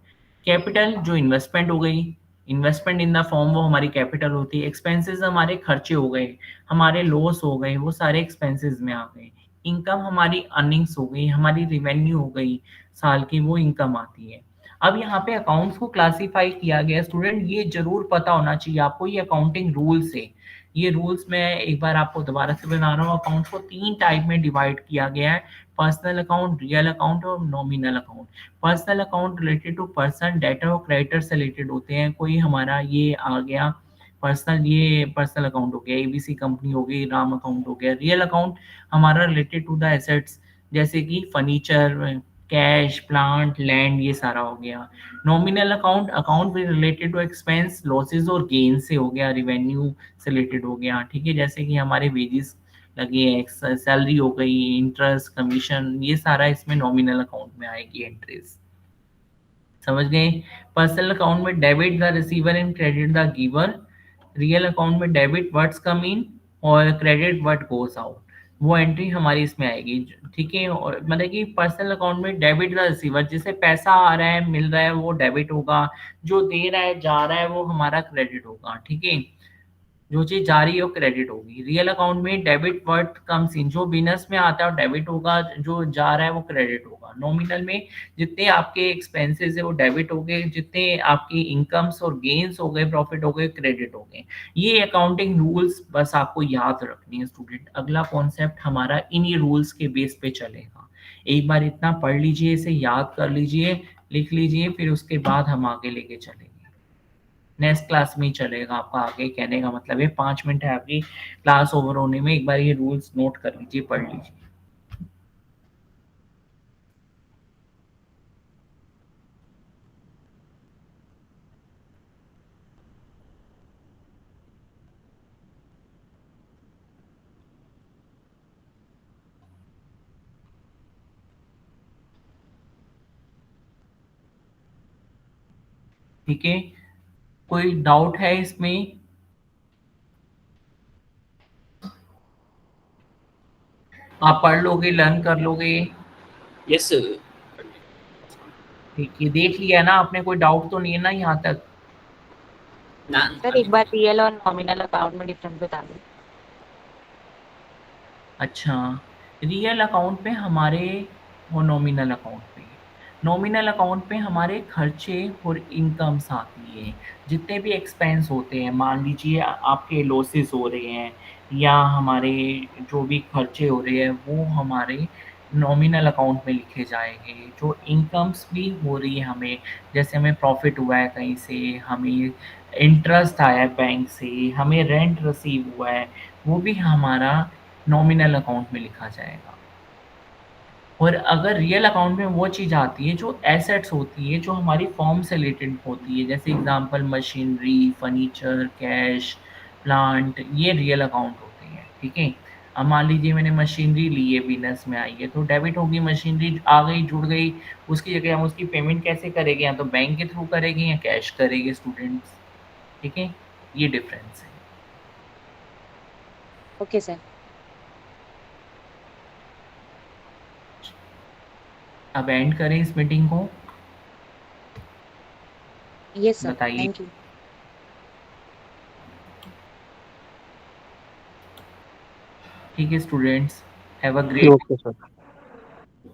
कैपिटल, जो इन्वेस्टमेंट हो गई, इन्वेस्टमेंट इन द फॉर्म, वो हमारी कैपिटल होती है। एक्सपेंसेस, हमारे खर्चे हो गए, हमारे लॉस हो गए, वो सारे एक्सपेंसेस में आ गए। इनकम, हमारी अर्निंग्स हो गई, हमारी रेवेन्यू हो गई साल की, वो इनकम आती है। अब यहाँ पे अकाउंट्स को क्लासिफाई किया गया, स्टूडेंट ये जरूर पता होना चाहिए आपको, ये अकाउंटिंग रूल्स है। ये रूल्स मैं एक बार आपको दोबारा से बता रहा हूँ। अकाउंट्स को 3 टाइप में डिवाइड किया गया है, पर्सनल अकाउंट, रियल अकाउंट और nominal account. Personal account related to person, debtor और क्रेडिटर से रिलेटेड होते हैं। कोई हमारा ये आ गया पर्सनल, ये पर्सनल अकाउंट हो गया, एबीसी कंपनी हो गई, राम अकाउंट हो गया। रियल अकाउंट हमारा रिलेटेड टू द एसेट्स, जैसे कि फर्नीचर, कैश, प्लांट, लैंड, ये सारा हो गया। Nominal account, account with related to expense, losses और गेन से हो गया, रिवेन्यू से रिलेटेड हो गया, ठीक है, जैसे कि हमारे वेजेस लगे हैं, सैलरी हो गई, इंटरेस्ट, कमीशन, ये सारा इसमें नॉमिनल अकाउंट में आएगी एंट्रीज। समझ गए? पर्सनल अकाउंट में debit the receiver and credit the giver. Real account में डेबिट व्हाट्स कम इन और क्रेडिट व्हाट गोस आउट, वो एंट्री हमारी इसमें आएगी, ठीक है। और मतलब कि पर्सनल अकाउंट में डेबिट द रिसीवर, जिसे पैसा आ रहा है, मिल रहा है, वो डेबिट होगा, जो दे रहा है, जा रहा है, वो हमारा क्रेडिट होगा, ठीक है, जो चीज जा रही है वो क्रेडिट होगी। रियल अकाउंट में डेबिट व्हाट कम्स इन, जो बिजनेस में आता है वो डेबिट होगा, जो जा रहा है वो क्रेडिट होगा। नॉमिनल में जितने आपके एक्सपेंसेस है वो डेबिट हो गए, जितने आपकी इनकम्स और गेन्स हो गए, प्रॉफिट हो गए, क्रेडिट हो गए। ये अकाउंटिंग रूल्स बस आपको याद रखनी है स्टूडेंट। अगला कॉन्सेप्ट हमारा इन्हीं रूल्स के बेस पे चलेगा। एक बार इतना पढ़ लीजिए, इसे याद कर लीजिए, लिख लीजिए, फिर उसके बाद हम आगे लेके चलेंगे। नेक्स्ट क्लास में ही चलेगा आपका, आगे कहने का मतलब है 5 मिनट है आपकी क्लास ओवर होने में। एक बार ये रूल्स नोट कर लीजिए, पढ़ लीजिए। ठीक है, कोई डाउट है इसमें? आप पढ़ लोगे, लर्न कर लोगे? Yes sir. ठीक है, देख लिया ना आपने, कोई डाउट तो नहीं है ना यहाँ तक? ना सर एक बार रियल और नॉमिनल अकाउंट में डिफरेंस बता दो। अच्छा, रियल अकाउंट पे हमारे और नॉमिनल अकाउंट पे, नॉमिनल अकाउंट पे हमारे खर्चे और इनकम्स आती है, जितने भी एक्सपेंस होते हैं, मान लीजिए आपके लॉसेस हो रहे हैं या हमारे जो भी खर्चे हो रहे हैं वो हमारे नॉमिनल अकाउंट में लिखे जाएंगे। जो इनकम्स भी हो रही है हमें, जैसे हमें प्रॉफिट हुआ है कहीं से, हमें इंटरेस्ट आया है बैंक से, हमें रेंट रिसीव हुआ है, वो भी हमारा नॉमिनल अकाउंट में लिखा जाएगा। और अगर रियल अकाउंट में वो चीज़ आती है जो एसेट्स होती है, जो हमारी फॉर्म से रिलेटेड होती है, जैसे example machinery, furniture, cash, plant, ये रियल अकाउंट होते हैं, ठीक है। अब मान लीजिए मैंने मशीनरी ली है, बिजनेस में आई है, तो डेबिट होगी, मशीनरी आ गई, जुड़ गई, उसकी जगह हम उसकी पेमेंट कैसे करेंगे, या तो बैंक के थ्रू करेंगे या कैश करेंगे स्टूडेंट्स, ठीक है। ये डिफरेंस है। Okay sir. अब एंड करें इस मीटिंग को, यस सर, बताइए। Thank you. ठीक है students, have a great okay sir.